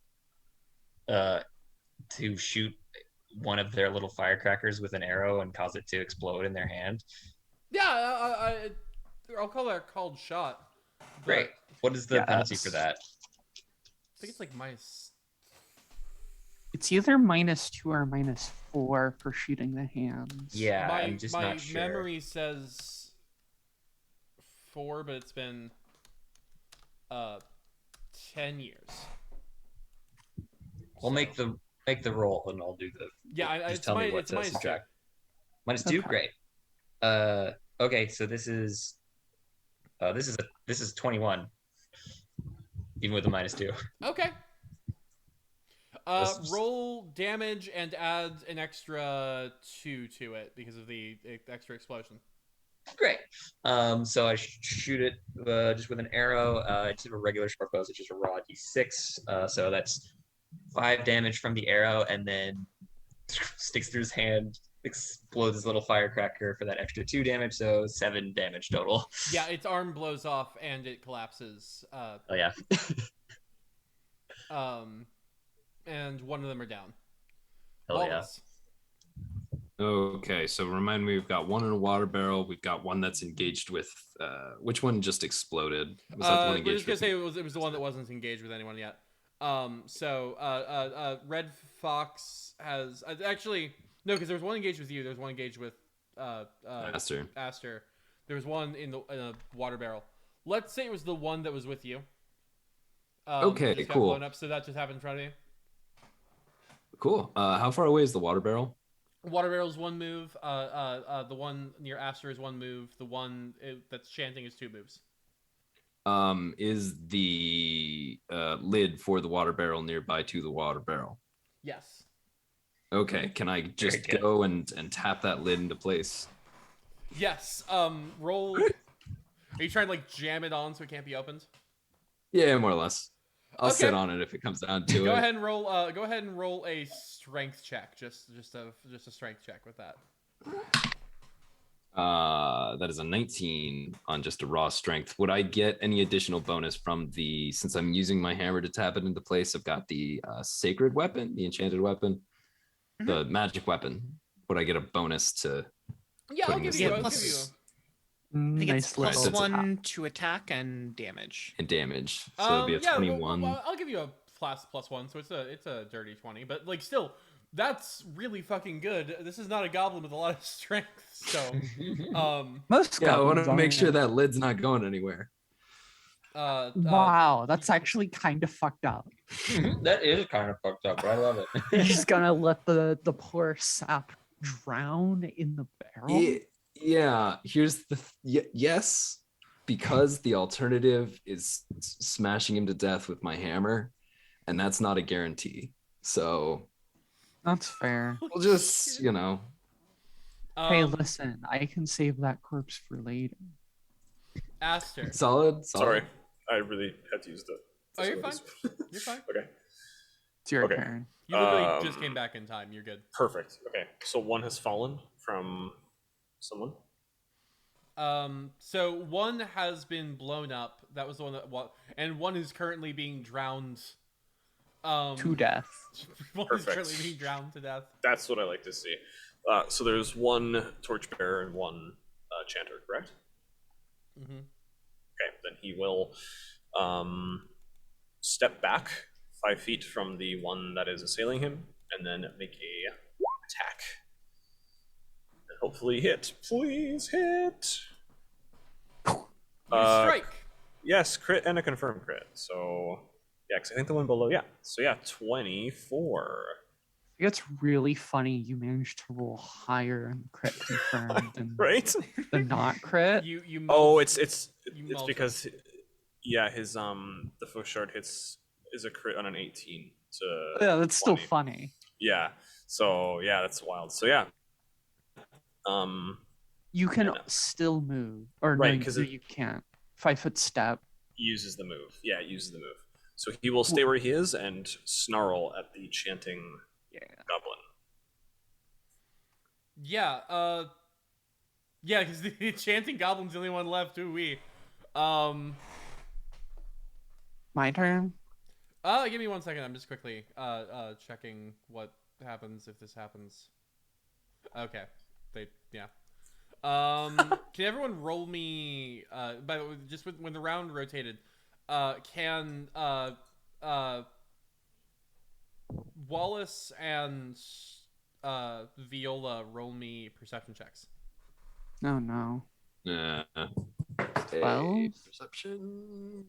shoot one of their little firecrackers with an arrow and cause it to explode in their hand? Yeah, I'll call that a called shot. but Great. What is the penalty for Yes. that? I think it's like minus. It's either -2 or -4 for shooting the hands. Yeah, my I'm just my not sure. memory says 4, but it's been 10 years. We'll So- make the roll and I'll do the. Yeah, just it's tell me my- what it's to minus 2. subtract. -2, Okay. great. Okay, so this is 21, even with a -2. Okay. This is- Roll damage and add an extra 2 to it because of the extra explosion. Great. So I shoot it just with an arrow. It's a regular short bow, so it's just a raw d6. So that's 5 damage from the arrow, and then sticks through his hand, explodes his little firecracker for that extra 2 damage. So 7 damage total. Yeah, its arm blows off and it collapses. Oh yeah. And one of them are down. Hell yeah. Wallace. Okay, so remind me, we've got one in a water barrel. We've got one that's engaged with. Which one just exploded? Was that the one We're engaged just gonna with? say it was the one that wasn't engaged with anyone yet. Red Fox has actually no, because there was one engaged with you. There was one engaged with Master. Aster. There was one in a water barrel. Let's say it was the one that was with you. Okay, that just got cool. blown up, so that just happened in front of you. Cool. How far away is the water barrel? Water barrel's one move. The one near Aster is one move. The one that's chanting is 2 moves. Is the lid for the water barrel nearby to the water barrel? Yes. Okay, can I just good. go and tap that lid into place? Yes. Roll. Are you trying to like jam it on so it can't be opened? Yeah, more or less. I'll Okay. sit on it if it comes down to it. Go ahead and roll. Go ahead and roll a strength check. Just a strength check with that. That is a 19 on just a raw strength. Would I get any additional bonus from the, since I'm using my hammer to tap it into place, I've got the sacred weapon, the enchanted weapon, the magic weapon. Would I get a bonus to Yeah, I'll putting give this you. Yeah, I'll plus- give you. I think it's Nice plus Right, little that's- 1 to attack and damage. in damage? So it'd be a Yeah, 21. well, I'll give you a +1, so it's a dirty 20. But like, still, that's really fucking good. This is not a goblin with a lot of strength, so Most Yeah, I want goblins to make aren't. sure that lid's not going anywhere. Wow, that's actually kind of fucked up. That is kind of fucked up, but I love it. You're just gonna let the poor sap drown in the barrel? Yeah, here's the yes, because the alternative is smashing him to death with my hammer, and that's not a guarantee. So That's fair. we'll just, Um, Hey, listen, I can save that corpse for later. Aster. solid. Sorry, I really had to use the. Oh, you're fine. facilities. You're fine. Okay, It's your Okay. turn. You literally just Um, came back in time. You're good. perfect. Okay, so one has fallen from someone. So one has been blown up. That was the one that and one is currently being drowned. To death. One is Perfect. currently being drowned to death. That's what I like to see. So there's one torchbearer and one chanter, correct? Mm-hmm. Okay, then he will step back 5 feet from the one that is assailing him, and then make a attack. And hopefully hit. Please hit. You Uh, strike. Yes, crit and a confirmed crit. So yeah, 'cause I think the one below. Yeah. So yeah, 24. It's really funny you managed to roll higher on crit confirmed than Right? the not crit. You Oh, mulch- it's you it's mulch- because yeah, his the faux shard hits is a crit on an 18 to Yeah, that's still 20. funny. Yeah. So yeah, that's wild. So yeah. Um You can And, still move, or right, no, 'cause you, it- you can't. 5 foot step. he uses the move. Yeah, he uses the move. So he will stay where he is and snarl at the chanting Yeah. goblin. Yeah, yeah, because the chanting goblin's the only one left. Ooh wee. My turn. Give me 1 second. I'm just quickly checking what happens if this happens. Okay, yeah. Can everyone roll me? By the way, just when the round rotated, can Wallace and Viola roll me perception checks? No, no. 12 perception.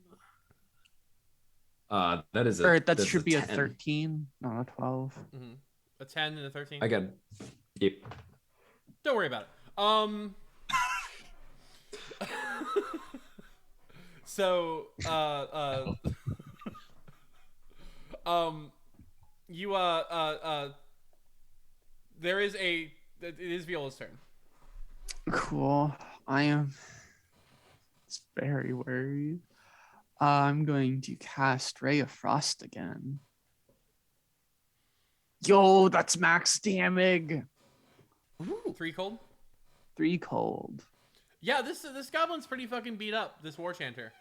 That is a. Or that that's should be a 10. 13, not a 12. Mm-hmm. A 10 and a 13. I got. Yep. Don't worry about it. So, you, there is it is Viola's turn. Cool. I am very worried. I'm going to cast Ray of Frost again. Yo, that's max damage. Ooh. 3 cold? 3 cold. Yeah, this goblin's pretty fucking beat up, this war chanter.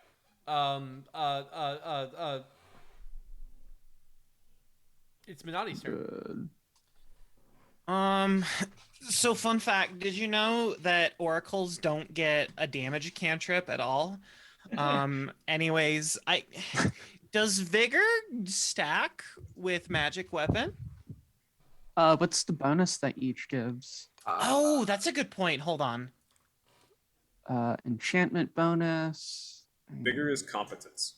It's Minotti's turn. Good. So fun fact, did you know that oracles don't get a damage cantrip at all? Anyways, does vigor stack with magic weapon? What's the bonus that each gives? Oh, that's a good point. Hold on. Enchantment bonus. Vigor is competence.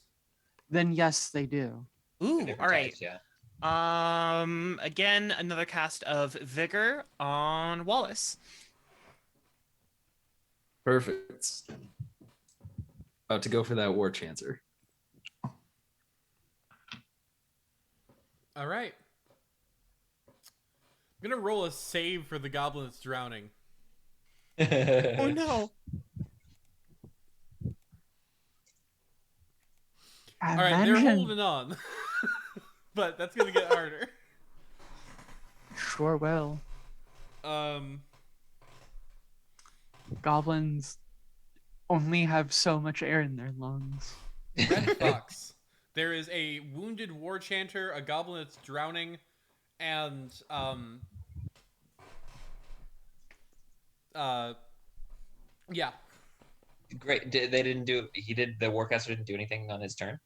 Then yes, they do. Ooh, Different all right. types, yeah. Again, another cast of vigor on Wallace. Perfect. About to go for that war chancer. All right. I'm gonna roll a save for the goblin that's drowning. Oh no. All right, they're holding on, but that's gonna get harder. Sure will. Goblins only have so much air in their lungs. Red Fox. There is a wounded war chanter, a goblin that's drowning, and yeah. Great. They didn't do. He did. The Warcaster didn't do anything on his turn.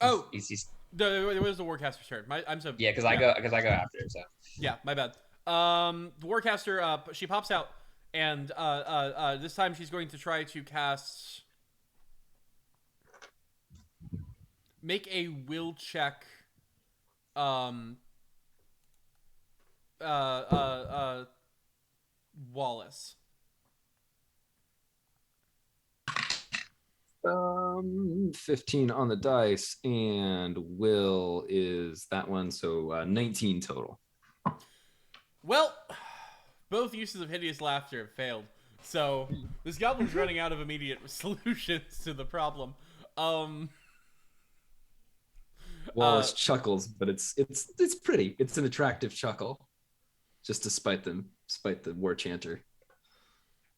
Oh, He's it was the warcaster's turn. I'm so yeah. Because I go after. So yeah, my bad. The warcaster, she pops out, and this time she's going to try to cast. Make a will check. Wallace. 15 on the dice, and will is that one, so 19 total. Well, both uses of hideous laughter have failed, so this goblin's running out of immediate solutions to the problem. Wallace chuckles, but it's pretty. It's an attractive chuckle, just despite the war chanter.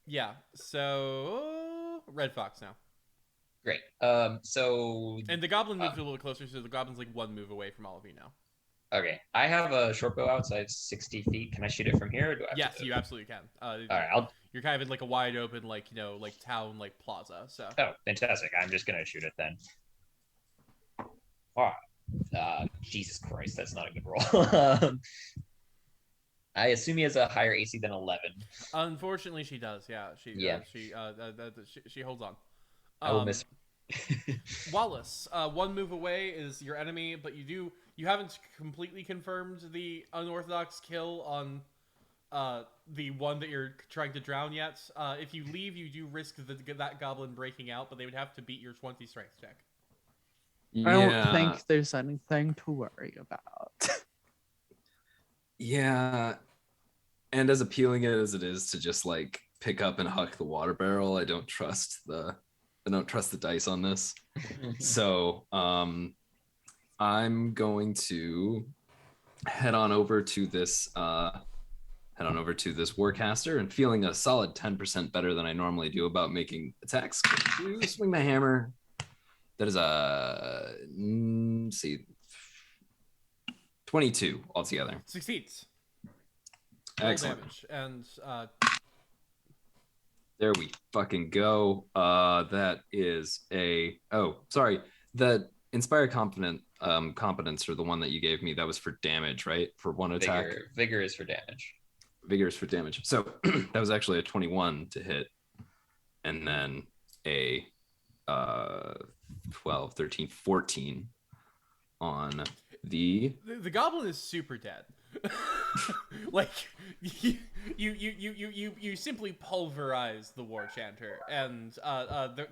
Yeah. So Red Fox now. great. So And the goblin moved a little closer, so the goblin's like 1 move away from all of you now. okay, I have a short bow outside 60 feet. Can I shoot it from here? Or do I have Yes, to you absolutely can. All right. You're kind of in like a wide open, like like town, like plaza. So. Oh, fantastic! I'm just gonna shoot it then. All right. Jesus Christ, that's not a good roll. I assume he has a higher AC than 11. Unfortunately, she does. Yeah, she. Yeah. She holds on. I will miss Wallace, one move away is your enemy, but you haven't completely confirmed the unorthodox kill on the one that you're trying to drown yet. If you leave, you do risk that goblin breaking out, but they would have to beat your 20 strength check. I don't think there's anything to worry about. Yeah, and as appealing as it is to just like pick up and huck the water barrel, I don't trust the dice on this. So I'm going to head on over to this warcaster, and feeling a solid 10% better than I normally do about making attacks. To swing my hammer. That is a 22 altogether. Succeeds. Excellent. Damage. And there we fucking go. That is that Inspire Competence, or the one that you gave me, that was for damage, right? For one attack. Vigor is for damage. Vigor is for damage. So that was actually a 21 to hit, and then a 12, 13, 14 on the goblin is super dead. Like you simply pulverize the war chanter, and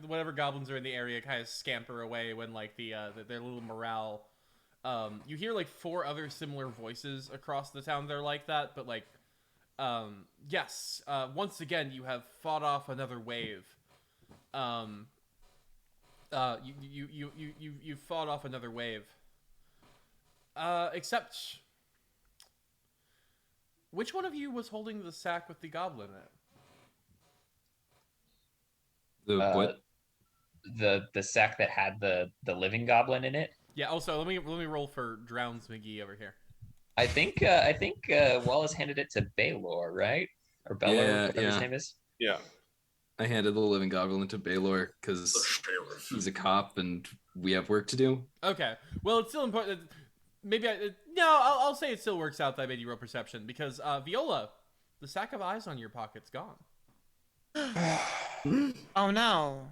whatever goblins are in the area kind of scamper away when like their little morale. You hear like 4 other similar voices across the town that are like that, but like yes, once again you have fought off another wave. You fought off another wave. Except, which one of you was holding the sack with the goblin in it? the what? The sack that had the living goblin in it. Yeah. Also, let me roll for Drowns McGee over here. I think Wallace handed it to Baylor, right? Or Bello, whatever his name is. Yeah. I handed the living goblin to Baylor because he's a cop and we have work to do. Okay. Well, it's still important. Maybe I'll say it still works out that I made you roll perception, because Viola, the sack of eyes on your pocket's gone. Oh no.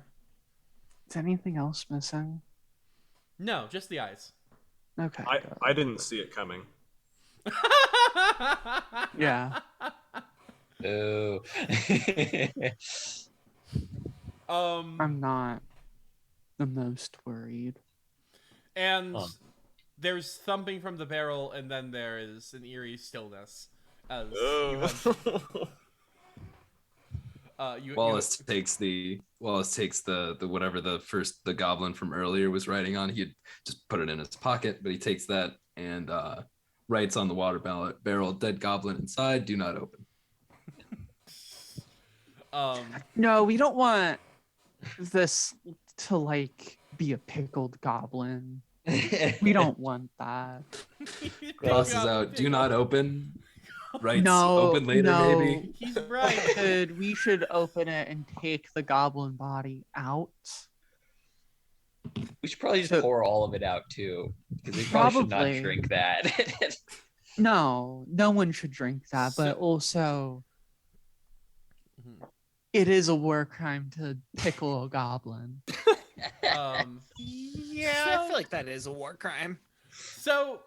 Is anything else missing? No, just the eyes. Okay. I didn't see it coming. Yeah. Oh. I'm not the most worried. And there's thumping from the barrel, and then there is an eerie stillness as Wallace takes the whatever the goblin from earlier was writing on. He had just put it in his pocket, but he takes that and writes on the water barrel, "Dead goblin inside, do not open." No, we don't want this to like be a pickled goblin. We don't want that. Crosses out, "Do not open." Writes, No, "Open later, no. maybe." He's right. We should open it and take the goblin body out. We should probably just pour all of it out too, because we probably should not drink that. No one should drink that, but also it is a war crime to pickle a goblin. Yeah, I feel like that is a war crime. So,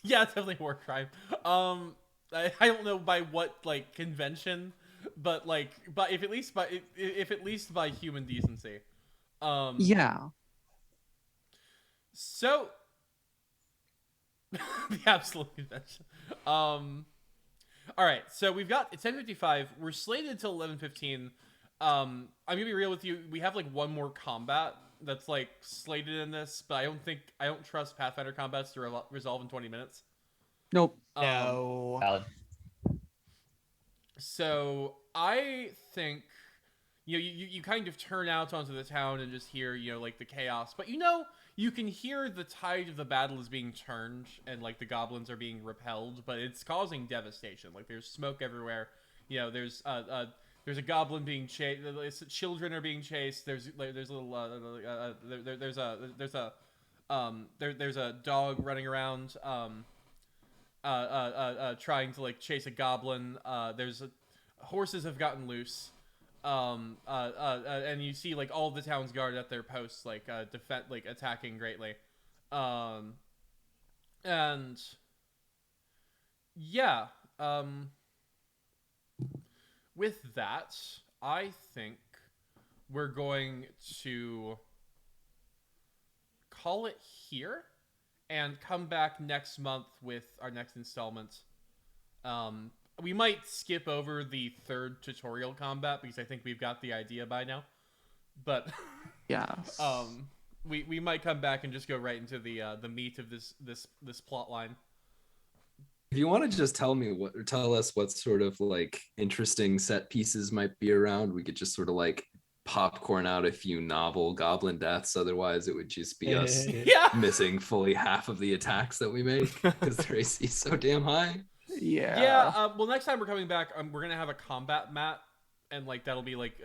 yeah, it's definitely a war crime. I don't know by what like convention, but if at least by human decency. Yeah. So, the absolute convention. All right, so we've got it's 10:55. We're slated till 11:15. I'm gonna be real with you. We have like one more combat that's like slated in this, but I don't trust Pathfinder combats to resolve in 20 minutes. Nope. No. Valid. So I think you kind of turn out onto the town and just hear like the chaos, but you can hear the tide of the battle is being turned and like the goblins are being repelled, but it's causing devastation. Like there's smoke everywhere. There's a goblin being chased. Children are being chased. There's a dog running around trying to like chase a goblin. Horses have gotten loose. And you see like all the town's guard at their posts, like like attacking greatly. And yeah, with that, I think we're going to call it here and come back next month with our next installment. We might skip over the third tutorial combat because I think we've got the idea by now. But Yes. we might come back and just go right into the meat of this plot line. If you want to just tell us what sort of like interesting set pieces might be around, we could just sort of like popcorn out a few novel goblin deaths. Otherwise, it would just be us Yeah. missing fully half of the attacks that we make because their AC is so damn high. Yeah. Yeah. Well, next time we're coming back, we're gonna have a combat mat, and like that'll be like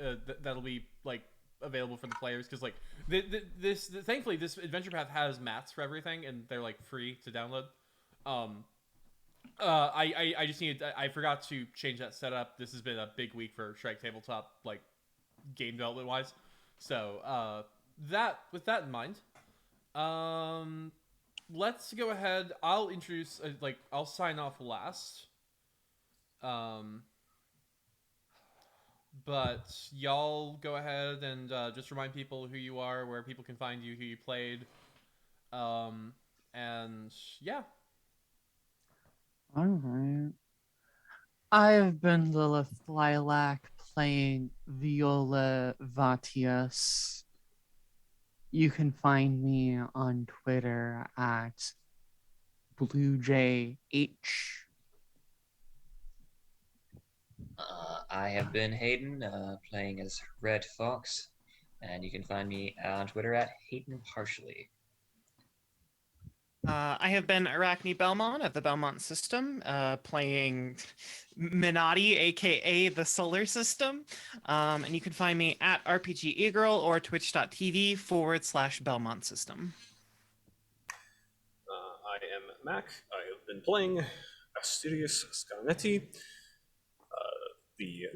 available for the players because like thankfully this adventure path has mats for everything, and they're like free to download. I just need I forgot to change that setup. This has been a big week for Shrike Tabletop, like game development wise. So with that in mind, let's go ahead. I'll introduce I'll sign off last. But y'all go ahead and just remind people who you are, where people can find you, who you played, and yeah. All right. I've been Lilith Lilac playing Viola Vatius. You can find me on Twitter at BlueJH. I have been Hayden, playing as Red Fox, and you can find me on Twitter at Hayden Parsely. I have been Arachne Belmont of the Belmont System, playing Minati, aka the Solar System. And you can find me at RPG eGirl or twitch.tv/Belmont System. I am Mack. I have been playing Asturius Scarnetti, the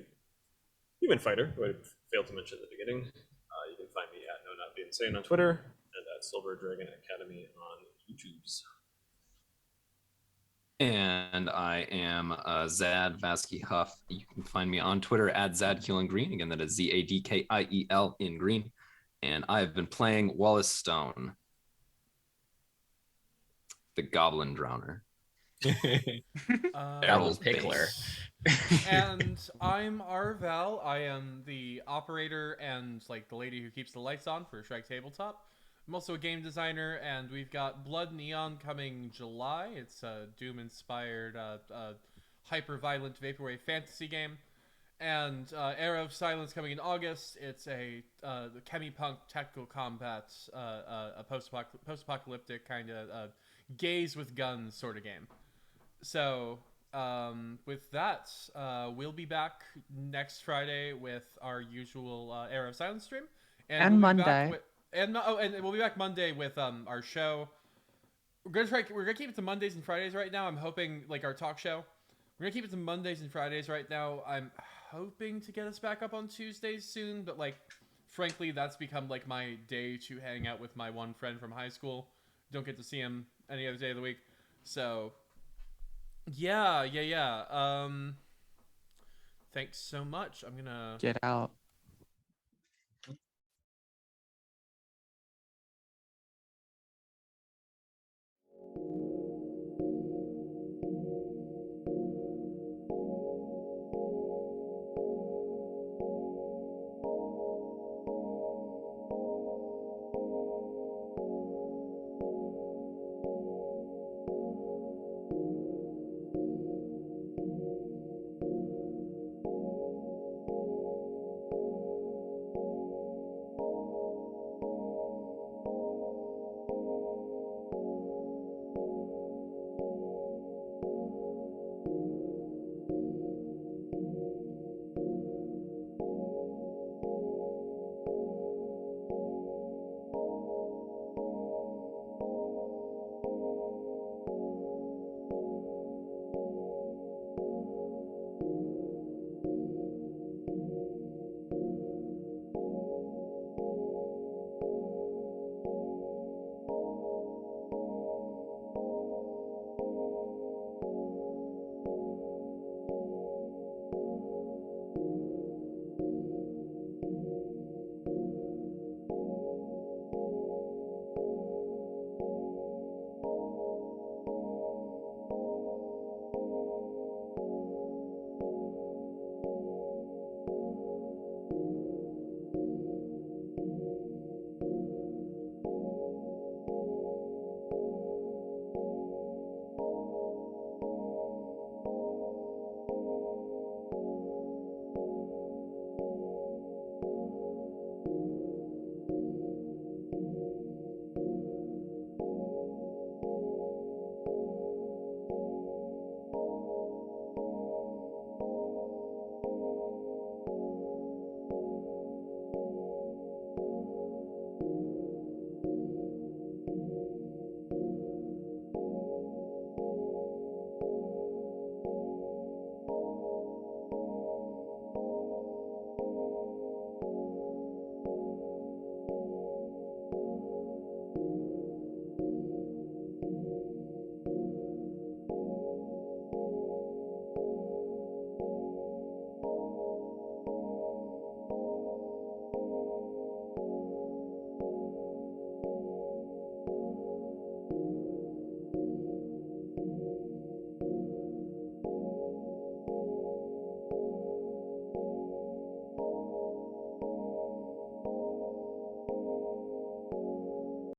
human fighter, who I failed to mention at the beginning. You can find me at No Not Be Insane on Twitter and at Silver Dragon Academy on YouTube's. And I am Zadkiel Vaske-Huff. You can find me on Twitter at Zadkiel in Green. Again, that is Zadkiel in Green. And I've been playing Wallace Stone, the Goblin Drowner. Goblin Pickler. And I'm Arval. I am the operator and like the lady who keeps the lights on for Shrike Tabletop. I'm also a game designer, and we've got Blood Neon coming July. It's a Doom-inspired, hyper-violent vaporwave fantasy game. And Era of Silence coming in August. It's a chemi-punk tactical combat, a post-apocalyptic kind of gaze with guns sort of game. So with that, we'll be back next Friday with our usual Era of Silence stream, And we'll be Monday. and we'll be back Monday with our show. We're gonna keep it to Mondays and Fridays right now. I'm hoping like our talk show. We're gonna keep it to Mondays and Fridays right now. I'm hoping to get us back up on Tuesdays soon, but like frankly, that's become like my day to hang out with my one friend from high school. Don't get to see him any other day of the week. So yeah. Thanks so much. I'm gonna Get out.